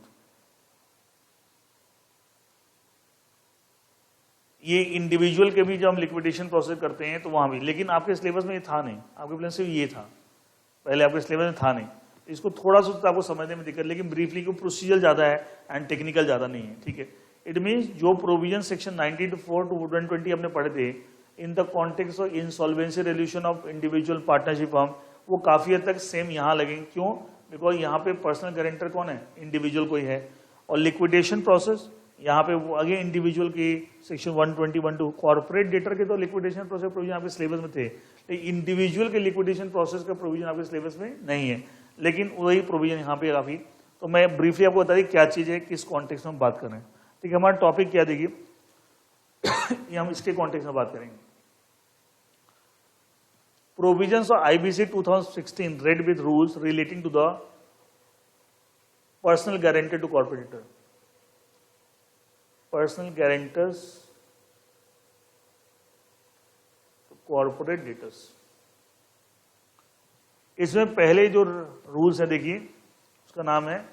ये इंडिविजुअल के भी जब हम लिक्विडेशन प्रोसेस करते हैं तो वहां भी, लेकिन आपके सिलेबस में ये था नहीं, आपके प्लान से ये था, पहले आपके सिलेबस में था नहीं, इसको थोड़ा सा आपको समझने में दिक्कत, लेकिन ब्रीफली को प्रोसीजर ज्यादा है एंड टेक्निकल ज्यादा नहीं है, ठीक है। इट मीन्स जो प्रोविजन सेक्शन 94 to 120 हमने पढ़े थे इन the context of insolvency resolution of individual partnership firm, वो काफी हद तक सेम यहाँ लगेंगे। क्यों? बिकॉज यहाँ पे पर्सनल गारंटर कौन है, इंडिविजुअल कोई है। और लिक्विडेशन प्रोसेस यहाँ पे वो अगे इंडिविजुअल की सेक्शन 121 टू, कॉर्पोरेट डेटर के तो लिक्विडेशन प्रोसेस प्रोविजन आपके सिलेबस में थे, लेकिन इंडिविजुअल के लिक्विडेशन प्रोसेस का प्रोविजन आपके सिलेबस में नहीं है, लेकिन वही प्रोविजन यहाँ पे काफी। तो मैं ब्रीफली आपको बता दी क्या चीज है, किस कॉन्टेक्स्ट में बात कर रहे हैं, ठीक है। हमारा टॉपिक क्या देखिए ये हम इसके कॉन्टेक्स्ट में बात करेंगे। Provisions of IBC 2016 read with rules relating to the personal guarantor to corporator. Personal guarantors to corporate debtors. इसमें पहले जो रूल्स है देखिए, उसका नाम है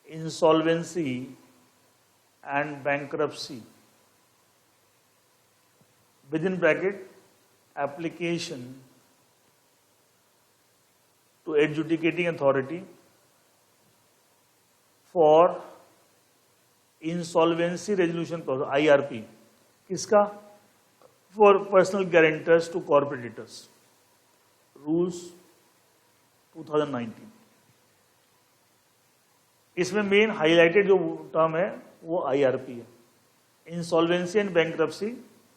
insolvency and bankruptcy, within bracket application to adjudicating authority for insolvency resolution process IRP, किसका, for personal guarantors to corporate debtors, rules 2019। इसमें मेन हाईलाइटेड जो टर्म है वो IRP है, insolvency and bankruptcy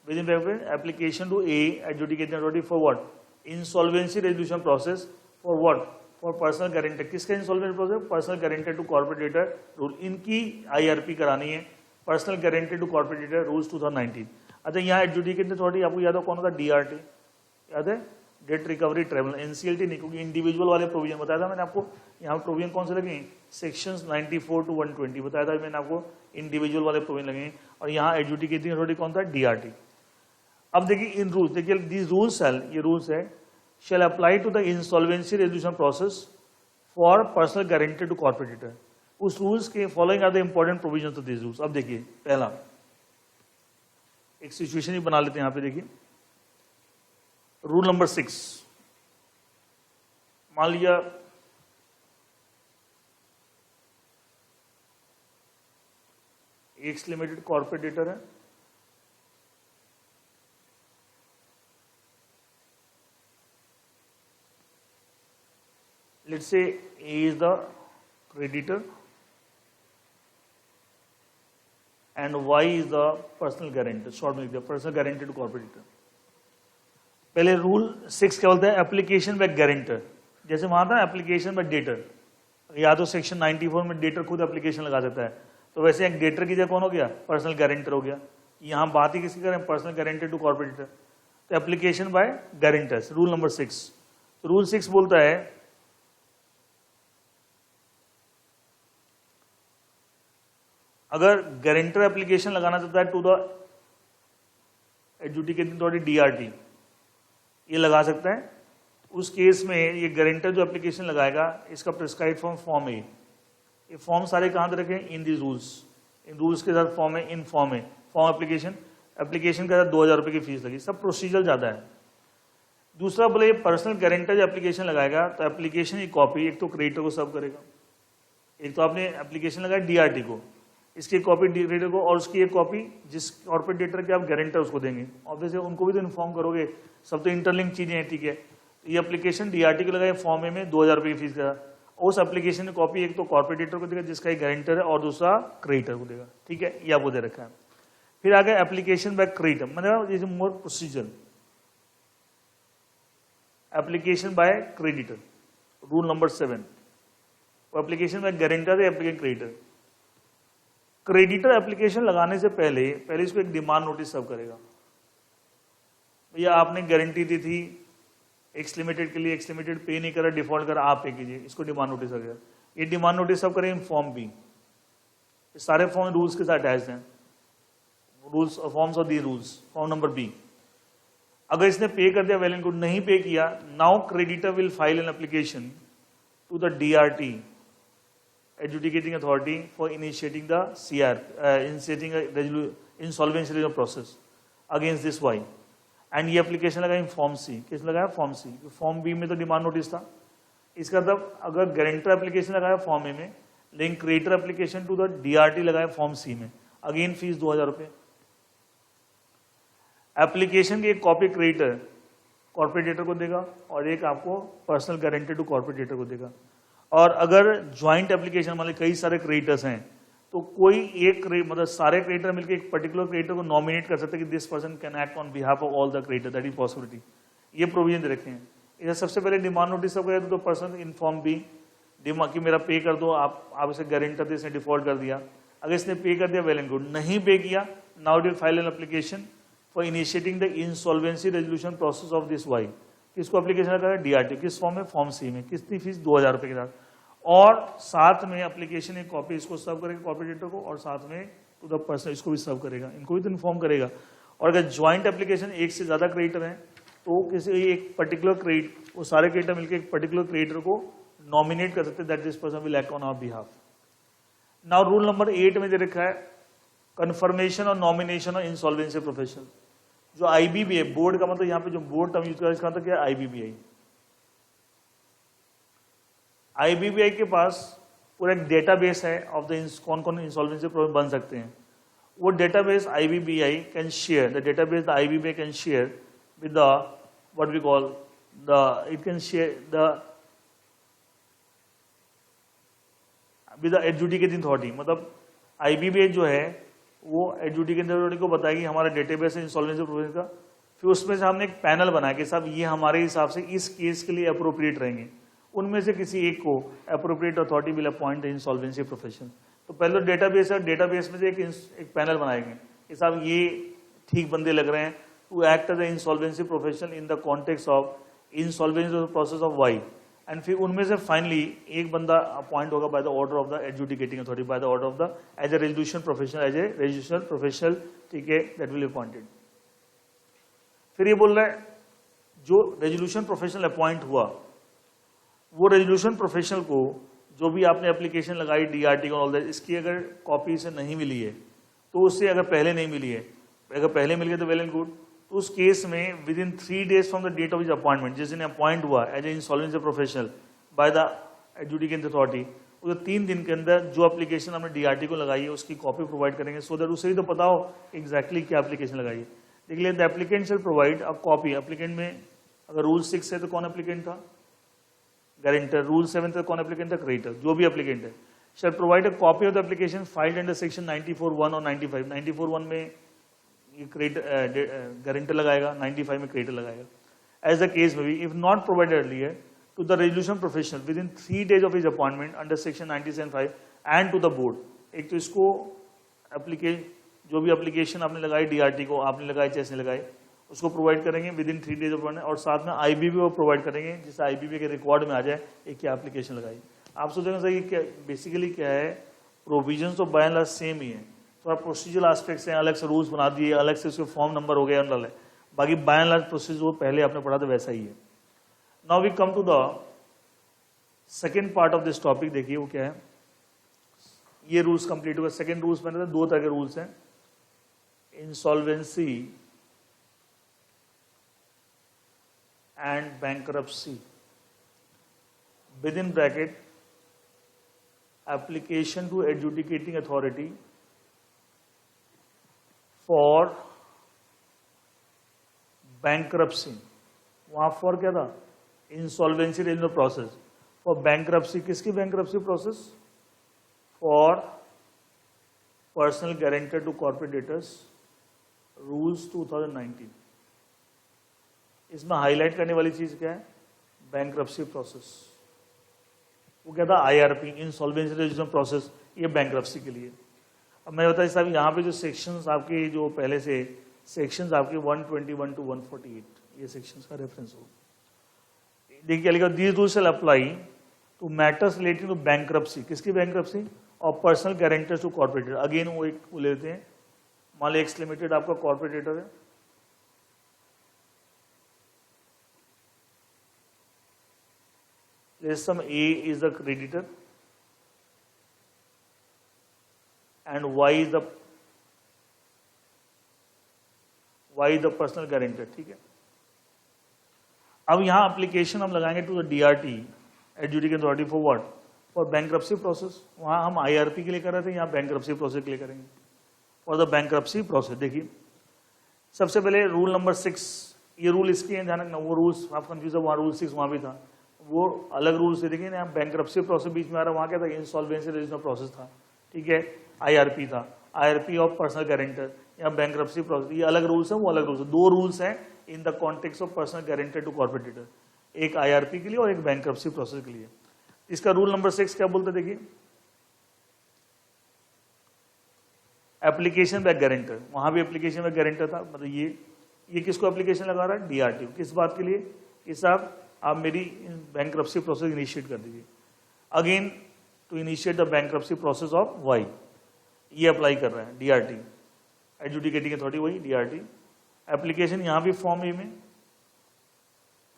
within bracket application to A adjudicating authority for what, insolvency resolution process for what, for personal guarantor, किसका insolvency process, personal guarantor to corporate debtor rule, इनकी IRP करानी है, personal guarantor to corporate debtor rules 2019। अच्छा यहाँ adjudicating authority आपको याद हो कौन होगा, DRT याद है, डेट रिकवरी ट्राइब्यूनल, NCLT नहीं, क्योंकि इंडिविजुअल वाले प्रोविजन बताया था मैंने आपको, यहाँ प्रोविजन कौन से लगे, सेक्शंस 94 to 120 बताया था मैंने आपको, इंडिविजुअल वाले प्रोविजन लगे, और यहाँ एडजुडिकेटिंग अथॉरिटी कौन था, DRT। अब देखिए इन रूल्स, देखिए दीज रूल्स है, ये रूल्स है, shall apply to the insolvency resolution process for personal guarantor to corporate debtor. उस रूल्स के following are the important provisions of this rules. अब देखिए पहला एक सिचुएशन ही बना लेते हैं यहाँ पे, देखिए रूल नंबर 6, मान लिया एक्स लिमिटेड कॉर्पोरेट डेटर है, let's say A is the creditor and Y is the personal guarantor, short में लिख दिया personal guarantor to corporate debtor। पहले रूल 6 क्या बोलता है, एप्लीकेशन बाय गारंटर, जैसे वहां था एप्लीकेशन बाय डेटर, या तो सेक्शन 94 में डेटर खुद एप्लीकेशन लगा देता है, तो वैसे एक डेटर की जगह कौन हो गया, पर्सनल गारंटर हो गया। यहाँ बात ही किसकी करें, personal guarantor to corporate debtor, तो application by guarantors, rule number 6। Rule 6 बोलता है अगर गारंटर एप्लीकेशन लगाना चाहता है to the adjudicating authority DRT, ये लगा सकता है, उस केस में ये गारंटर जो एप्लीकेशन लगाएगा इसका प्रिस्क्राइब फॉर्म है, ये फॉर्म सारे कहां पे रखे, in this rules, in rules के साथ फॉर्म है, इन फॉर्म एप्लीकेशन का 2000 रुपए की फीस लगी, सब प्रोसीजर ज्यादा है। दूसरा बोले पर्सनल गारंटर एप्लीकेशन लगाएगा तो एप्लीकेशन की कॉपी एक तो क्रेडिटर को सर्व करेगा, एक तो आपने एप्लीकेशन लगाया डीआरटी को, इसकी कॉपी क्रेडिटर को, और उसकी एक कॉपी जिस कॉर्पोरेट डेटर के आप गारंटर उसको देंगे, ऑब्वियसली उनको भी तो इन्फॉर्म करोगे, सब तो इंटरलिंक चीजें हैं, ठीक है। तो ये एप्लीकेशन डीआरटी को लगाए फॉर्म ए में 2000 रुपये की फीस का, उस एप्लीकेशन की कॉपी एक तो कॉर्पोरेट डेटर को देगा जिसका एक गारंटर है और दूसरा क्रेडिटर को देगा, ठीक है, ये आपको दे रखा है। फिर आगे एप्लीकेशन बाय क्रेडिटर, मतलब more procedure, application by creditor, rule number 7, application by guarantor है, एप्लीकेशन क्रेडिटर। क्रेडिटर एप्लीकेशन लगाने से पहले इसको एक डिमांड नोटिस सर्व करेगा, भैया आपने गारंटी दी थी एक्स लिमिटेड के लिए, एक्स लिमिटेड पे नहीं करा, डिफॉल्ट करा, आप पे कीजिए, इसको डिमांड नोटिस सर्व करेगा। ये डिमांड नोटिस सर्व करेंगे फॉर्म बी, सारे फॉर्म रूल्स के साथ अटैच हैं, rules forms of the rules, form number B. अगर इसने पे कर दिया वेल एंड गुड, नहीं पे किया, now creditor will file an application to the DRT adjudicating authority for initiating the CR, initiating a insolvency resolution process against this Y, and ये application लगा in form सी, किस लगाया form सी, form B में तो demand notice था, इसका मतलब अगर गारंटर एप्लीकेशन लगाया फॉर्म ए में, लेकिन creditor application to the DRT लगाया फॉर्म सी में, अगेन फीस 2000 रुपये। एप्लीकेशन की एक कॉपी क्रेडिटर कॉर्पोरेट डेटर को देगा और एक आपको personal guarantor to corporate debtor को देगा। और अगर ज्वाइंट एप्लीकेशन मतलब कई सारे क्रेडिटर्स हैं तो कोई एक मतलब सारे क्रेडिटर मिलकर एक पर्टिकुलर क्रेडिटर को नॉमिनेट कर सकते हैं कि this person can act on behalf of all the creditor, that is possibility, ये प्रोविजन दे रखे हैं। इधर सबसे पहले डिमांड नोटिस सब गया तो पर्सन इन्फॉर्म भी डिमांड कि मेरा पे कर दो, आप इसे गारंटर दे, इसने डिफॉल्ट कर दिया, अगर इसने पे कर दिया वेल एंड गुड, नहीं पे किया now it will file an application for initiating the insolvency resolution process of this Y. किसको एप्लीकेशन लगा है डीआरटी, किस फॉर्म में फॉर्म सी में, कितनी फीस 2000 रुपये के साथ, और साथ में एप्लीकेशन एक कॉपी इसको सर्व करेगा कॉर्पोरेटर को और साथ में टू द पर्सन इसको भी सर्व करेगा, इनको भी तो इन्फॉर्म करेगा। और अगर ज्वाइंट एप्लीकेशन एक से ज्यादा क्रेडिटर हैं तो किसी एक पर्टिकुलर क्रेडिट, वो सारे क्रेडिटर मिलकर एक पर्टिकुलर क्रेडिटर को नॉमिनेट कर सकते हैं that this person will act on our behalf. Now rule number 8 में दे रखा है कंफर्मेशन और नॉमिनेशन ऑफ इंसॉल्वेंसी प्रोफेशनल। जो आईबीबीआई बोर्ड का मतलब यहाँ पे जो बोर्ड टर्म यूज कर इसका मतलब क्या है आईबीबीआई। आईबीबीआई के पास पूरा एक डेटाबेस है ऑफ द कौन कौन इंसॉल्वेंसी प्रोविजन बन सकते हैं। वो database IBBI can share, the database the IBBI can share with the what we call the it can share the with the adjudicating authority. मतलब आईबीबीआई जो है वो एडजुडिकेटिंग अथॉरिटी को बताएगी हमारा डेटाबेस है इंसॉल्वेंसी प्रोविजन का, फिर उसमें से हमने एक पैनल बनाया कि साहब ये हमारे हिसाब से इस केस के लिए अप्रोप्रिएट रहेंगे, उनमें से किसी एक को appropriate authority will appoint insolvency profession. तो पहले डेटाबेस है, डेटाबेस में से एक पैनल बनाएंगे कि साहब ये ठीक बंदे लग रहे हैं to act as insolvency professional in the context of insolvency process of Y, and फिर उनमें से फाइनली एक बंदा अपॉइंट होगा by the order of the adjudicating authority, by the order of the as a resolution professional, as a resolution professional, ठीक है, that will appointed. फिर ये बोल रहा है जो रेजोल्यूशन प्रोफेशनल अपॉइंट हुआ वो रेजोल्यूशन प्रोफेशनल को जो भी आपने एप्लीकेशन लगाई डीआरटी को ऑल दैट, इसकी अगर कॉपी से नहीं मिली है तो उससे अगर पहले नहीं मिली है, अगर पहले मिल गया तो वेल एंड गुड, तो उस केस में within 3 days from the date of his appointment, जिस दिन अपॉइंट हुआ as a insolvency professional by the adjudicating authority, उसे 3 दिन के अंदर जो एप्लीकेशन हमने डीआरटी को लगाई है उसकी कॉपी प्रोवाइड करेंगे, सो दैट उसे ही तो पता हो एग्जैक्टली क्या एप्लीकेशन लगाई है। देख लिया, the applicant shell provide a copy, applicant में अगर रूल 6 है तो कौन एप्लीकेंट था गारंटर, रूल 7 कौन एप्लीकेंट था क्रेडिटर, जो भी एप्लीकेंट है शैल provide a copy of the application filed under section 94(1) और 95। 94(1) में ये क्रेडिटर गारंटर लगाएगा, 95 में क्रेडिटर लगाएगा, एज द केस में भी। If not provided earlier to the resolution professional within 3 days of his appointment under section 97(5) and to the board. एक तो इसको एप्लीकेशन जो भी एप्लीकेशन आपने लगाई डीआरटी को, आपने लगाई चाहे इसने लगाई, उसको प्रोवाइड करेंगे with in 3 days of appointment, और साथ में आईबीबी को प्रोवाइड करेंगे जिससे आईबीबी के रिकॉर्ड में आ जाए एक क्या एप्लीकेशन लगाई। आप सोचेंगे सर ये क्या बेसिकली क्या है, प्रोविजन तो बाय एंड लार्ज सेम ही है, थोड़ा प्रोसीजरल एस्पेक्ट्स हैं, अलग से रूल्स बना दिए, अलग से उसके फॉर्म नंबर हो गया है, बाकी बाय एंड लार्ज प्रोसीजर वो पहले आपने पढ़ा था वैसा ही है। Now we come to the second part of this topic. देखिए वो क्या है, ये रूल्स कंप्लीट हुआ। सेकेंड रूल्स मैंने था 2 तरह के रूल्स हैं, insolvency and bankruptcy. Within bracket, application to adjudicating authority for bankruptcy. वहां फॉर क्या था? इंसॉल्वेंसी रेजनल प्रोसेस. फॉर बैंक्रप्सी, किसकी bankruptcy process? For personal guarantor to corporate debtors, rules 2019. इसमें हाईलाइट करने वाली चीज क्या है? Bankruptcy process. वो क्या था? आईआरपी, इंसॉल्वेंसी रेजनल प्रोसेस. ये बैंक्रप्सी के लिए. अब मैं बताइए साहब, यहाँ पे जो सेक्शंस आपके जो पहले से सेक्शंस आपके 121 टू 148, ये सेक्शंस का रेफरेंस हो. देखिए लिखा, these rules shall apply to matters relating to bankruptcy. किसकी बैंक्रप्सी? और personal guarantors to corporate. Again वो एक लेते हैं, मान लो एक्स लिमिटेड आपका कॉर्पोरेटर है, सम A is the creditor and Y is the personal guarantor. ठीक है. अब यहां एप्लीकेशन हम लगाएंगे to the DRT, adjudicating authority, for what? For bankruptcy process. वहां हम IRP के लिए कर रहे थे, यहां बैंक्रप्सी प्रोसेस के लिए करेंगे. For the bankruptcy process. देखिए सबसे पहले रूल नंबर 6, ये रूल इसके हैं, ध्यान रखना. वो रूल्स आप कंफ्यूज है, वहां रूल 6 वहां भी था, वो अलग रूल से. देखिए यहाँ बैंक्रप्सी प्रोसेस बीच में आ रहा है, वहां क्या था? इंसॉल्वेंसी रेजनल प्रोसेस था. ठीक है, IRP था, IRP ऑफ पर्सनल गारंटर. यहाँ बैंक्रप्सी प्रोसेस, ये अलग रूल्स है, वो अलग रूल्स है. दो रूल्स हैं in the context of personal guarantor to corporate debtor, एक IRP के लिए और एक बैंक्रप्सी प्रोसेस के लिए. इसका रूल नंबर 6 क्या बोलते? देखिए, एप्लीकेशन बाय गारंटर. वहां भी एप्लीकेशन बाय गारंटर था, मतलब ये किसको एप्लीकेशन लगा रहा है? DRT. किस बात के लिए? कि साहब आप मेरी बैंक्रप्सी प्रोसेस इनिशिएट कर दीजिए. Again to initiate the bankruptcy process of Y, ये अप्लाई कर रहे हैं DRT, एडजुडिकेटिंग अथॉरिटी, वही DRT. एप्लीकेशन यहां भी फॉर्म ए में,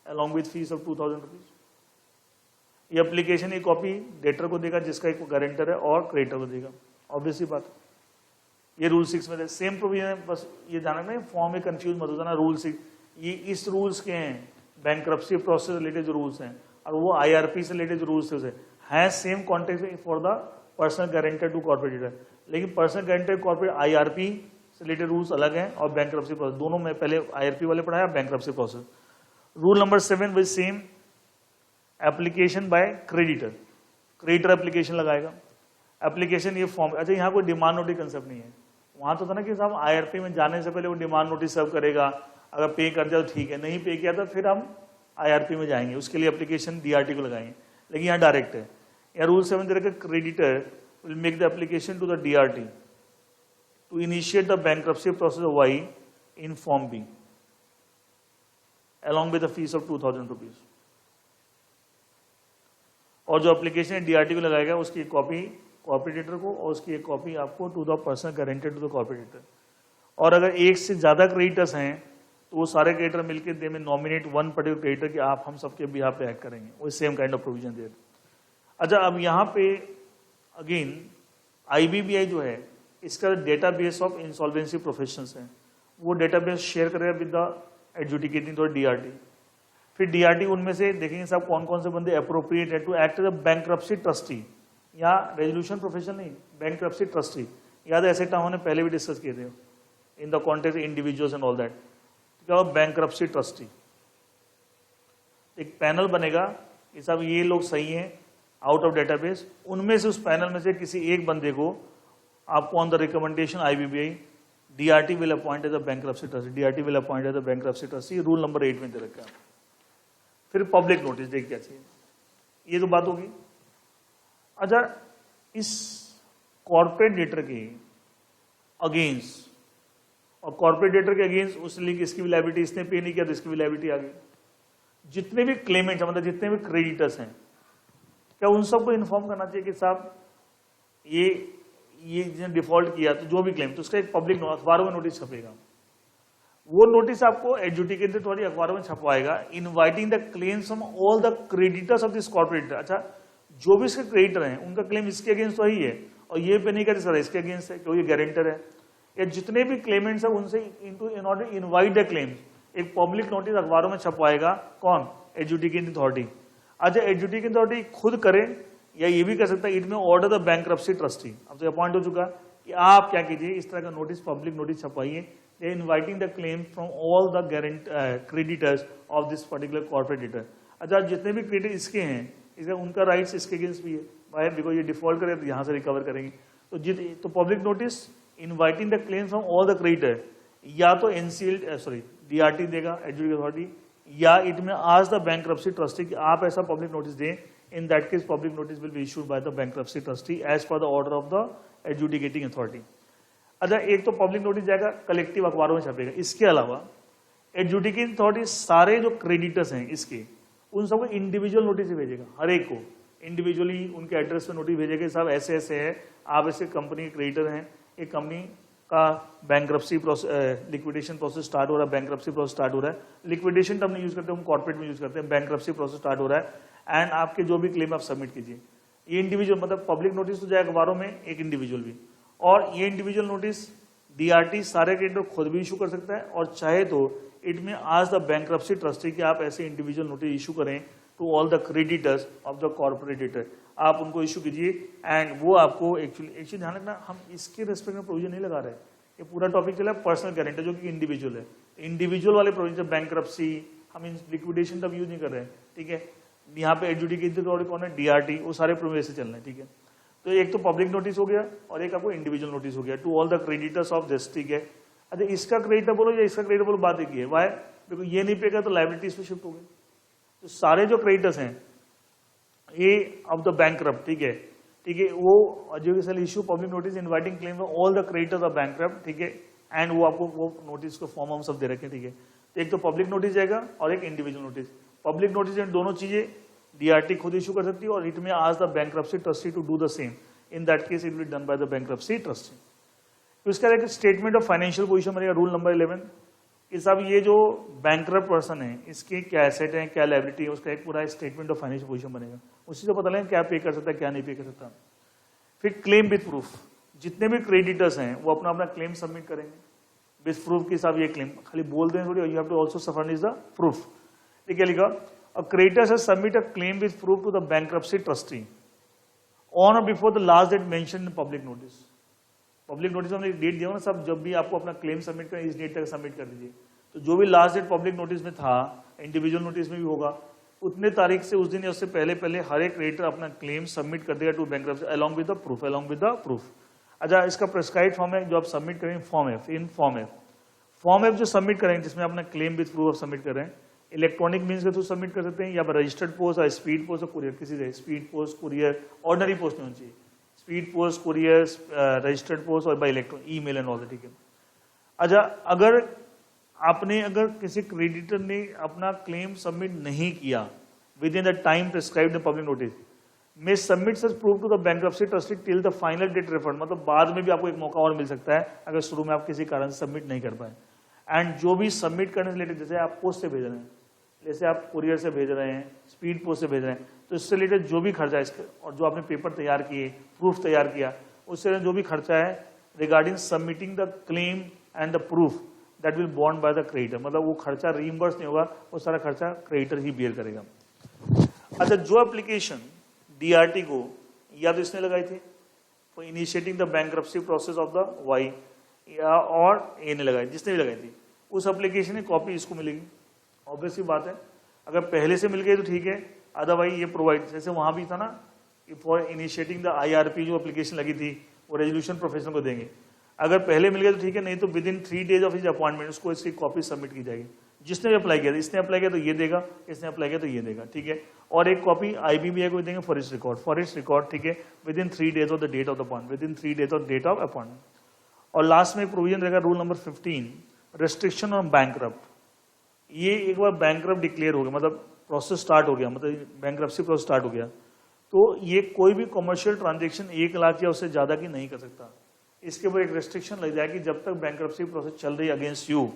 along with fees of 2000 rupees. ये एप्लीकेशन एक कॉपी डेटर को देगा जिसका एक गारंटर है, और क्रेडिटर को देगा. ऑब्वियसली बात, ये रूल 6 में सेम प्रोविजन है. बस ये ध्यान रखना, फॉर्म में कंफ्यूज मत हो जाना. रूल 6 ये इस रूल्स के हैं, बैंक्रप्सी प्रोसेस रिलेटेड जो रूल्स हैं, और वो IRP से रिलेटेड जो रूल्स हैं same context for the personal guarantor to corporate debtor. लेकिन पर्सनल गारंटर कॉर्पोरेट IRP से रिलेटेड रूल्स अलग हैं, और बैंक्रप्सी प्रोसेस दोनों में पहले IRP वाले पढ़ाया, bankruptcy process. Rule number 7 with same, application by creditor. Creditor application लगाएगा. एप्लीकेशन ये फॉर्म, अच्छा यहाँ कोई डिमांड नोटिस कंसेप्ट नहीं है. वहां तो था ना कि साहब IRP में जाने से पहले वो डिमांड नोटिस सर्व करेगा, अगर पे कर जाओ ठीक है, नहीं पे किया तो फिर हम IRP में जाएंगे, उसके लिए एप्लीकेशन DRT को लगाएंगे. लेकिन यहाँ डायरेक्ट है. यहाँ रूल 7 दे रखा, creditor will make the application to the DRT to initiate the bankruptcy process of Y in form B along with the fees of 2000 rupees. और जो एप्लीकेशन DRT को लगाएगा उसकी एक कॉपी कॉर्पोरेटर को, और उसकी एक कॉपी आपको to the personal guarantor to the corporator. और अगर एक से ज्यादा क्रेडिटर्स हैं तो वो सारे क्रेडिटर मिलकर दे में नॉमिनेट वन पर्टिकुलर क्रेडिटर कि आप हम सबके बिहाफ पे एक्ट करेंगे. वो सेम काइंड ऑफ प्रोविजन दे. अच्छा, अब यहाँ पे अगेन IBBI जो है, इसका डेटाबेस ऑफ इंसॉल्वेंसी प्रोफेशंस है, वो डेटाबेस शेयर करेगा विद द एडजुडिकेटिंग और DRT. फिर DRT उनमें से देखेंगे साहब कौन कौन से बंदे अप्रोप्रिएट है to act as a bankruptcy trustee, या रेजोल्यूशन प्रोफेशन नहीं, बैंक्रप्सी ट्रस्टी. याद है, ऐसे टर्म हमने पहले भी डिस्कस किए थे इन the context individuals and all that. क्या बैंक्रप्सी ट्रस्टी. एक पैनल बनेगा कि साहब ये लोग सही हैं आउट ऑफ डेटाबेस, उनमें से उस पैनल में से किसी एक बंदे को आपको on the recommendation IBBI DRT will appoint as a bankruptcy trustee. DRT will appoint as a bankruptcy trustee. Rule number 8 में दे रखा है. फिर पब्लिक नोटिस देख क्या चाहिए, ये तो बात होगी. अच्छा, इस कॉर्पोरेट डेटर के अगेंस्ट और कॉर्पोरेट डेटर के अगेंस्ट उस लिंक इसकी भी लायबिलिटी, इसने पे नहीं किया तो इसकी भी लायबिलिटी आ गई. जितने भी क्लेमेंट मतलब जितने भी क्रेडिटर्स हैं, क्या उन सबको इन्फॉर्म करना चाहिए कि साहब ये डिफॉल्ट किया तो जो भी क्लेम, तो उसका एक पब्लिक अखबारों में नोटिस छपेगा. वो नोटिस आपको एडजुडिकेटेड अथॉरिटी अखबारों में छपवाएगा, inviting the claims from all the creditors of this corporate. अच्छा, जो भी इसके क्रेडिटर हैं उनका क्लेम इसके अगेंस्ट तो ही है, और ये पे नहीं करते सर इसके अगेंस्ट है क्योंकि ये गारंटर है. या जितने भी क्लेमेंट्स है उनसे in order invite the claims, एक पब्लिक नोटिस अखबारों में छपवाएगा कौन? Adjudicating authority. अच्छा, एडजुडिकेटिंग अथॉरिटी खुद करे या ये भी कर सकता है इट में ऑर्डर द बैंक्रप्सी ट्रस्टी। अब तो अपॉइंट हो चुका कि आप क्या कीजिए, इस तरह का नोटिस, पब्लिक नोटिस छपवाइए, inviting the claim from all the creditors of this particular corporate debtor. अच्छा, जितने भी क्रेडिट इसके हैं, इसका उनका राइट्स इसके अगेंस्ट भी है भाई, बिकॉज ये डिफॉल्ट करे तो यहाँ से रिकवर करेंगे। तो public notice inviting the claim from all the creditor, या तो एनसीएल सॉरी डीआरटी देगा एडजुडिकेटिंग अथॉरिटी, या इट में आज द बैंक्रप्सी ट्रस्टी कि आप ऐसा पब्लिक नोटिस दें। In that case public notice will be issued by the bankruptcy trustee as per the order of the adjudicating authority. अच्छा, एक तो पब्लिक नोटिस जाएगा कलेक्टिव अखबारों में छपेगा। इसके अलावा एडजुडिकेटिंग अथॉरिटी सारे जो क्रेडिटर्स हैं इसके, उन सबको इंडिविजुअल नोटिस भेजेगा, हर एक को इंडिविजुअली उनके एड्रेस पे नोटिस भेजेगा, साहब ऐसे ऐसे है, आप ऐसे कंपनी के क्रेडिटर हैं, एक कंपनी का bankruptcy process, liquidation process start हो रहा है, बैंक्रप्सी प्रोसेस स्टार्ट हो रहा है। लिक्विडेशन टर्म नहीं यूज करते, हम कॉर्पोरेट में यूज करते हैं। बैंक्रप्सी प्रोसेस स्टार्ट हो रहा है एंड आपके जो भी क्लेम आप सबमिट कीजिए। ये इंडिविजुअल मतलब पब्लिक नोटिस तो जाए अखबारों में, एक इंडिविजुअल भी, और ये इंडिविजुअल नोटिस डीआरटी सारे क्रेडिटर खुद भी इशू कर सकता है, और चाहे तो इट में आज द बैंक्रप्सी ट्रस्टी कि आप ऐसे इंडिविजुअल नोटिस इशू करें to all the creditors of the corporate debtor, आप उनको इशू कीजिए एंड वो आपको एक्चुअली ध्यान रखना, हम इसके रेस्पेक्ट में प्रोविजन नहीं लगा रहे। ये पूरा टॉपिक चला है पर्सनल गारंटर जो कि इंडिविजुअल है, इंडिविजुअल वाले प्रोविजन, बैंक्रप्सी, हम लिक्विडेशन तब यूज नहीं कर रहे हैं, ठीक है। यहाँ पे एडजुडिकेटिंग अथॉरिटी कौन है? डीआरटी, वो सारे प्रोविजन से चल रहे हैं, ठीक है। तो एक तो पब्लिक नोटिस हो गया और एक आपको इंडिविजुअल नोटिस हो गया to all the creditors of this, ठीक है। अच्छा, इसका क्रेडिटर बोलो या इसका क्रेडिटर बोलो, बात एक ही है, वाई? बिकॉज ये नहीं पेगा तो लायबिलिटीज पे शिफ्ट हो गई। तो सारे जो क्रेडिटर्स हैं ए ऑफ द बैंक्रप्ट, ठीक है, ठीक है, वो educational issue public notice inviting claim for all the creditors of bankrupt, ठीक है, एंड वो आपको वो नोटिस को फॉर्म हम सब दे रखे हैं, ठीक है। तो एक तो पब्लिक नोटिस जाएगा और एक individual notice. Public notice and दोनों चीजें डीआरटी खुद इशू कर सकती है और इट में आज the bankruptcy trustee to do the same. In that case it will be done by the bankruptcy trustee. तो इसका एक स्टेटमेंट ऑफ फाइनेंशियल पोजीशन बनेगा, रूल नंबर 11 कि साहब ये जो बैंक्रप्ट पर्सन है इसके क्या एसेट है, क्या लायबिलिटी है, उसका एक पूरा स्टेटमेंट ऑफ फाइनेंशियल पोजीशन बनेगा। उसी से पता लगेगा क्या पे कर सकता है, क्या नहीं पे कर सकता। फिर क्लेम विथ प्रूफ, जितने भी क्रेडिटर्स हैं वो अपना अपना क्लेम सबमिट करेंगे विथ प्रूफ कि साहब ये क्लेम, खाली बोल दें थोड़ी, you have to also furnish the proof. ठीक है, लिखा a creditors has submit a claim with proof to the bankruptcy trustee on और before the last date mention in public notice. Public notice में हमने एक डेट दिया ना, सब जब भी आपको अपना क्लेम सबमिट करें इस डेट तक सबमिट कर दीजिए। तो जो भी लास्ट डेट पब्लिक नोटिस में था, इंडिविजुअल नोटिस में भी होगा, उतने तारीख से उस दिन या उससे पहले पहले हर एक क्रेडिटर अपना क्लेम सबमिट कर देगा to bankruptcy along with the proof, along with the proof. अच्छा, इसका प्रेस्क्राइब फॉर्म है जो आप सबमिट करेंगे, form F. In form F जो सबमिट करेंगे जिसमें अपना क्लेम विद प्रूफ सबमिट कर रहे हैं, इलेक्ट्रॉनिक मीन्स के थ्रू सबमिट कर सकते हैं या रजिस्टर्ड पोस्ट और स्पीड पोस्ट और कुरियर, किसी से speed post courier, ordinary post नहीं होनी चाहिए, speed post courier registered post और by electronic email and all that, ठीक है। अच्छा, अगर किसी क्रेडिटर ने अपना क्लेम सबमिट नहीं किया within the time prescribed in public notice, may submit such proof to the bankruptcy trustee till the final date refund, मतलब बाद में भी आपको एक मौका और मिल सकता है अगर शुरू में आप किसी कारण से सबमिट नहीं कर पाए। एंड जो भी सबमिट करने से रिलेटेड, जैसे आप पोस्ट से भेज रहे हैं, जैसे आप कुरियर से भेज रहे हैं, स्पीड पोस्ट से भेज रहे हैं, तो इससे रिलेटेड जो भी खर्चा है इसके, और जो आपने पेपर तैयार किए, प्रूफ तैयार किया, उससे जो भी खर्चा है regarding submitting the claim and the proof that will born by the creditor, मतलब वो खर्चा रीइंबर्स नहीं होगा, वो सारा खर्चा क्रेडिटर ही बेयर करेगा। अच्छा, जो एप्लीकेशन डीआरटी को या तो इसने लगाई थी for initiating the bankruptcy process of the Y, या और ए ने लगाई, जिसने भी लगाई थी, उस एप्लीकेशन की कॉपी इसको मिलेगी। ऑब्वियसली बात है, अगर पहले से मिल गई तो ठीक है, अदरवाइज ये प्रोवाइड, जैसे वहां भी था ना फॉर इनिशिएटिंग द आईआरपी जो एप्लीकेशन लगी थी वो रेजोल्यूशन प्रोफेशनल को देंगे, अगर पहले मिल गया तो ठीक है, नहीं तो with in 3 days of his appointment उसको इसकी कॉपी सबमिट की जाएगी। जिसने भी अप्लाई किया, इसने अप्लाई किया तो ये देगा, इसने अप्लाई किया तो ये देगा, ठीक है। और एक कॉपी आईबीबीआई को देंगे फॉर इट्स रिकॉर्ड, ठीक है, within 3 days of the date of the appointment, within 3 days of date of appointment. और लास्ट में एक प्रोविजन रहेगा, rule number 15, restriction on bankrupt. ये एक बार बैंक्रप्ट डिक्लेयर हो गया, मतलब प्रोसेस स्टार्ट हो गया, मतलब बैंक्रप्सी प्रोसेस स्टार्ट हो गया, तो ये कोई भी कमर्शियल ट्रांजेक्शन 1 लाख या उससे ज्यादा की नहीं कर सकता। इसके ऊपर एक रेस्ट्रिक्शन लग जाएगी, जब तक बैंक्रप्सी प्रोसेस चल रही है अगेंस्ट यू,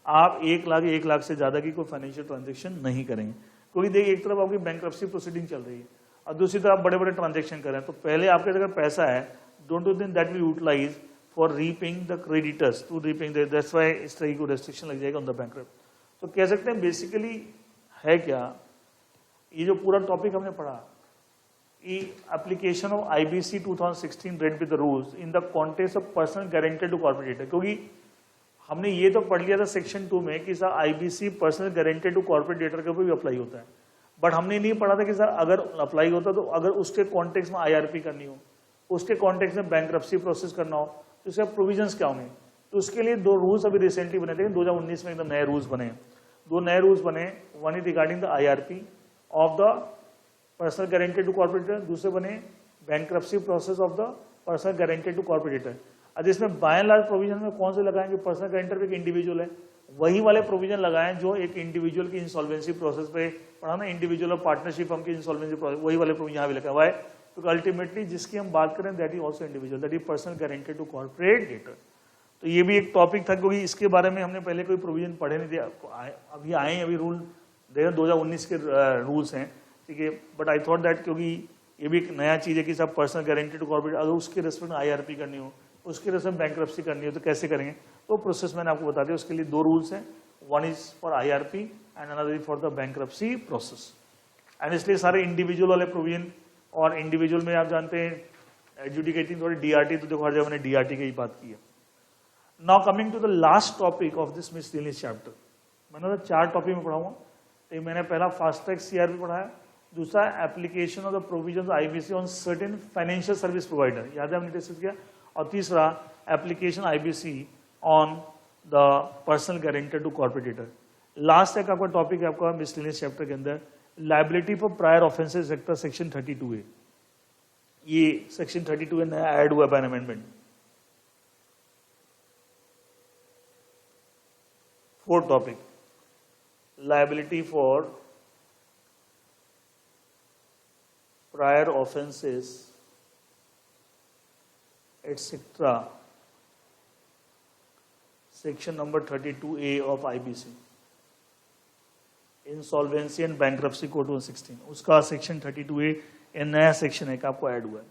आप 1 लाख से ज्यादा की कोई फाइनेंशियल ट्रांजेक्शन नहीं करेंगे। क्योंकि देखिए, एक तरफ आपकी बैंक्रप्सी प्रोसीडिंग चल रही है और दूसरी तरफ बड़े बड़े ट्रांजेक्शन कर रहे हैं, तो पहले आपके अगर पैसा है, don't you think that will utilize for repaying the creditors to repaying, that's why इस तरह की रेस्ट्रिक्शन लग जाएगा ऑन द बैंक्रप्ट। तो कह सकते हैं बेसिकली है क्या, ये जो पूरा टॉपिक हमने पढ़ा, application of IBC 2016 read with the rules in the context of personal guarantee to corporator, क्योंकि हमने ये तो पढ़ लिया था सेक्शन 2 में कि sir IBC personal guarantee to corporator के ऊपर भी अप्लाई होता है, बट हमने नहीं पढ़ा था कि सर अगर अप्लाई होता तो अगर उसके कॉन्टेक्स्ट में आईआरपी करनी हो, उसके कॉन्टेक्स्ट में बैंक्रप्सी प्रोसेस करना हो, तो उसके प्रोविजंस क्या होंगे। तो उसके लिए 2 रूल्स अभी रिसेंटली बने थे, 2019 में एकदम नए रूल्स बने, 2 नए रूल्स बने। One is regarding the IRP of the personal guarantee to corporator, दूसरे बने bankruptcy process of the personal guarantee to corporator. अब इसमें बाय एंड लार्ज प्रोविजन में कौन से लगाएंगे, पर्सनल गारंटर पे एक इंडिविजुअल है, वही वाले प्रोविजन लगाएं जो एक इंडिविजुअल की इंसॉल्वेंसी प्रोसेस पे पढ़ा ना, इंडिविजुअल और पार्टनरशिप हम की इंसॉल्वेंसी प्रोसेस, वही वाले प्रोविजन यहाँ भी लगा हुआ है, क्योंकि अल्टीमेटली जिसकी हम बात करें that is also individual, that is personal guarantee to corporate debtor. तो ये भी एक टॉपिक था, क्योंकि इसके बारे में हमने पहले कोई प्रोविजन पढ़े नहीं थे, अभी आए हैं, अभी रूल 2019 के रूल्स हैं, ठीक है। बट आई थॉट दैट क्योंकि ये भी एक नया चीज है कि सब पर्सनल गारंटी टू कॉर्पोरेट, अगर उसके रेस्पेक्ट में आईआरपी करनी हो, उसके रेस्पेक्ट में बैंक्रप्सी करनी हो तो कैसे करेंगे, तो प्रोसेस मैंने आपको बता दिया। उसके लिए 2 रूल्स हैं, one is for IRP and another is for the bankruptcy process. And इसलिए सारे इंडिविजुअल वाले प्रोविजन, और इंडिविजुअल में आप जानते हैं एडजुडिकेटिंग थोड़ी डीआरटी, तो देखो हर जगह मैंने डीआरटी की ही बात की है। Now coming to the last topic of this miscellaneous chapter, मैंने तो 4 टॉपिक में पढ़ाऊंगा। तो मैंने पहला फास्ट ट्रैक सीआरपी पढ़ाया, दूसरा application of the provisions IBC on certain financial service provider, याद है हमने डिस्कस किया, और तीसरा application IBC on the personal guarantor to corporator. Last एक आपका टॉपिक है आपका मिसलेनियस चैप्टर के अंदर liability for prior offences sector section 32A। ये सेक्शन 32A नया ऐड हुआ by amendment. 4th topic liability for prior offences etcetera section number 32A of IBC, insolvency and bankruptcy code 116, उसका section 32A एक नया section है आपको add हुआ है।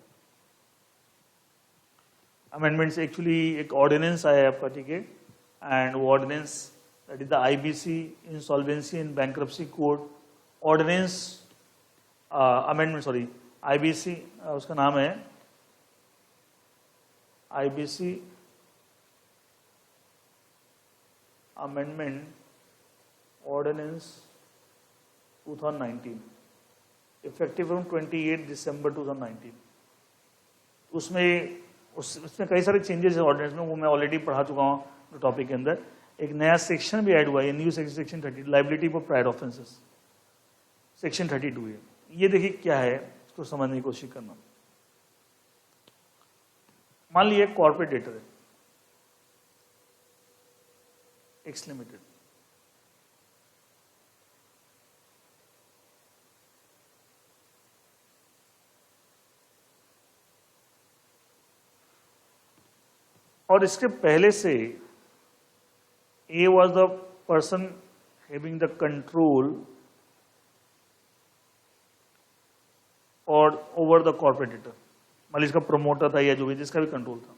अमेंडमेंट से एक्चुअली एक ऑर्डिनेंस आया है आपका, ठीक है, एंड वो ordinance that is the IBC insolvency and bankruptcy code ordinance amendment, sorry IBC, उसका नाम है IBC amendment ordinance 2019 effective from 28 दिसंबर 2019। उसमें कई सारे चेंजेस है ऑर्डिनेंस में, वो मैं ऑलरेडी पढ़ा चुका हूँ टॉपिक के अंदर। एक नया सेक्शन भी ऐड हुआ है, new section 30 liability for prior offences, section 32 है। ये देखिए क्या है, इसको समझने की कोशिश करना। मान लीजिए कॉर्पोरेट डेटर है एक्स लिमिटेड, और इसके पहले से ए was the person having the control और ओवर द कॉर्पोरेट डेटर, मान लीजिए इसका प्रमोटर था या जो भी जिसका भी कंट्रोल था।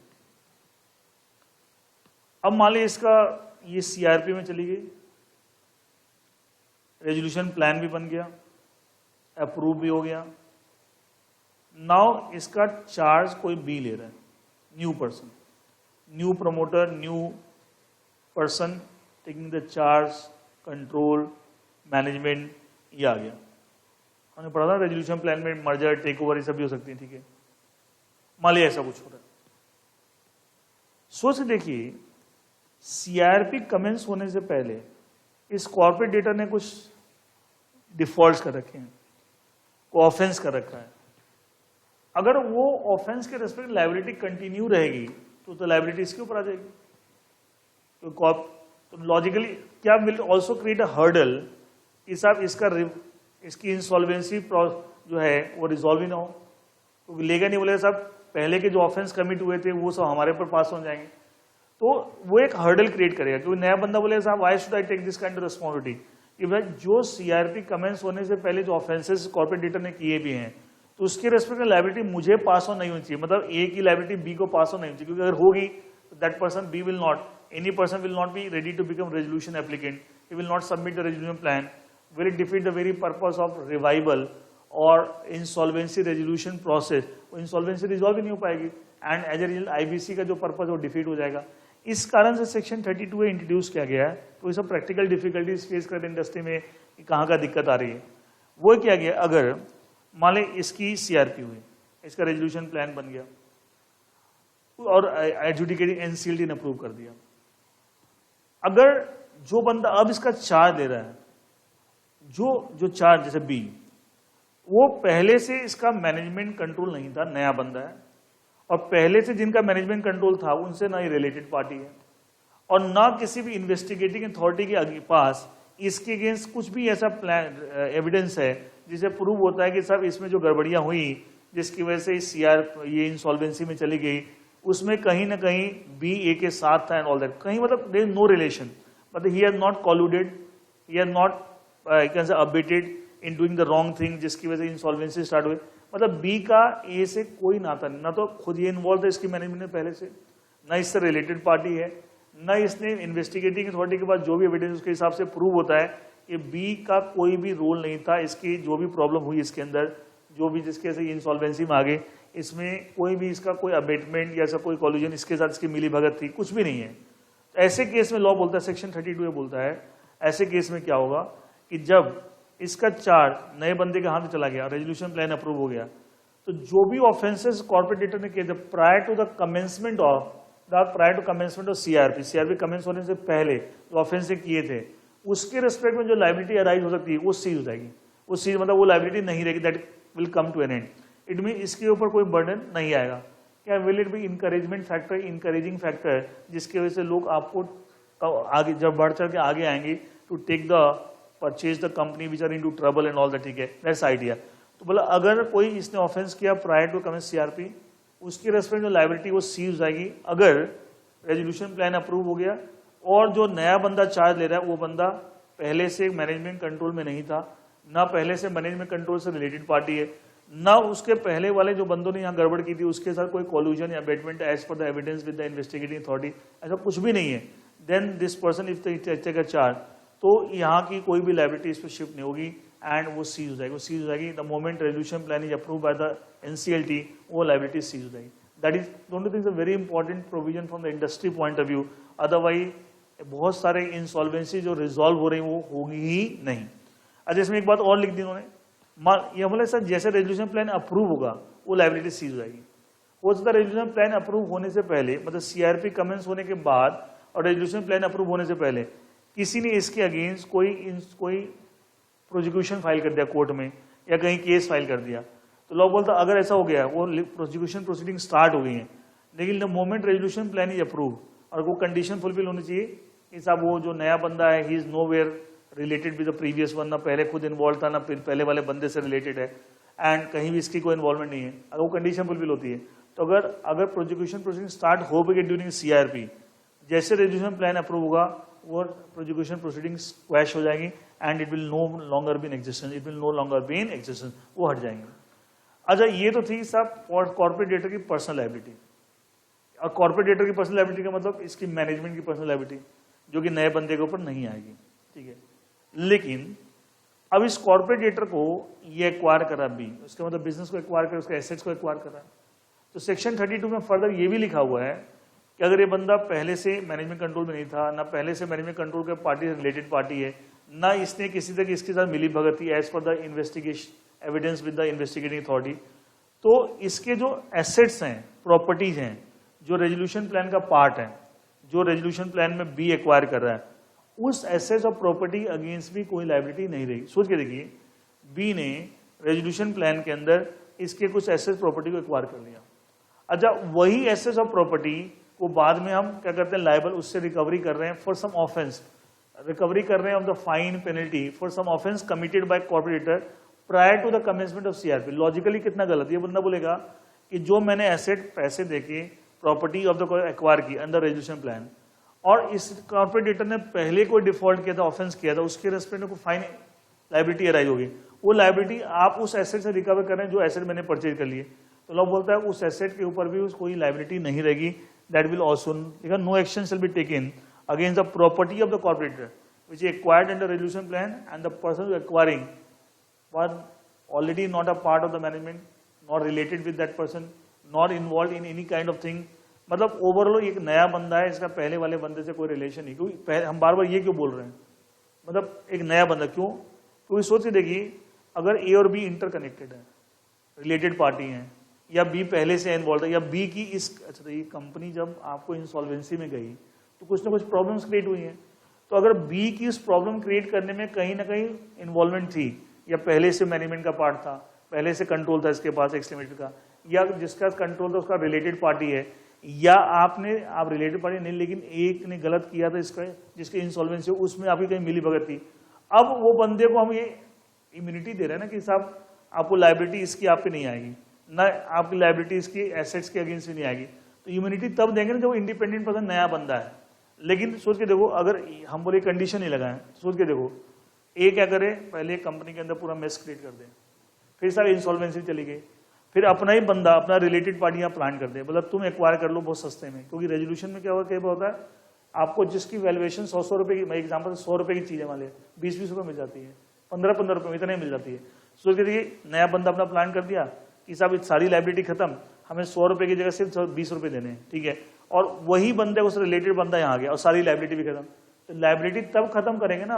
अब मान लीजिए इसका ये सीआरपी में चली गई, रेजोल्यूशन प्लान भी बन गया, अप्रूव भी हो गया। नाउ इसका चार्ज कोई बी ले रहा है, new person, new promoter, new person taking the charge, control, management, ये आ गया। हमने पढ़ा था रेजोल्यूशन प्लान में मर्जर, टेक ओवर ये सब भी हो सकती है, ठीक है। मान लीजिए ऐसा कुछ हो रहा है, सोच के देखिए सीआरपी कमेंस होने से पहले इस कॉर्पोरेट डेटा ने कुछ डिफॉल्ट्स कर रखे हैं, को ऑफेंस कर रखा है। अगर वो ऑफेंस के रेस्पेक्ट लायबिलिटी कंटिन्यू रहेगी तो लायबिलिटी इसके ऊपर आ जाएगी। तो लॉजिकली क्या will also create a hurdle कि साहब इसकी इंसॉल्वेंसी जो है वो रिजॉल्व ही ना हो, क्योंकि लेगा नहीं, बोले साहब पहले के जो ऑफेंस कमिट हुए थे वो सब हमारे पर पास हो जाएंगे, तो वो एक हर्डल क्रिएट करेगा। क्योंकि नया बंदा बोले साहब why should I take this kind of responsibility, कि भाई जो सीआरपी कमेंट्स होने से पहले जो ऑफेंसेस कॉर्पोरेट डेटा ने किए भी हैं, तो उसके रेस्पेक्ट में लायबिलिटी मुझे पास ऑन नहीं होनी चाहिए, मतलब ए की लायबिलिटी बी को पास ऑन नहीं होनी चाहिए, क्योंकि अगर होगी तो that person be will not, any person will not be ready to become resolution applicant, he will not submit the resolution plan, will it defeat the very purpose of revival और insolvency resolution process? वो insolvency resolve ही नहीं हो पाएगी and as a result IBC का जो purpose है वो defeat हो जाएगा। इस कारण से सेक्शन 32A इंट्रोड्यूस किया गया है। तो ये सब प्रैक्टिकल डिफिकल्टीज फेस कर इंडस्ट्री में कि कहाँ का दिक्कत आ रही है। वो क्या गया, अगर मान लें इसकी CRP हुई, इसका रेजोल्यूशन प्लान बन गया और एडजुडिकेटिंग NCLT ने अप्रूव कर दिया, अगर जो बंदा अब इसका चार्ज ले रहा है, जो चार्ज जैसे B, वो पहले से इसका मैनेजमेंट कंट्रोल नहीं था, नया बंदा है, और पहले से जिनका मैनेजमेंट कंट्रोल था उनसे ना ही रिलेटेड पार्टी है और ना किसी भी इन्वेस्टिगेटिंग अथॉरिटी के पास इसके अगेंस्ट कुछ भी ऐसा प्लान एविडेंस है जिसे प्रूव होता है कि साहब इसमें जो गड़बड़ियां हुई जिसकी वजह से ये इंसॉल्वेंसी में चली गई, उसमें कहीं ना कहीं बी ए के साथ था एंड ऑल दैट, कहीं मतलब देयर इज नो रिलेशन, मतलब he has not colluded, he has not can से abetted in doing the wrong thing जिसकी वजह से इंसॉल्वेंसी स्टार्ट हुई। मतलब बी का ए से कोई नाता नहीं, ना तो खुद ये इन्वॉल्व है इसकी मैनेजमेंट में पहले से, ना इससे रिलेटेड पार्टी है, ना इसने इन्वेस्टिगेटिंग अथॉरिटी के पास जो भी एविडेंस उसके हिसाब से प्रूव होता है कि बी का कोई भी रोल नहीं था, इसकी जो भी प्रॉब्लम हुई इसके अंदर, जो भी जिसके से इंसॉल्वेंसी में आ गई, इसमें कोई भी इसका कोई अबेटमेंट या ऐसा कोई कॉल्यूजन इसके साथ इसकी मिली भगत थी, कुछ भी नहीं है। ऐसे केस में लॉ बोलता है, सेक्शन 32 बोलता है, ऐसे केस में क्या होगा कि जब इसका चार्ज नए बंदे के हाथ में चला गया, रेजोल्यूशन प्लान अप्रूव हो गया, तो जो भी ऑफेंसेस कॉर्पोरेट डेटर ने किए थे prior to the commencement of CRP commence होने से पहले जो ऑफेंस किए थे उसके रिस्पेक्ट में जो लायबिलिटी अराइज हो सकती है वो सीज हो जाएगी। वो सीज मतलब वो लायबिलिटी नहीं रहेगी, that will come to an end. It mean इसके ऊपर कोई बर्डन नहीं आएगा। क्या will it be encouragement factor, encouraging factor, जिसकी वजह से लोग आपको आगे जब बढ़ चढ़ के आगे आएंगे to take the purchase the company which are in to trouble and all that, ठीक है, दैट्स आइडिया। तो बोला अगर कोई इसने ऑफेंस किया प्रायर टू कमेंस सीआरपी, उसकी रेस्पेक्ट जो लायबिलिटी वो सीज हो जाएगी अगर रेजोल्यूशन प्लान अप्रूव हो गया और जो नया बंदा चार्ज ले रहा है वो बंदा पहले से मैनेजमेंट कंट्रोल में नहीं था, ना पहले से मैनेजमेंट कंट्रोल से रिलेटेड पार्टी है, ना उसके पहले वाले जो बंदों ने यहाँ गड़बड़ की थी उसके साथ कोई कॉल्यूजन या abetment as per the evidence with the investigating authority, ऐसा कुछ भी नहीं है। Then this person if the charge, तो यहाँ की कोई भी लायबिलिटी इस पर शिफ्ट नहीं होगी एंड वो सीज हो जाएगी। वो सीज हो जाएगी the moment resolution plan is approve by the NCLT, वो लायबिलिटी सीज हो जाएगी। दैट इज दोनों things a very important provision from the industry point of view. Otherwise बहुत सारे इंसॉल्वेंसी जो रिजॉल्व हो रही वो होगी ही नहीं। अच्छा, इसमें एक बात और लिख दी उन्होंने, ये बोले सर जैसे रेजोल्यूशन प्लान अप्रूव होगा वो लायबिलिटी सीज हो जाएगी। हो सकता है रेजोल्यूशन प्लान अप्रूव होने से पहले, मतलब सीआरपी कमेंस होने के बाद और रेजोल्यूशन प्लान अप्रूव होने से पहले किसी ने इसके अगेंस्ट कोई प्रोसिक्यूशन फाइल कर दिया कोर्ट में या कहीं केस फाइल कर दिया, तो लॉ बोलता अगर ऐसा हो गया वो प्रोसिक्यूशन प्रोसीडिंग स्टार्ट हो गई है, लेकिन the moment resolution plan is approve और वो कंडीशन फुलफिल होनी चाहिए कि साहब वो जो नया बंदा है he is nowhere related with the previous one, ना पहले खुद इन्वॉल्व था ना पहले वाले बंदे से रिलेटेड है एंड कहीं भी इसकी कोई इन्वॉल्वमेंट नहीं है। अगर वो कंडीशन फुलफिल होती है तो अगर प्रोसिक्यूशन प्रोसीडिंग स्टार्ट हो गई ड्यूरिंग सीआरपी, जैसे रेजोल्यूशन प्लान अप्रूव होगा वो प्रोसिक्यूशन प्रोसीडिंग्स क्वैश हो जाएंगी and it will no longer be in existence, वो हट जाएंगे। अच्छा, ये तो थी सब कॉर्पोरेट डेटर की पर्सनल लायबिलिटी। और कॉर्पोरेट डेटर की पर्सनल लायबिलिटी का मतलब इसकी मैनेजमेंट की पर्सनल लायबिलिटी जो कि नए बंदे के ऊपर नहीं आएगी, ठीक है। लेकिन अब इस कॉर्पोरेट डेटर को ये एक्वायर करा बी, उसका मतलब बिजनेस को एक्वायर कर, उसके एसेट्स को एक्वायर करा, तो सेक्शन 32 में फर्दर ये भी लिखा हुआ है कि अगर ये बंदा पहले से मैनेजमेंट कंट्रोल में नहीं था, ना पहले से मैनेजमेंट कंट्रोल के पार्टी से रिलेटेड पार्टी है, ना इसने किसी तक इसके साथ मिली भगत थी as per the investigation evidence with the investigating authority, तो इसके जो एसेट्स हैं, प्रॉपर्टीज हैं, जो रेजोल्यूशन प्लान का पार्ट है, जो रेजोल्यूशन प्लान में बी एक्वायर कर रहा है, उस एसेट्स और प्रॉपर्टी अगेंस्ट भी कोई लायबिलिटी नहीं रहेगी। सोच के देखिए, बी ने रेजोल्यूशन प्लान के अंदर इसके कुछ एसेट्स प्रॉपर्टी को एक्वायर कर लिया। अच्छा, वही एसेट्स और प्रॉपर्टी को बाद में हम क्या करते हैं, लायबल उससे रिकवरी कर रहे हैं फॉर सम ऑफेंस, रिकवरी कर रहे हैं of the fine penalty for some offence committed by corporator prior to the commencement of CRP. Logically कितना गलत, ये बंदा बोलेगा कि जो मैंने एसेट पैसे देके प्रॉपर्टी ऑफ द एक्वायर की अंडर रेजोल्यूशन प्लान और इस कॉर्पोरेट डेटर ने पहले कोई डिफॉल्ट किया था, ऑफेंस किया था, उसके रेस्पेक्ट में कोई फाइन लायबिलिटी अराइज होगी, वो लायबिलिटी आप उस एसेट से रिकवर कर रहे हैं जो एसेट मैंने परचेज कर लिए, तो लॉ बोलता है उस एसेट के ऊपर भी कोई लायबिलिटी नहीं रहेगी। That will also no action shall be taken against the property of the corporator which is acquired under resolution plan and the person who is acquiring was already not a part of the management, not related with that person, not involved in any kind of thing. मतलब overall एक नया बंदा है, इसका पहले वाले बंदे से कोई रिलेशन नहीं, क्योंकि हम बार बार ये क्यों बोल रहे हैं, मतलब एक नया बंदा क्यों, क्योंकि सोच के देखिए अगर ए और बी इंटरकनेक्टेड है, रिलेटेड पार्टी हैं, या बी पहले से इन्वॉल्व है, या बी की इस अच्छा ये कंपनी जब आपको इंसॉल्वेंसी में गई तो कुछ ना कुछ प्रॉब्लम्स क्रिएट हुई हैं, तो अगर बी की इस प्रॉब्लम क्रिएट करने में कहीं ना कहीं इन्वॉल्वमेंट थी, या पहले से मैनेजमेंट का पार्ट था, पहले से कंट्रोल था इसके पास एक्स लिमिटेड का, या जिसका कंट्रोल था उसका रिलेटेड पार्टी है, या आप रिलेटेड पार्टी नहीं लेकिन एक ने गलत किया था इसका, जिसके इंसॉल्वेंसी उसमें आपकी कहीं मिली भगत थी, अब वो बंदे को हम ये इम्यूनिटी दे रहे हैं ना कि साहब आपको लायबिलिटी इसकी आप पे नहीं आएगी, ना आपकी लायबिलिटी इसकी एसेट्स के अगेंस्ट भी नहीं आएगी, तो इम्यूनिटी तब देंगे ना जब इंडिपेंडेंट पर्सन नया बंदा है। लेकिन सोच के देखो अगर हम बोले कंडीशन नहीं लगाए, सोच के देखो ए क्या करे, पहले कंपनी के अंदर पूरा मेस क्रिएट कर दे, फिर सारी इंसॉल्वेंसी चली गई, फिर अपना ही बंदा अपना रिलेटेड पार्टियां प्लान कर दे, मतलब तुम एक्वायर कर लो बहुत सस्ते में, क्योंकि रेजोल्यूशन में क्या होता है आपको जिसकी वैल्यूएशन 100 रुपए की, मैं एग्जांपल 100 रुपए की चीजें वाले 20 रुपए मिल जाती है, 15 रुपए इतने मिल जाती है। सोच के देखिए नया बंदा अपना प्लान कर दिया कि साहब सारी लाइबिलिटी खत्म, हमें 100 रुपए की जगह सिर्फ 20 रुपए देने हैं, ठीक है, और वही बंदे उससे रिलेटेड बंदा यहाँ आ गया और सारी लाइबिलिटी भी खत्म। तो लाइबिलिटी तब खत्म करेंगे ना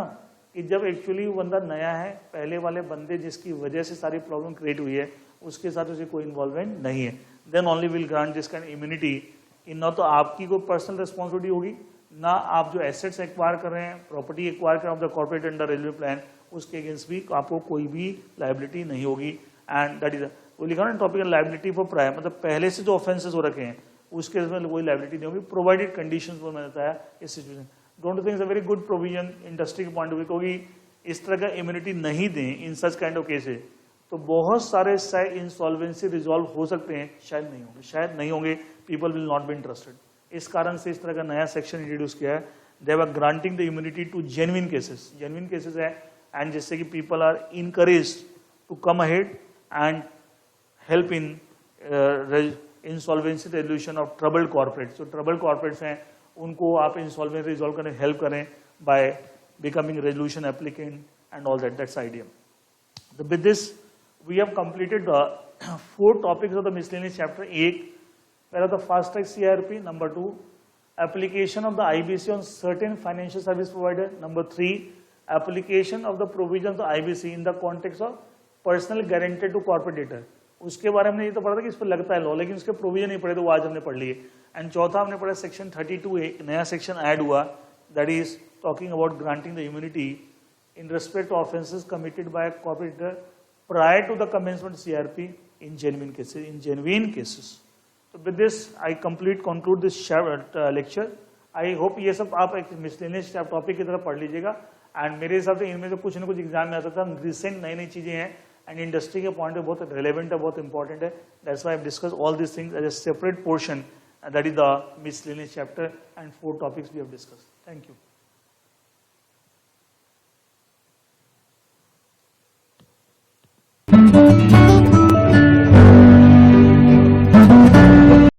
कि जब एक्चुअली वो बंदा नया है, पहले वाले बंदे जिसकी वजह से सारी प्रॉब्लम क्रिएट हुई है उसके साथ उसे कोई इन्वॉल्वमेंट नहीं है, then only will grant this kind immunity. ना तो आपकी कोई पर्सनल रिस्पॉन्सिबिलिटी होगी, ना आप जो एसेट्स एक्वायर कर रहे हैं, प्रॉपर्टी एक्वायर कर रहे हैं of the corporate under railway plan, उसके अगेंस्ट भी आपको कोई भी लाइबिलिटी नहीं होगी। एंड दैट इज वो लिखा ना टॉपिक लाइबिलिटी फॉर प्रायर, मतलब पहले से जो ऑफेंसेस हो रखे हैं उसके में कोई लाइबिलिटी नहीं होगी, प्रोवाइडेड कंडीशंस वो मैंने बताया इस situation. Don't think is a very good provision industry के पॉइंट ऑफ व्यू, क्योंकि इस तरह का इम्यूनिटी नहीं दें इन सच काइंड ऑफ केसेस तो बहुत सारे इंसॉल्वेंसी रिजॉल्व हो सकते हैं, शायद नहीं होंगे, people will not be interested. इस कारण से इस तरह का नया सेक्शन इंट्रोड्यूस किया है, they were granting the immunity to genuine cases है, एंड जिससे कि people are encouraged to come ahead and help in insolvency resolution of troubled corporates. जो ट्रबल्ड कॉर्पोरेट्स हैं उनको आप इंसॉल्वेंसी रिजॉल्व करने हेल्प करें by becoming resolution applicant and all that, that's idea. So with this we have completed the 4 topics of the miscellaneous chapter 8. Where the fast track CIRP, number 2 application of the IBC on certain financial service provider, number 3 application of the provisions of the IBC in the context of personal guarantee to corporate debtor। उसके बारे में ये तो पढ़ा था कि इस पर लगता है लॉ, लेकिन उसके प्रोविजन नहीं पढ़े तो वो आज हमने पढ़ लिए। एंड चौथा हमने पढ़ा सेक्शन 32 एक नया सेक्शन ऐड हुआ, that is talking about granting the immunity in respect to offences committed by a corporate prior to the commencement CRP in genuine cases. So with this I conclude this lecture. I hope ये सब आप एक miscellaneous topic की तरह पढ़ लीजिएगा, and मेरे हिसाब से इनमें से कुछ ना कुछ एग्जाम में आ सकता है, रिसेंट नई चीजें हैं एंड इंडस्ट्री के पॉइंट ऑफ बहुत रेलेवेंट है, बहुत इंपॉर्टेंट है, that's why I have discuss all this things as a separate portion, that is the miscellaneous chapter and 4 topics we have discussed. Thank you.